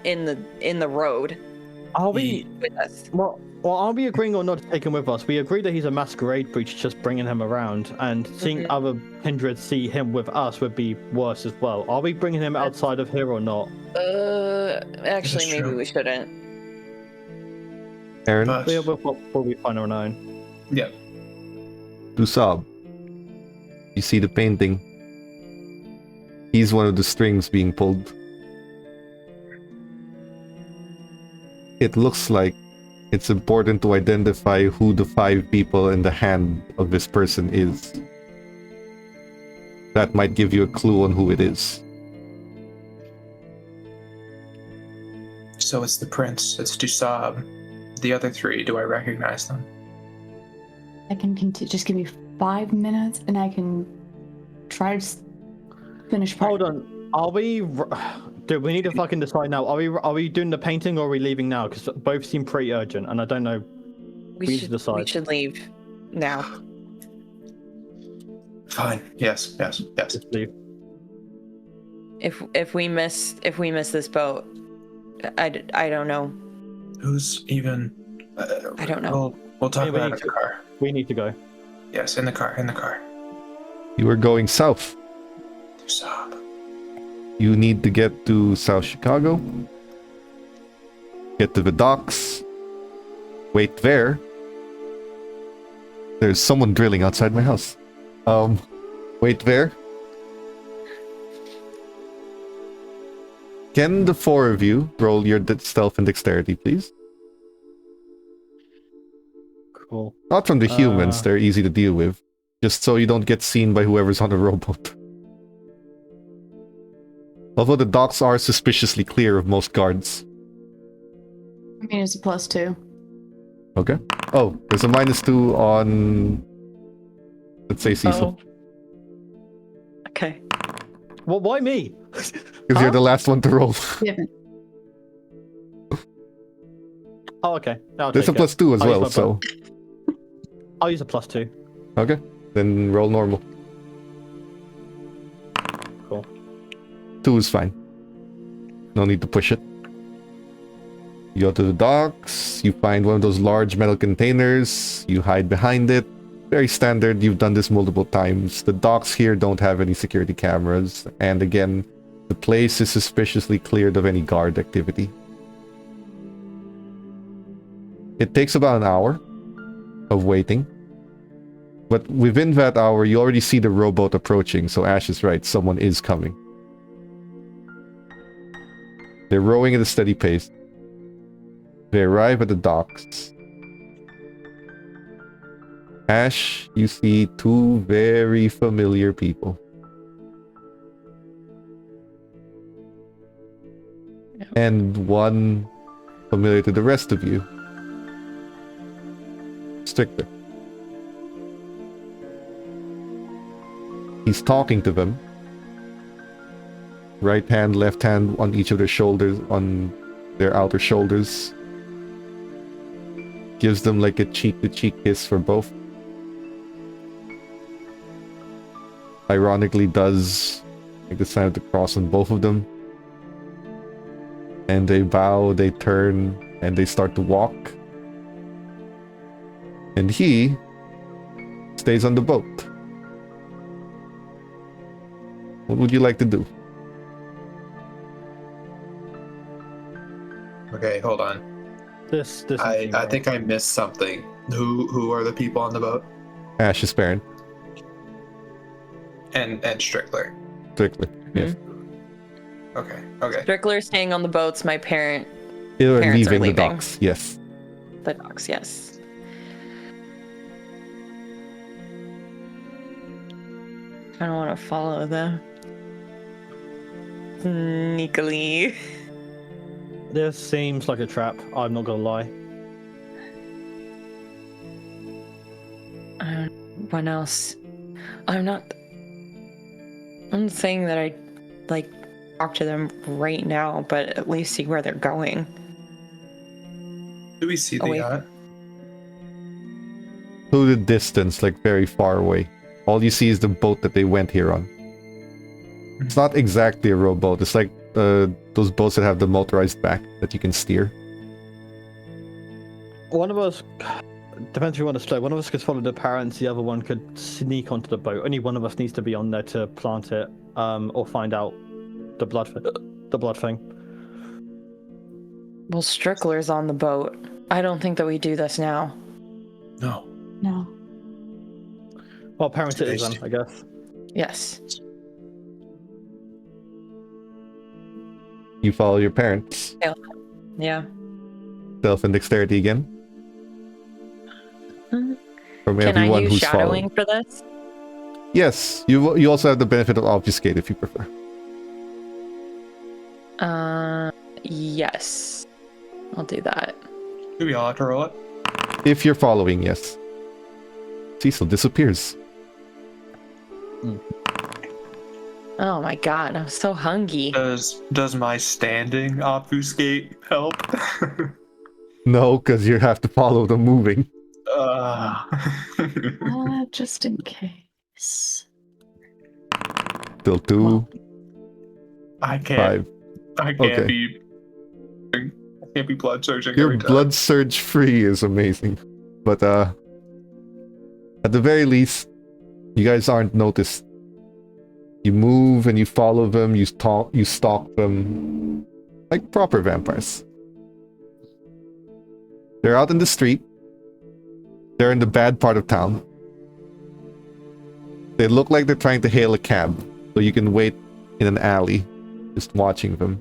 in the road are we? with us. Well, are we agreeing or not to take him with us? We agree that he's a masquerade breach, just bringing him around, and seeing other kindred see him with us would be worse as well. Are we bringing him outside of here or not? Actually, That's maybe true. we shouldn't. Aaron, But, We'll be fine on our own. yeah. Dusab. You see the painting. He's one of the strings being pulled. It looks like it's important to identify who the 5 people in the hand of this person is. That might give you a clue on who it is. So it's the prince, it's Dusab. The other 3, do I recognize them? I can continue. Just give me 5 minutes, and I can try to finish. Hold on. Are we? Dude, we need to fucking decide now. Are we doing the painting or are we leaving now? Because both seem pretty urgent, and I don't know. We need to decide. We should leave now. Fine. Yes. Just leave. If we miss this boat, I don't know. Who's even... I don't know. We'll talk Hey, we about it need in the car. We need to go. Yes, in the car. You are going south. Dusab. You need to get to South Chicago. Get to the docks. Wait there. There's someone drilling outside my house. Wait there. Can the 4 of you roll your stealth and dexterity, please? Cool. Not from the humans, they're easy to deal with. Just so you don't get seen by whoever's on the rowboat. Although the docks are suspiciously clear of most guards. I mean, it's a +2. Okay. Oh, there's a -2 on... Let's say Cecil. Okay. Well, why me? Because you're the last one to roll. Given. Oh, okay. I'll There's a take it. +2 as I'll use well, my so... I'll use a +2. Okay. Then roll normal. Cool. 2 is fine. No need to push it. You go to the docks, you find one of those large metal containers, you hide behind it, very standard. You've done this multiple times. The docks here don't have any security cameras. And again, the place is suspiciously cleared of any guard activity. It takes about an hour of waiting. But within that hour, you already see the rowboat approaching, so Ash is right, someone is coming. They're rowing at a steady pace. They arrive at the docks. Ash, you see two very familiar people. And one familiar to the rest of you. Strictly. He's talking to them. Right hand, left hand on each of their shoulders, on their outer shoulders. Gives them like a cheek-to-cheek kiss for both. Ironically does like the sign of the cross on both of them. And they bow, they turn, and they start to walk. And he stays on the boat. What would you like to do? Okay, hold on. This I think I missed something. Who are the people on the boat? Ash's parent. And Strickler. Strictly. Yes. Okay. Strickler staying on the boats. My parents They're are leaving the leaving. docks. Yes. The docks, yes. I don't want to follow them. Sneakily. This seems like a trap. I'm not gonna lie. What else? I'm not saying that I like talk to them right now, but at least see where they're going. Do we see the wait. yacht? To the distance, like very far away. All you see is the boat that they went here on. It's not exactly a rowboat. It's like those boats that have the motorized back that you can steer. One of us, depends who you want to split. One of us could follow the parents. The other one could sneak onto the boat. Only one of us needs to be on there to plant it, or find out the blood thing. Well, Strickler's on the boat. I don't think that we do this now. No. No. Well, parents it is then, I guess. Yes. You follow your parents. Yeah. Stealth and dexterity again. From Can I everyone use who's shadowing following. for this? Yes, you also have the benefit of obfuscate if you prefer. Yes. I'll do that. Do we all have to roll it? If you're following, yes. Cecil disappears. Oh my god, I'm so hungry. Does my standing obfuscate help? No, because you have to follow them moving. Just in case. Still 2, I can't. 5. I can't Okay. be. I can't be blood surging Your every time. blood surge free is amazing. But at the very least, you guys aren't noticed. You move and you follow them, you stalk them like proper vampires. They're out in the street. They're in the bad part of town. They look like they're trying to hail a cab, so you can wait in an alley, just watching them.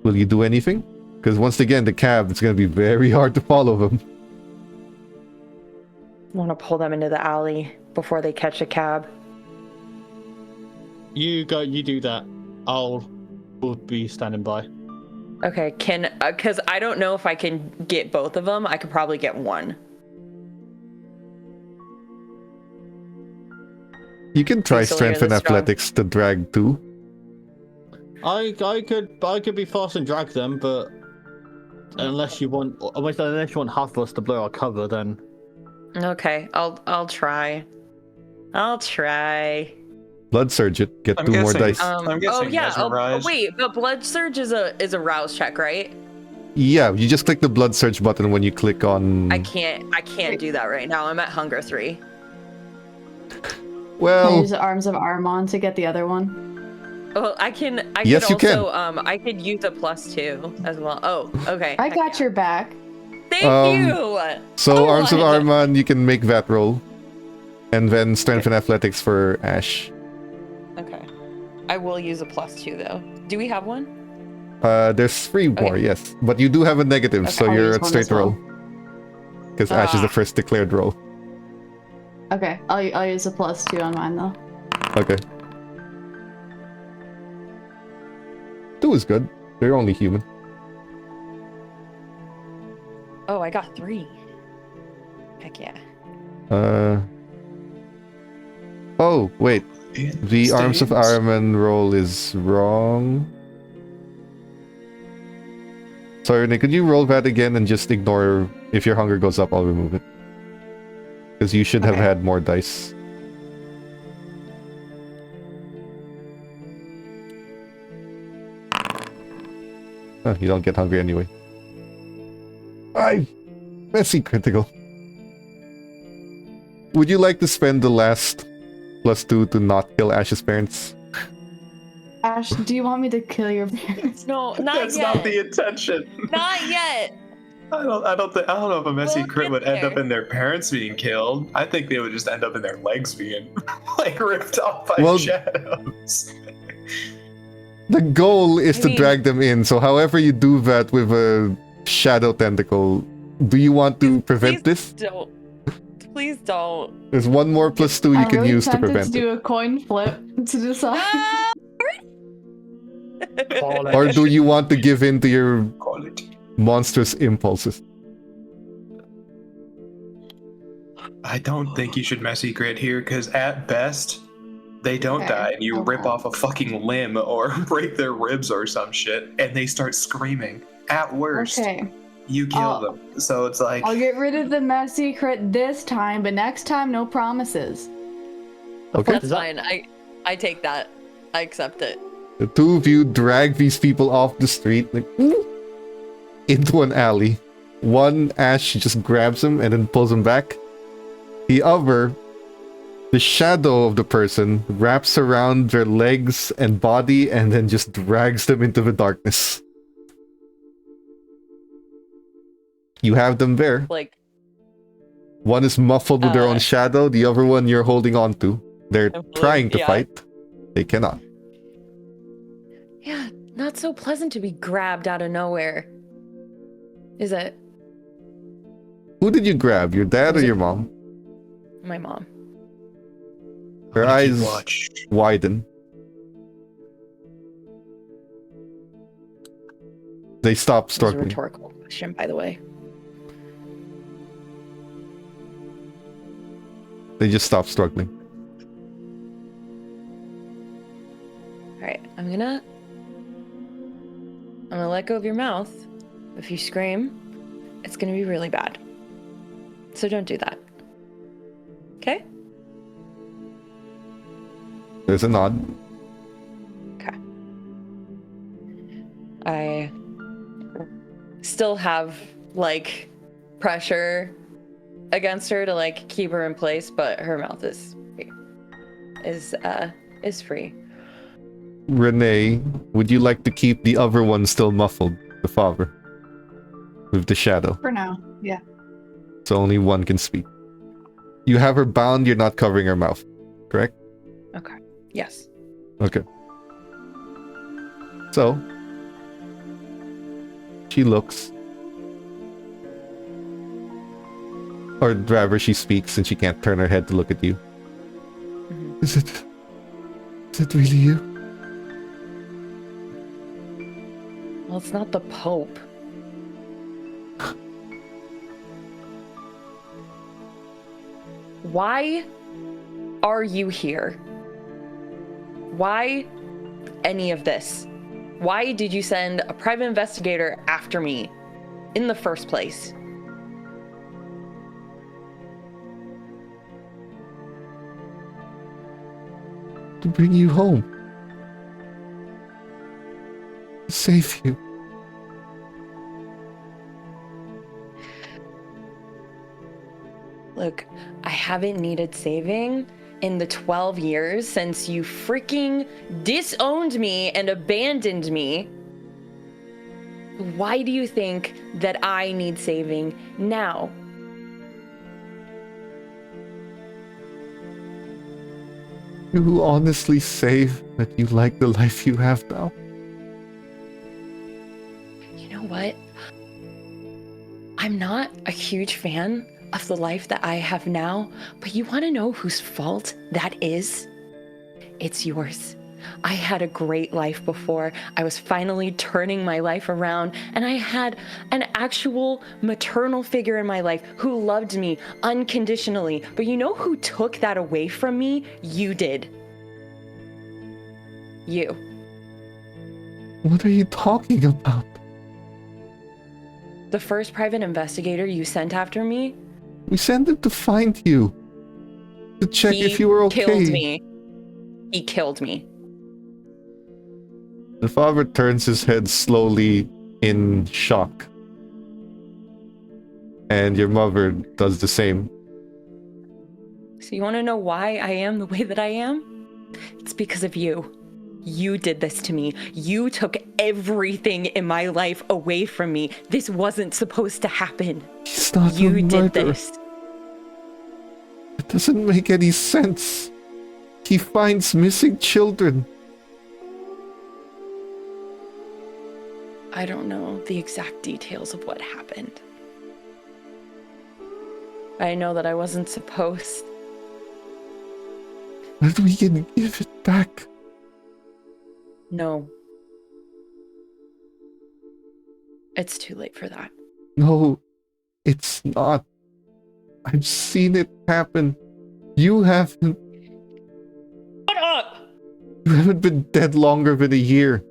Will you do anything? Because once again, the cab, it's going to be very hard to follow them. I want to pull them into the alley before they catch a cab. You do that. We'll be standing by. Okay, because I don't know if I can get both of them. I could probably get one. You can try Cecil, strength you're and the strong- athletics to drag 2. I could be fast and drag them, but unless you want half of us to blow our cover, then Okay, I'll try. I'll try. Blood surge it. Get I'm 2 more guessing- dice. I'm guessing yeah. mesmerize. Wait, but blood surge is a rouse check, right? Yeah, you just click the blood search button when you click on. I can't do that right now. I'm at hunger 3. Can I Well, use the Arms of Armon to get the other one? Well, I can. Yes, you can. I could use a +2 as well. Oh, okay. I heck got yeah. your back. Thank you. so Oh, Arms of what? Arman, you can make that roll, and then Strength and Athletics for Ash. Okay. I will use a +2 though. Do we have one? There's 3 more, yes, but you do have a negative, Okay, so I'll you're use at one straight as well. roll. Because Ash is the Ah. first declared roll. Okay, I'll use a +2 on mine though. Okay. 2 is good. They're only human. Oh, I got 3. Heck yeah. Oh, wait. The Arms of Stains. Araman roll is wrong. Sorry, Nick, could you roll that again and just ignore if your hunger goes up, I'll remove it. Because you should have Okay. had more dice. Oh, you don't get hungry anyway. Messy critical. Would you like to spend the last +2 to not kill Ash's parents? Ash, do you want me to kill your parents? No, not That's yet. not the intention. Not yet. I don't know if a messy We'll crit get would end there. up in their parents being killed. I think they would just end up in their legs being like ripped off by Well- shadows. The goal is I to mean- drag them in, so however you do that with a shadow tentacle, do you want to prevent this? Don't. Please don't. There's one more +2 you I'm can really use to tempted prevent to it. do a coin flip to decide. Ah! Call it. Or do you want to give in to your Call it. monstrous impulses? I don't think you should messy crit here, because at best, they don't Okay, die and you rip okay. off a fucking limb or break their ribs or some shit, and they start screaming. At worst, Okay, you kill I'll- them. So it's like, I'll get rid of the messy crit this time, but next time, no promises. Okay. That's Is that- fine. I take that. I accept it. The two of you drag these people off the street, like, into an alley. One, Ash just grabs him and then pulls him back. The other, the shadow of the person, wraps around their legs and body and then just drags them into the darkness. You have them there. Like, One is muffled with their own shadow, the other one you're holding on to. They're I'm trying to yeah. fight. They cannot. yeah, not so pleasant to be grabbed out of nowhere. Is it Who did you grab? Your dad or Was it- your mom? my mom? Her I wanna keep eyes watch. widen. They stop It's a struggling. rhetorical question, by the way. They just stop struggling. All right, I'm gonna let go of your mouth. If you scream, it's gonna be really bad. So don't do that. Okay? There's a nod. Okay. I still have like pressure against her to like keep her in place, but her mouth is free. Renee, would you like to keep the other one still muffled? The father. With the shadow. For now, yeah. So only one can speak. You have her bound, you're not covering her mouth. Correct? Okay. Yes. Okay. So, she looks. Or rather, she speaks and she can't turn her head to look at you. Mhm. Is it really you? Well, it's not the Pope. Why are you here? Why any of this? Why did you send a private investigator after me in the first place? To bring you home. To save you. Look, I haven't needed saving in the 12 years since you freaking disowned me and abandoned me. Why do you think that I need saving now? You honestly say that you like the life you have now? You know what? I'm not a huge fan of the life that I have now, but you want to know whose fault that is? It's yours. I had a great life before. I was finally turning my life around, and I had an actual maternal figure in my life who loved me unconditionally. But you know who took that away from me? You did. You. What are you talking about? The first private investigator you sent after me, We sent him to find you. To check he if you were okay. killed me. He killed me. The father turns his head slowly in shock. And your mother does the same. So you want to know why I am the way that I am? It's because of you. You did this to me. You took everything in my life away from me. This wasn't supposed to happen. He's not You a did murderer. this. It doesn't make any sense. He finds missing children. I don't know the exact details of what happened. I know that I wasn't supposed. But we can give it back. No. It's too late for that. No, it's not. I've seen it happen. You haven't. Shut up! You haven't been dead longer than a year.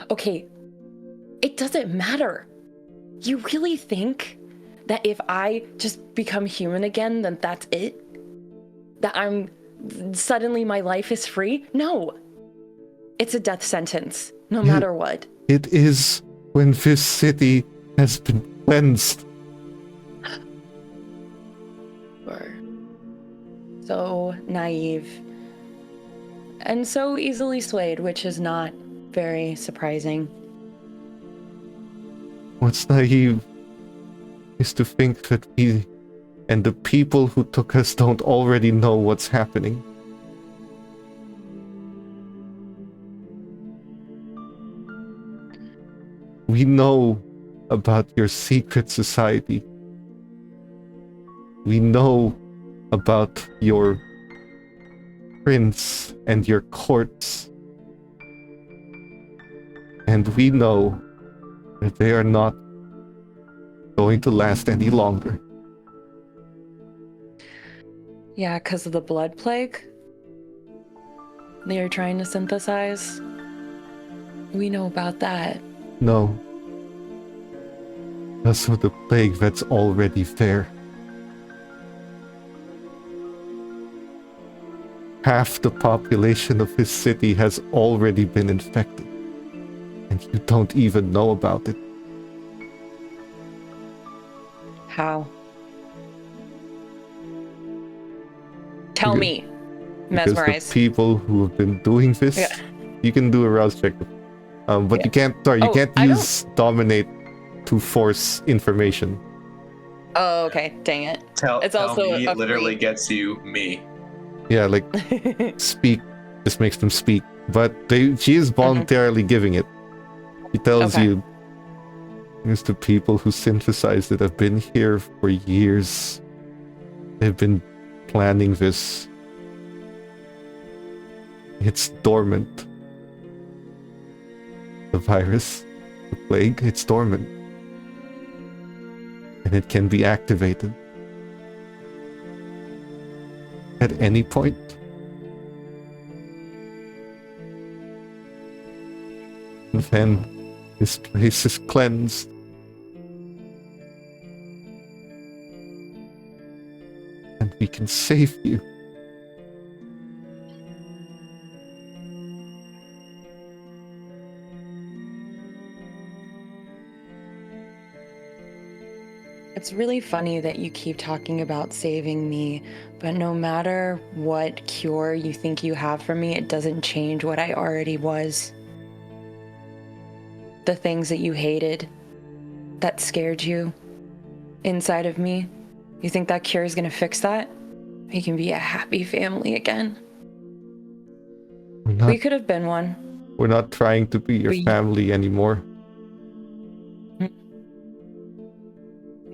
Okay, it doesn't matter. You really think that if I just become human again, then that's it? That suddenly my life is free? No. It's a death sentence, no matter what. It is when this city has been cleansed. You're so naive and so easily swayed, which is not very surprising. What's naive is to think that we and the people who took us don't already know what's happening. We know about your secret society. We know about your prince and your courts. And we know that they are not going to last any longer. Yeah, because of the blood plague they are trying to synthesize. We know about that. No. Because of the plague that's already there. Half the population of this city has already been infected. And you don't even know about it. How? Tell Because- me. Because Mesmerize. the people who have been doing this, Yeah. you can do a rouse check. But Yeah. you can't. Sorry, you Oh, can't I don't- use dominate to force information. Oh, okay. Dang it. Tell It's also me a literally free- gets you me. Yeah, like speak just makes them speak. But she is voluntarily giving it. She tells Okay. you, "It's the people who synthesized it have been here for years. They've been planning this. It's dormant. The virus, the plague, it's dormant. And it can be activated at any point. And then this place is cleansed. And we can save you." It's really funny that you keep talking about saving me, but no matter what cure you think you have for me, it doesn't change what I already was. The things that you hated, that scared you inside of me, you think that cure is gonna fix that? We can be a happy family again. We could have been one. We're not trying to be your family anymore.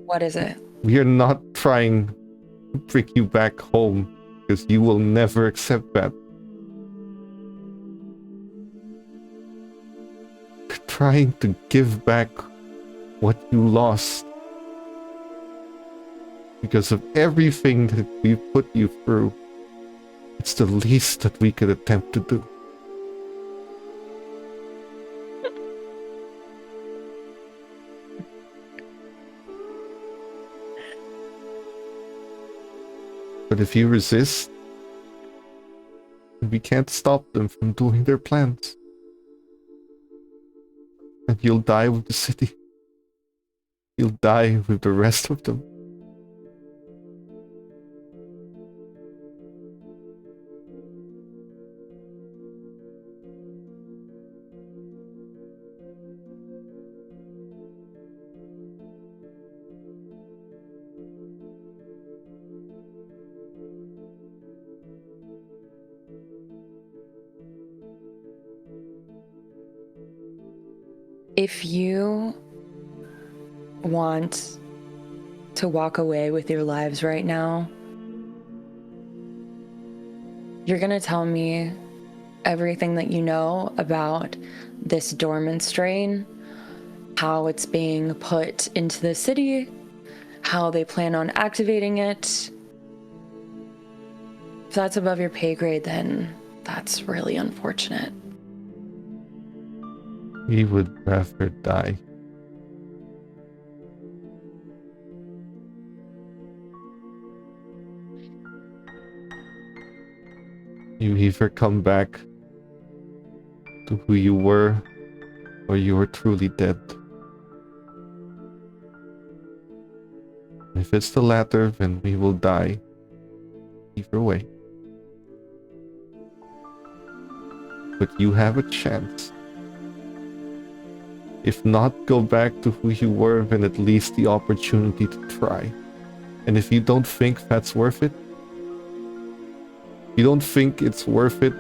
What is it? We are not trying to bring you back home, because you will never accept that. We're trying to give back what you lost. Because of everything that we put you through, it's the least that we could attempt to do. But if you resist, we can't stop them from doing their plans. And you'll die with the city. You'll die with the rest of them. If you want to walk away with your lives right now, you're gonna tell me everything that you know about this dormant strain, how it's being put into the city, how they plan on activating it. If that's above your pay grade, then that's really unfortunate. We would rather die. You either come back to who you were, or you are truly dead. If it's the latter, then we will die. Either way. But you have a chance. If not go back to who you were, then at least the opportunity to try. And if you don't think that's worth it, you don't think it's worth it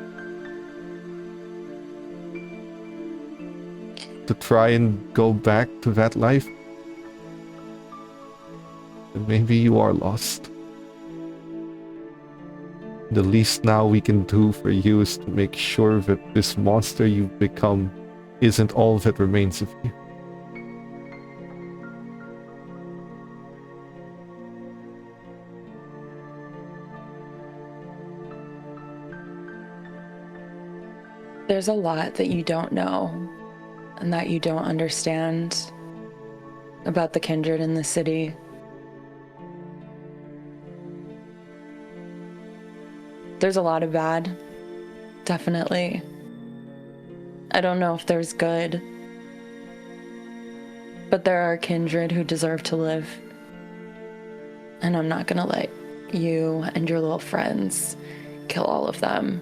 to try and go back to that life, then maybe you are lost. The least now we can do for you is to make sure that this monster you've become isn't all that remains of you. There's a lot that you don't know and that you don't understand about the kindred in the city. There's a lot of bad, definitely. I don't know if there's good, but there are kindred who deserve to live. And I'm not gonna let you and your little friends kill all of them.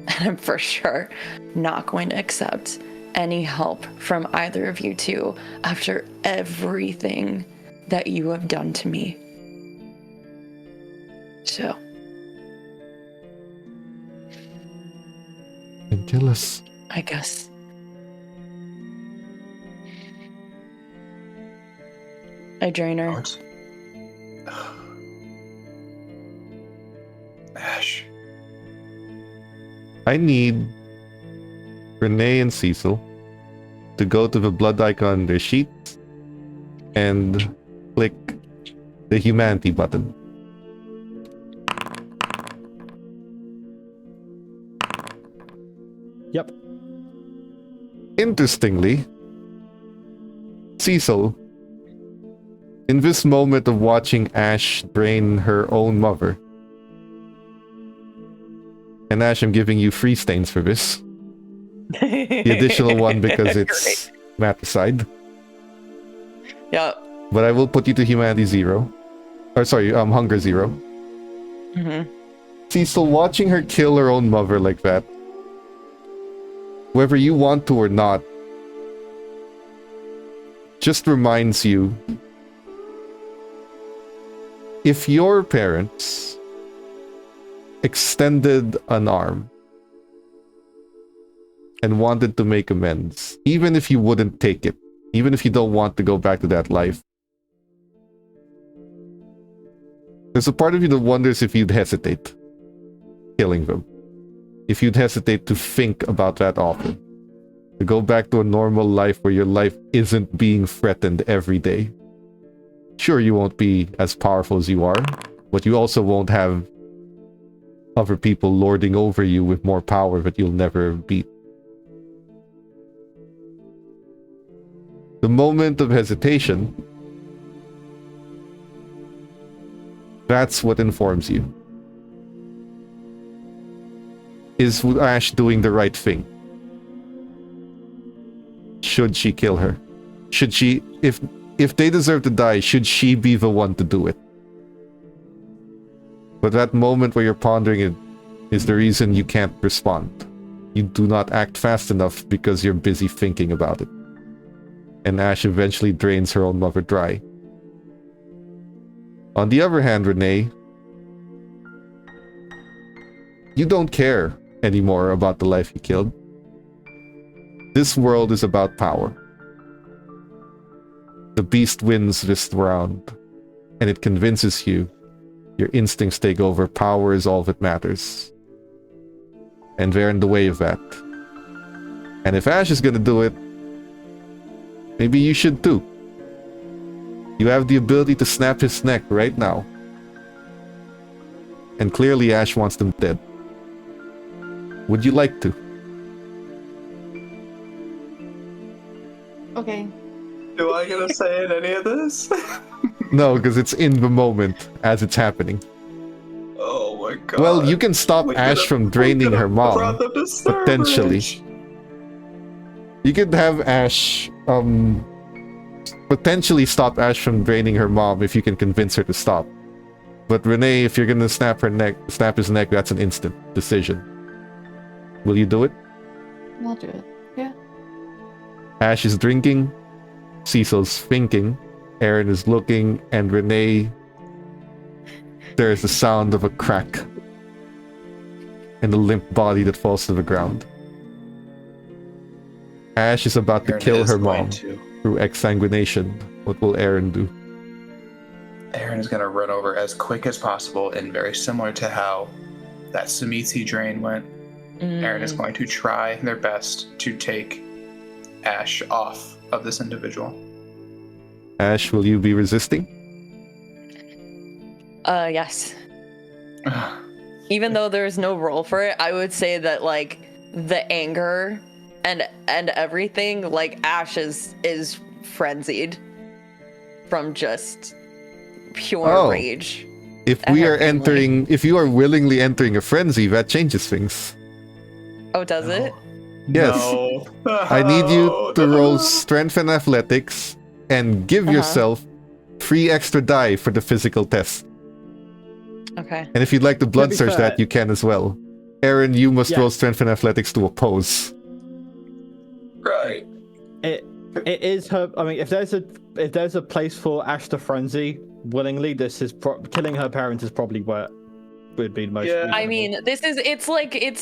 And I'm for sure not going to accept any help from either of you two after everything that you have done to me. So. And kill us. I guess. I drain her. Ash. I need Renee and Cecil to go to the blood icon on their sheets and click the humanity button. Yep. Interestingly, Cecil, in this moment of watching Ash drain her own mother, and Ash, I'm giving you 3 stains for this. The additional one because it's matricide. Yep. but I will put you to humanity 0. Or sorry, hunger 0. Mm-hmm. See, so watching her kill her own mother like that, whether you want to or not, just reminds you, if your parents extended an arm and wanted to make amends, even if you wouldn't take it, even if you don't want to go back to that life, there's a part of you that wonders if you'd hesitate killing them. If you'd hesitate to think about that often. To go back to a normal life where your life isn't being threatened every day. Sure, you won't be as powerful as you are, but you also won't have other people lording over you with more power that you'll never beat. The moment of hesitation, that's what informs you. Is Ash doing the right thing? Should she kill her? Should she, if they deserve to die, should she be the one to do it? But that moment where you're pondering it is the reason you can't respond. You do not act fast enough because you're busy thinking about it. And Ash eventually drains her own mother dry. On the other hand, Renee, you don't care anymore about the life you killed. This world is about power. The beast wins this round, and it convinces you your instincts take over. Power is all that matters. And they're in the way of that. And if Ash is gonna do it, maybe you should too. You have the ability to snap his neck right now. And clearly Ash wants them dead. Would you like to? Okay. Do I get to say in any of this? No, because it's in the moment as it's happening. Oh my god. Well, you can stop Ash from draining her mom, potentially. You could have Ash, potentially stop Ash from draining her mom if you can convince her to stop. But Renee, if you're gonna snap his neck, that's an instant decision. Will you do it? I'll do it. Yeah. Ash is drinking, Cecil's thinking, Aaron is looking, and Renee, there is the sound of a crack and a limp body that falls to the ground. Ash is about to kill her mom through exsanguination. What will Aaron do? Aaron is going to run over as quick as possible, and very similar to how that Samiti drain went, Aaron is going to try their best to take Ash off of this individual. Ash, will you be resisting? Yes. Even though there's no role for it, I would say that like the anger and everything, like Ash is frenzied from just pure rage. If you are willingly entering a frenzy, that changes things. Oh, does it? Yes. No. I need you to roll strength and athletics and give yourself 3 extra die for the physical test. Okay. And if you'd like to blood be search fair- that, you can as well. Aaron, you must Yeah. roll strength and athletics to oppose. Right. It is her. I mean, if there's a place for Ash to frenzy willingly, this is killing her parents is probably where would be the most. Yeah. I reasonable. mean, it's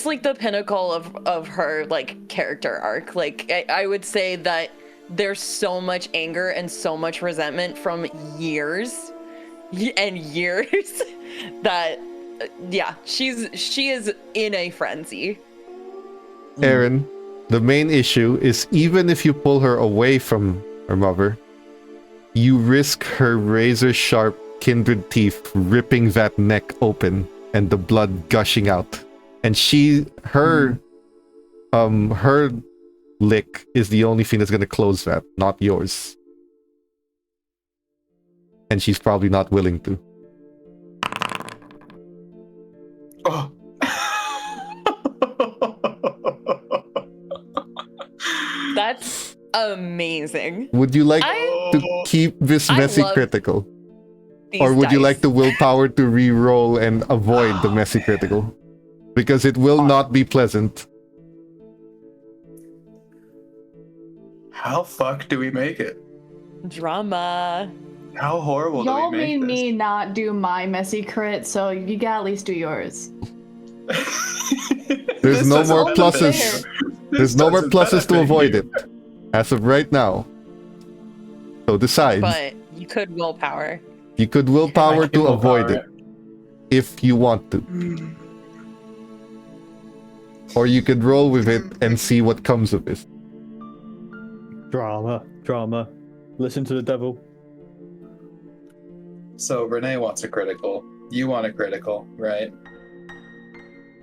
like the pinnacle of her like character arc. Like I would say that there's so much anger and so much resentment from years and years that yeah, she is in a frenzy. Aaron, the main issue is even if you pull her away from her mother, you risk her razor-sharp kindred teeth ripping that neck open and the blood gushing out. And her lick is the only thing that's going to close that, not yours. And she's probably not willing to. Oh. amazing. Would you like I to keep this I messy love critical? these Or would you like dice. the willpower to re-roll and avoid the messy critical? Because it will not be pleasant. How fuck do we make it? Drama? How horrible Y'all do we made make me not do my messy crit, so you gotta at least do yours. this? There's no more only pluses. fair. There's no more pluses to avoid it. As of right now. So decide. But you could willpower. You could willpower to avoid it. If you want to. Or you could roll with it and see what comes of it. Drama. Listen to the devil. So Renee wants a critical. You want a critical, right?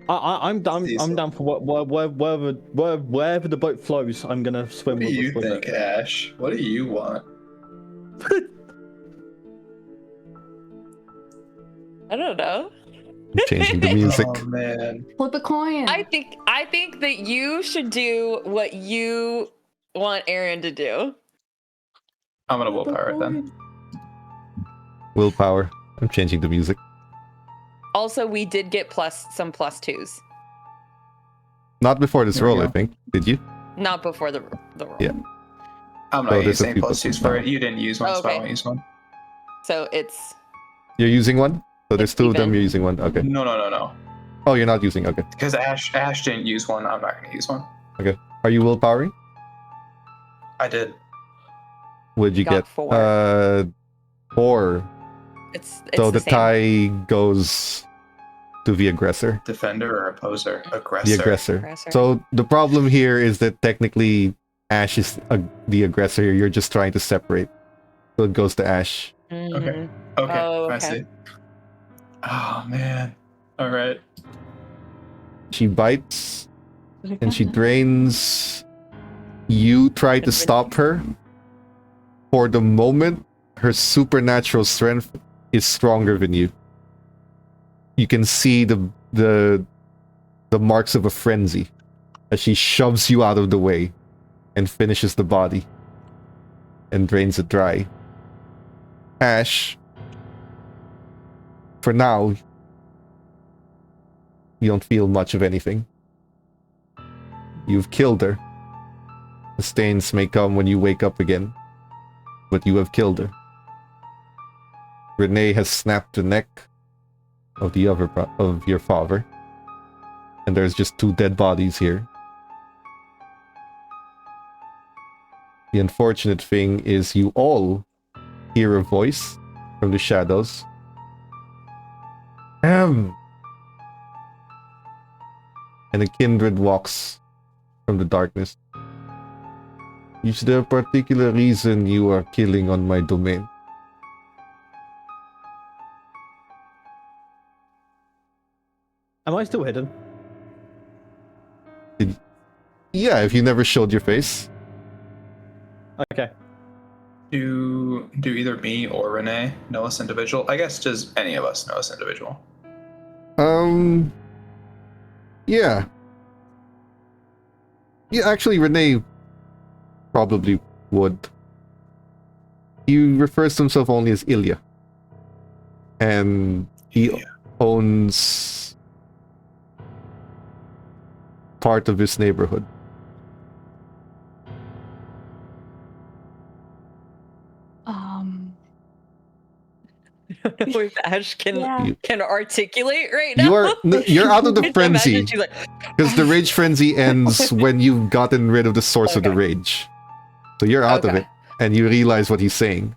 I'm down for wherever the boat flows. I'm gonna swim What do you with think, it. Ash? What do you want? I don't know. Changing the music. Oh man. Flip a coin. I think that you should do what you want Aaron to do. I'm gonna willpower it then. Willpower. I'm changing the music. Also, we did get some plus twos. Not before this There we roll, I go. think. Did you? Not before the roll. Yeah. I'm Oh, not there's a using few plus twos pluses. for it. You didn't use one, Oh, so I okay. won't use one. So it's You're using one? So there's It's two of them, even. you're using one. Okay. No. Oh, you're not using. Okay. Because Ash didn't use one, I'm not gonna use one. Are you willpowering? I did. What'd you Got get? 4. 4. it's So the the same. tie goes to the aggressor. Defender or opposer? Aggressor. The aggressor. Aggressor. So the problem here is that technically Ash is the aggressor. You're just trying to separate. So it goes to Ash. Mhm. Okay, Oh, I okay. see. Oh man. Alright. She bites and she drains. You try to stop her. For the moment, her supernatural strength is stronger than you. You can see the marks of a frenzy as she shoves you out of the way and finishes the body and drains it dry. Ash, for now, you don't feel much of anything. You've killed her. The stains may come when you wake up again, but you have killed her. Renee has snapped the neck of the other of your father, and there's just 2 dead bodies here. The unfortunate thing is you all hear a voice from the shadows. And a kindred walks from the darkness. Is there a particular reason you are killing on my domain? Am I still hidden? Yeah, if you never showed your face. Okay. Do either me or Renee know us individual? I guess does any of us know us individual? Yeah. Yeah, actually, Renee probably would. He refers to himself only as Ilya. And he Yeah. owns part of this neighborhood. If Ash Yeah. can articulate right now. You are you're out of the Just frenzy imagine she's like, because the rage frenzy ends when you've gotten rid of the source of the Okay. rage. So you're out of Okay. it, and you realize what he's saying.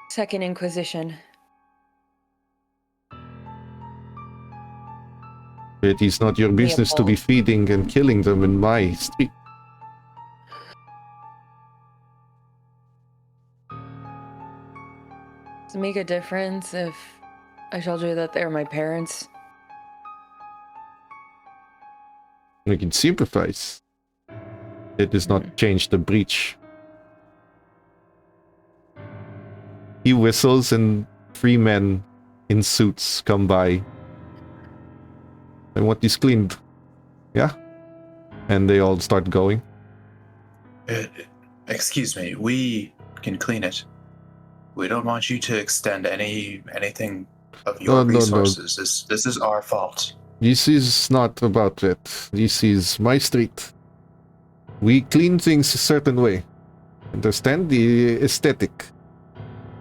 Second Inquisition. It is not your business to be feeding and killing them in my street. Does it make a difference if I told you that they're my parents? We can sympathize. It does not change the breach. He whistles and 3 men in suits come by. I want this cleaned. Yeah? And they all start going. Excuse me, we can clean it. We don't want you to extend anything of your No. resources. This is our fault. This is not about that. This is my street. We clean things a certain way. Understand the aesthetic.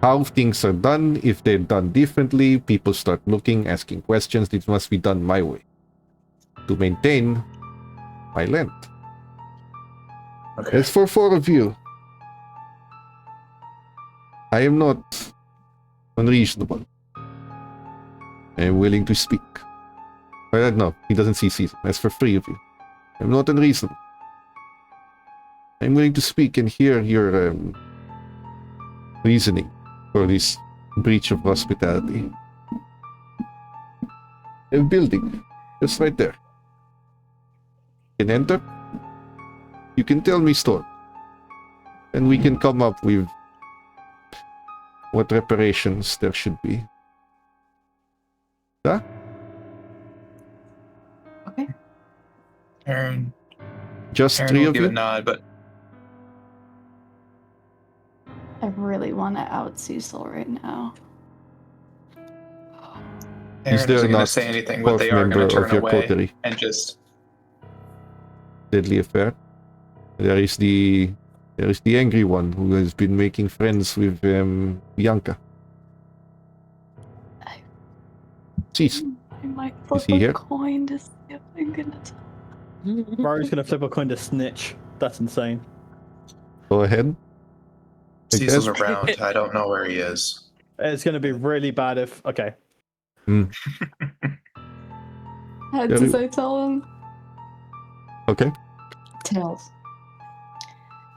How things are done, if they're done differently, people start looking, asking questions. It must be done my way. To maintain my land. Okay. As for 4 of you, I am not unreasonable. I am willing to speak. No, he doesn't see Caesar. As for 3 of you, I'm not unreasonable. I'm willing to speak and hear your reasoning for this breach of hospitality. A building, just right there. You can enter. You can tell me story. And we can come up with what reparations there should be. Huh? Okay. Aaron Just Aaron 3 will of give you? a nod, but I really want to out Cecil right now. Aaron there isn't going not to say anything, but fourth they are going member to turn of your away coterie? and just. Deadly affair. There is the angry one who has been making friends with Bianca. Jeez. I might Is flip he here? a coin to see if I'm gonna tell. Mario's gonna flip a coin to snitch. That's insane. Go ahead. I Cecil's guess. around. I don't know where he is. It's gonna be really bad if. Okay. Heads as I tell him. Okay. Tails.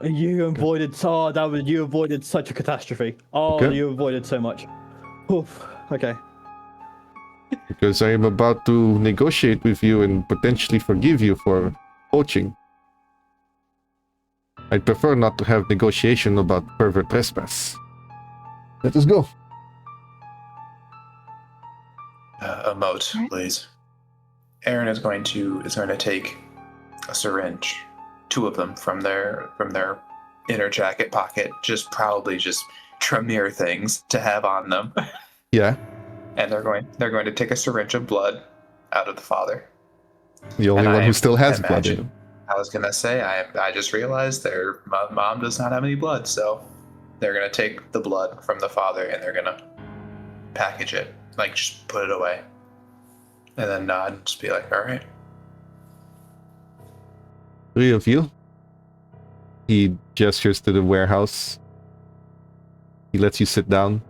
You avoided. Oh, you avoided such a catastrophe. Oh, Okay. you avoided so much. Oof. Okay. Because I am about to negotiate with you and potentially forgive you for poaching. I'd prefer not to have negotiation about pervert trespass. Let us go. A moat, Right. please. Aaron is going to take a syringe, 2 of them from their inner jacket pocket, probably just Tremere things to have on them, Yeah. and they're going to take a syringe of blood out of the father. The only And one I who still has blood in imagine- him. I was gonna say I just realized their mom does not have any blood, so they're gonna take the blood from the father and they're gonna package it, like just put it away, and then nod and just be like, all right. 3 of you. He gestures to the warehouse. He lets you sit down.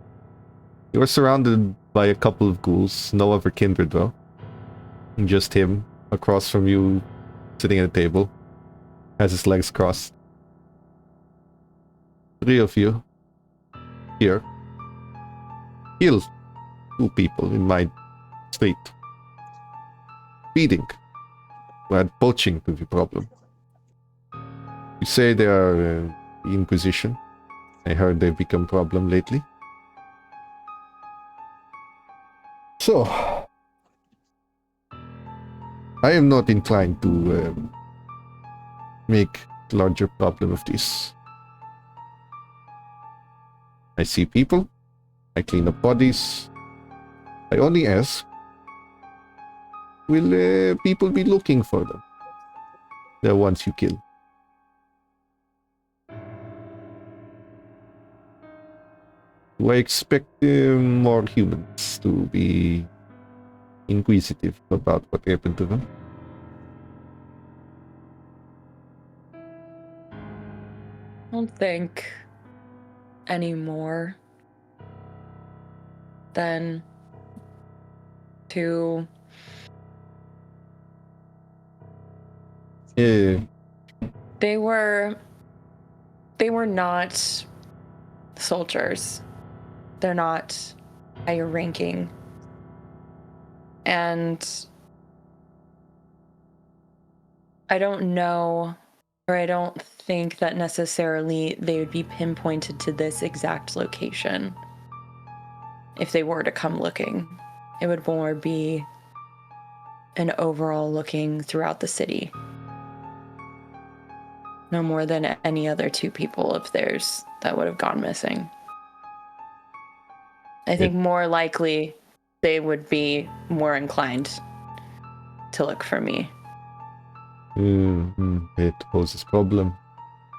You are surrounded by a couple of ghouls, no other kindred though. Just him across from you, sitting at a table, has his legs crossed. 3 of you here killed 2 people in my street. Feeding. We had poaching to be a problem. You say they are the Inquisition. I heard they've become a problem lately. So, I am not inclined to make a larger problem of this. I see people. I clean up bodies. I only ask, will people be looking for them? The ones you kill. Do I expect more humans to be inquisitive about what happened to them? I don't think any more than to Yeah. they were not soldiers. They're not higher ranking. And I don't know, or I don't think that necessarily they would be pinpointed to this exact location. if they were to come looking. It would more be an overall looking throughout the city. No more than any other 2 people of theirs that would have gone missing. I think more likely they would be more inclined to look for me. It poses problem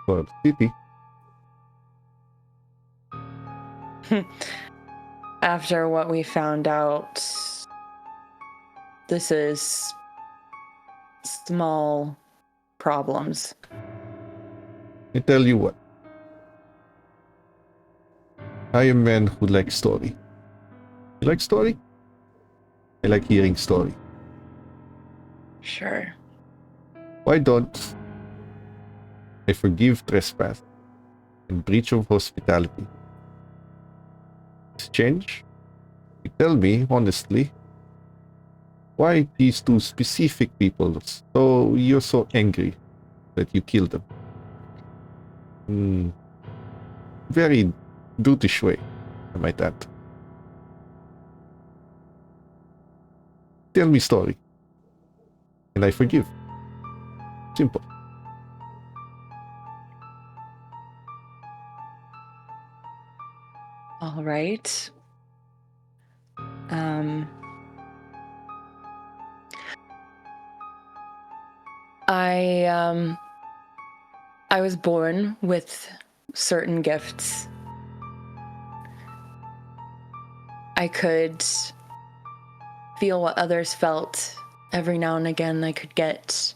for the city. After what we found out, this is small problems. I tell you what. I am a man who likes story. You like story? I like hearing story. Sure. Why don't I forgive trespass and breach of hospitality? Exchange? You tell me honestly why these 2 specific people so you're so angry that you killed them. Very brutish way, I might add. Tell me story, and I forgive. Simple. All right. I was born with certain gifts. I could feel what others felt. Every now and again, I could get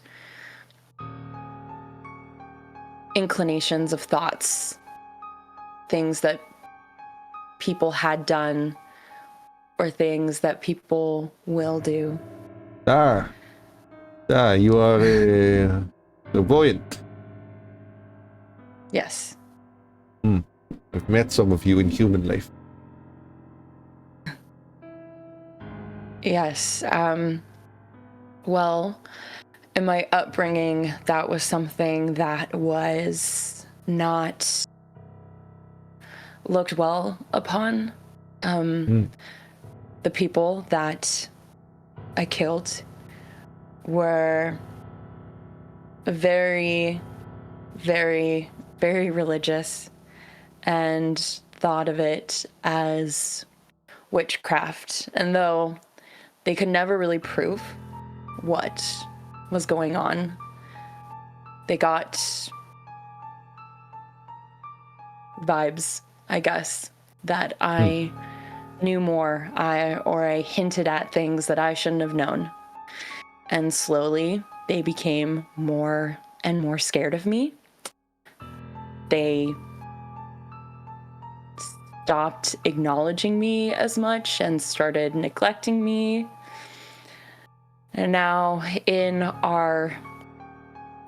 inclinations of thoughts, things that people had done, or things that people will do. You are clairvoyant. Yes. I've met some of you in human life. Yes. Well, in my upbringing, that was something that was not looked well upon. The people that I killed were very, very, very religious and thought of it as witchcraft. And though they could never really prove what was going on, they got vibes, I guess, that I knew more, I hinted at things that I shouldn't have known. And slowly they became more and more scared of me. They stopped acknowledging me as much and started neglecting me. And now in our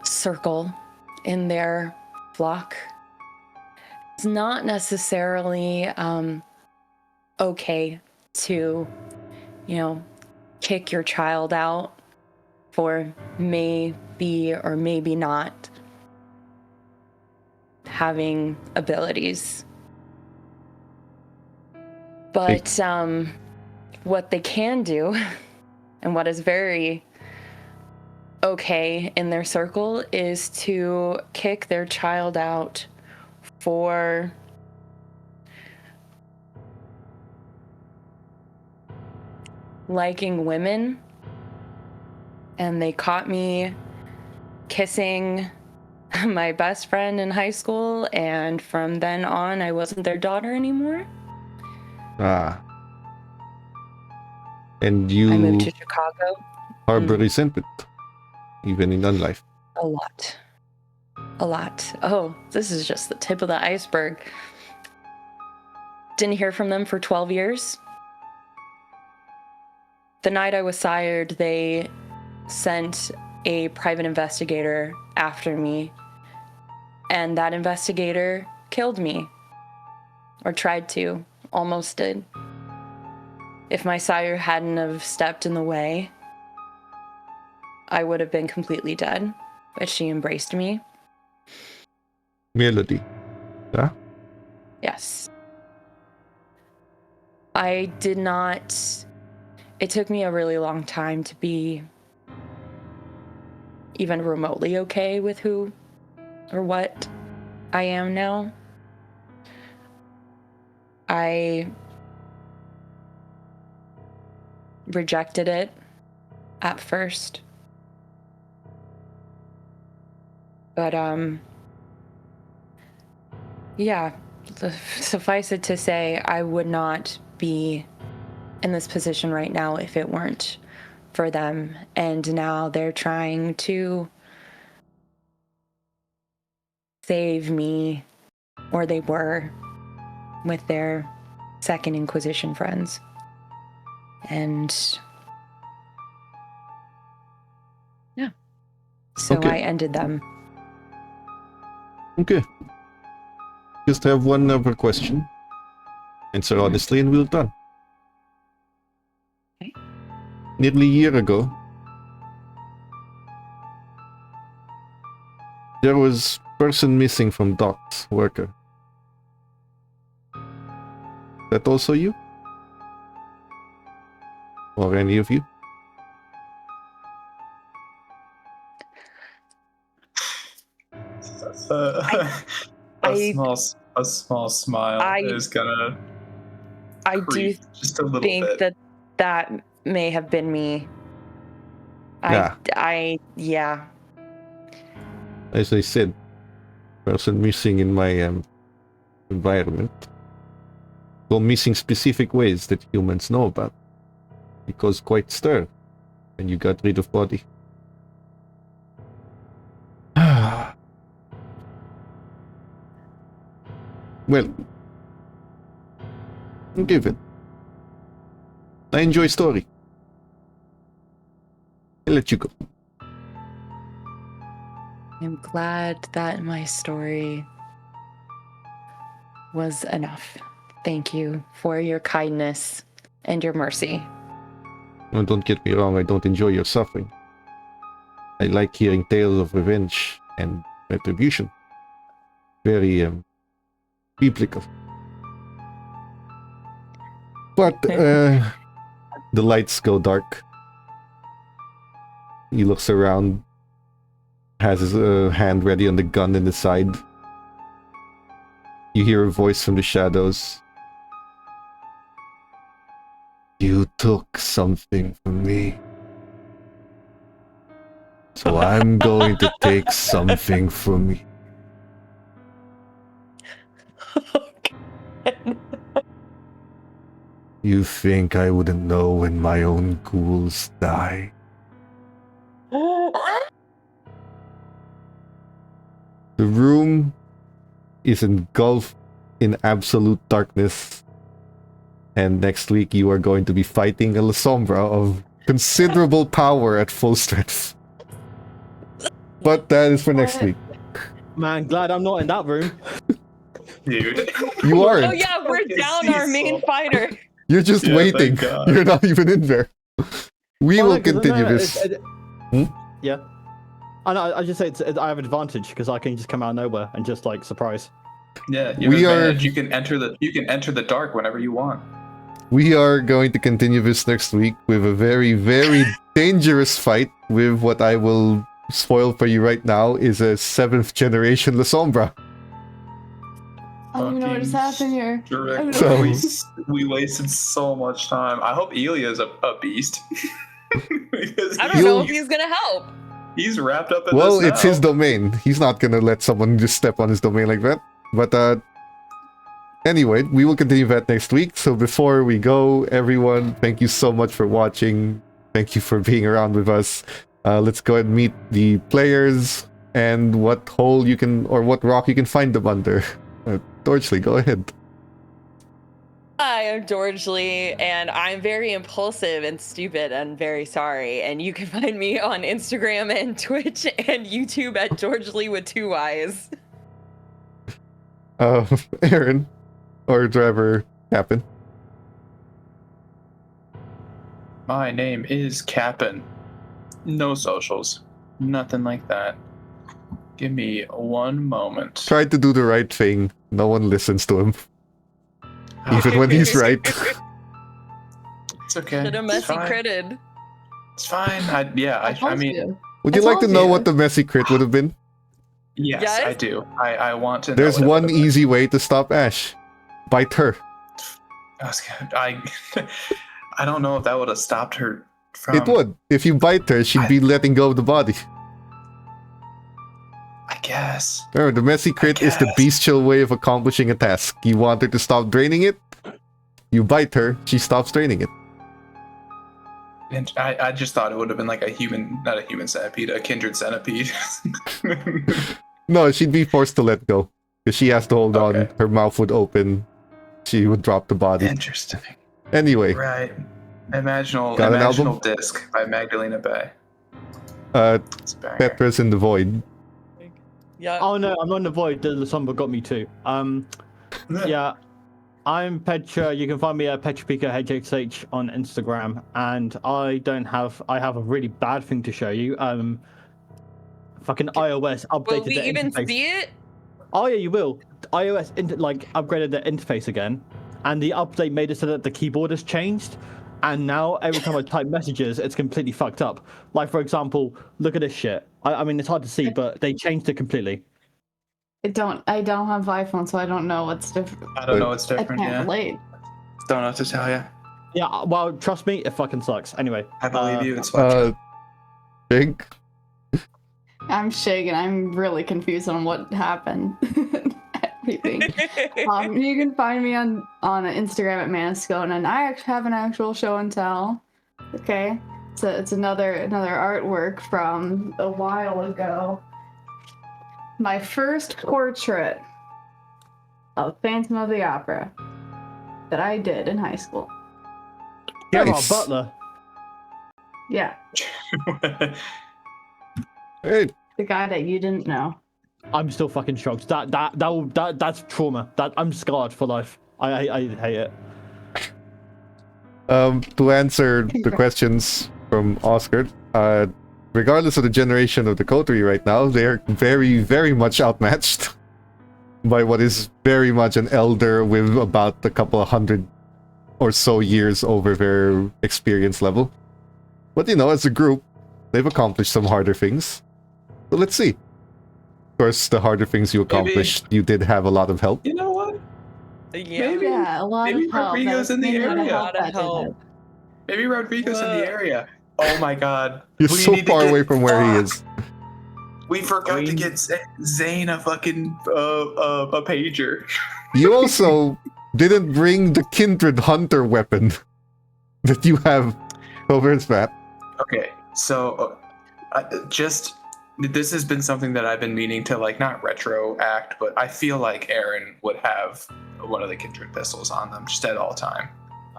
circle, in their flock, it's not necessarily okay to, kick your child out for maybe or maybe not having abilities. But what they can do, and what is very okay in their circle, is to kick their child out for liking women. And they caught me kissing my best friend in high school, and from then on, I wasn't their daughter anymore. And you I moved to Chicago. harbor resentment, even in unlife. A lot. Oh, this is just the tip of the iceberg. Didn't hear from them for 12 years. The night I was sired, they sent a private investigator after me, and that investigator killed me, or tried to, almost did. If my sire hadn't have stepped in the way, I would have been completely dead, but she embraced me. Melody. Yeah? Yes. I did not. It took me a really long time to be even remotely okay with who or what I am now. I rejected it at first. But, yeah, suffice it to say, I would not be in this position right now if it weren't for them. And now they're trying to save me, or they were, with their Second Inquisition friends. And yeah, so Okay. I ended them. Okay. Just have one other question. Answer honestly and we're done. Okay. Nearly a year ago, there was person missing from docks, worker. That also you? Or any of you? I- a small smile I- is gonna I do creep just a little think bit. that may have been me. Yeah. As I said, person missing in my environment. Go missing specific ways that humans know about. It caused quite stir, and you got rid of body. Well, give it. I enjoy story. I'll let you go. I'm glad that my story was enough. Thank you for your kindness and your mercy. Well, don't get me wrong, I don't enjoy your suffering. I like hearing tales of revenge and retribution. Very biblical. But the lights go dark. He looks around, has his hand ready on the gun in the side. You hear a voice from the shadows. You took something from me. So I'm going to take something from you. You think I wouldn't know when my own ghouls die? The room is engulfed in absolute darkness. And next week you are going to be fighting a La Sombra of considerable power at full strength. But that is for next week. Man, glad I'm not in that room. Dude. You aren't. Oh yeah, we're Okay, down our main Cecil. fighter. You're just Yeah, waiting. thank God. You're not even in there. We Well, will no, 'cause continue no, this. Yeah. I just say I have advantage because I can just come out of nowhere and just like surprise. Yeah, you We have are- advantage. You can enter the dark whenever you want. We are going to continue this next week with a very, very dangerous fight with what I will spoil for you right now is a 7th generation La Sombra. I don't even know what has happened here. Direct. So- We wasted so much time. I hope Elia's a beast. Because I don't know if he's gonna help. he's wrapped up in Well, this it's now. his domain. He's not gonna let someone just step on his domain like that. But anyway, we will continue that next week. So before we go, everyone, thank you so much for watching. Thank you for being around with us. Let's go ahead and meet the players and what hole you can or what rock you can find them under. Dorchley, go ahead. Hi, I'm George Lee, and I'm very impulsive and stupid and very sorry. And you can find me on Instagram and Twitch and YouTube at George Lee with 2 Y's. Aaron, or driver Captain. My name is Cap'n. No socials. Nothing like that. Give me one moment. Tried to do the right thing. No one listens to him, even when he's right. It's okay. Should have It's messy fine. critted. It's fine. I mean, Would you I like to told know you. what the messy crit would have been? yes, Yes? I do. I want to know. There's what it one would've been. easy way to stop Ash. Bite her. I don't know if that would have stopped her from. It would. If you bite her, she'd be letting go of the body. I guess. Remember, the messy crit is the guess. bestial way of accomplishing a task. You want her to stop draining it? You bite her, she stops draining it. And I just thought it would have been like not a human centipede, a kindred centipede. No, she'd be forced to let go. Because she has to hold on. Okay. Her mouth would open. She would drop the body. Interesting. Anyway, Right. Imaginal Got an album? Disc by Magdalena Bay. It's a banger. Petra's in the Void. Yeah. Oh no, I'm on the void. The Samba got me too. Yeah, I'm Petra. You can find me at PetraPikaHXH on Instagram, and I have a really bad thing to show you. Fucking iOS updated Will we the even interface. see it? Oh yeah, you will. iOS upgraded the interface again, and the update made it so that the keyboard has changed. And now every time I type messages, it's completely fucked up. Like for example, look at this shit. I mean, it's hard to see, but they changed it completely. I don't have iPhone, so I don't know what's different. I don't know what's I different. can't Yeah. relate. Don't know what to tell you. Yeah, well, trust me, it fucking sucks. Anyway, I believe you. It's fine. Jink? I'm shaking. I'm really confused on what happened. Everything. You can find me on Instagram at Manscone, and I actually have an actual show and tell. Okay, so it's another artwork from a while ago. My first portrait of Phantom of the Opera that I did in high school. Gerard Nice. Butler. Yeah, Hey, the guy that you didn't know. I'm still fucking shocked. That's trauma. That I'm scarred for life. I hate it. to answer the questions from Oscar, regardless of the generation of the coterie right now, they're very, very much outmatched by what is very much an elder with about a couple of hundred or so years over their experience level. But you know, as a group, they've accomplished some harder things. So let's see. Of course, the harder things you accomplished, you did have a lot of help. You know what? Yeah. Maybe- Yeah, a lot maybe of help. Rodrigo's in the That was area. mainly A lot of that did help. it. Maybe Rodrigo's in What? the area. Oh my god. You're We so need to far get- away from where he Fuck. is. We forgot to Green. get Zane a fucking a pager. You also didn't bring the kindred hunter weapon that you have over his map. Okay, so this has been something that I've been meaning to like not retroact, but I feel like Aaron would have one of the kindred pistols on them just at all time,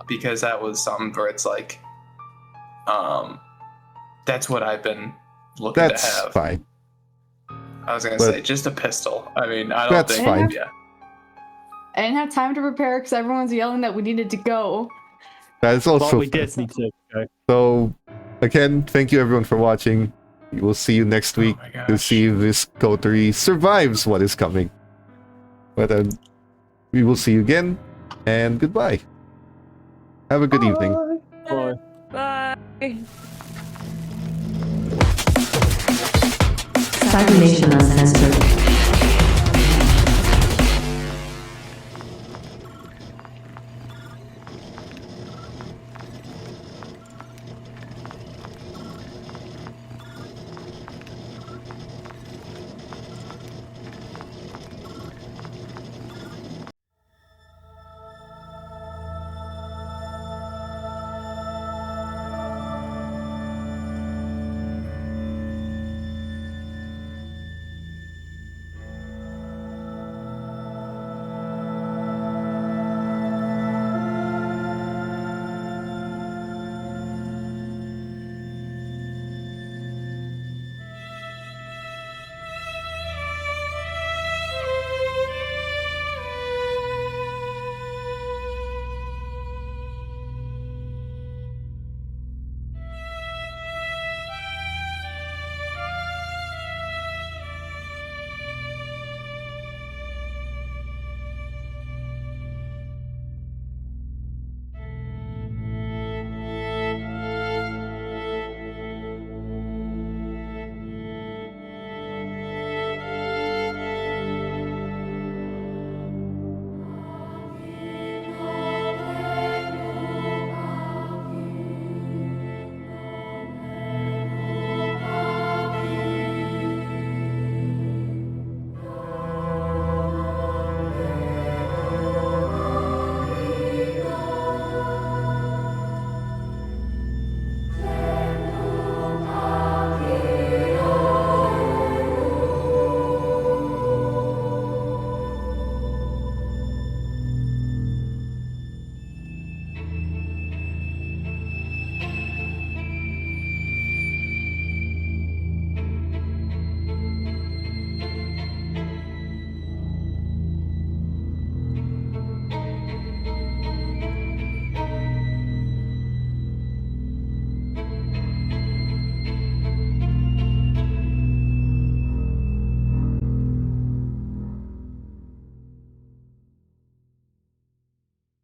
because that was something where it's like, that's what I've been looking That's to have. fine. I was gonna But- say just a pistol. I mean, I don't That's think. fine. Yeah. I didn't have time to prepare because everyone's yelling that we needed to go. That is But also we did need to go. So, again, thank you everyone for watching. We will see you next week Oh my to gosh. see if this coterie survives what is coming. But we will see you again, and goodbye. Have a good evening. Bye. Bye. Cybernation Uncensored.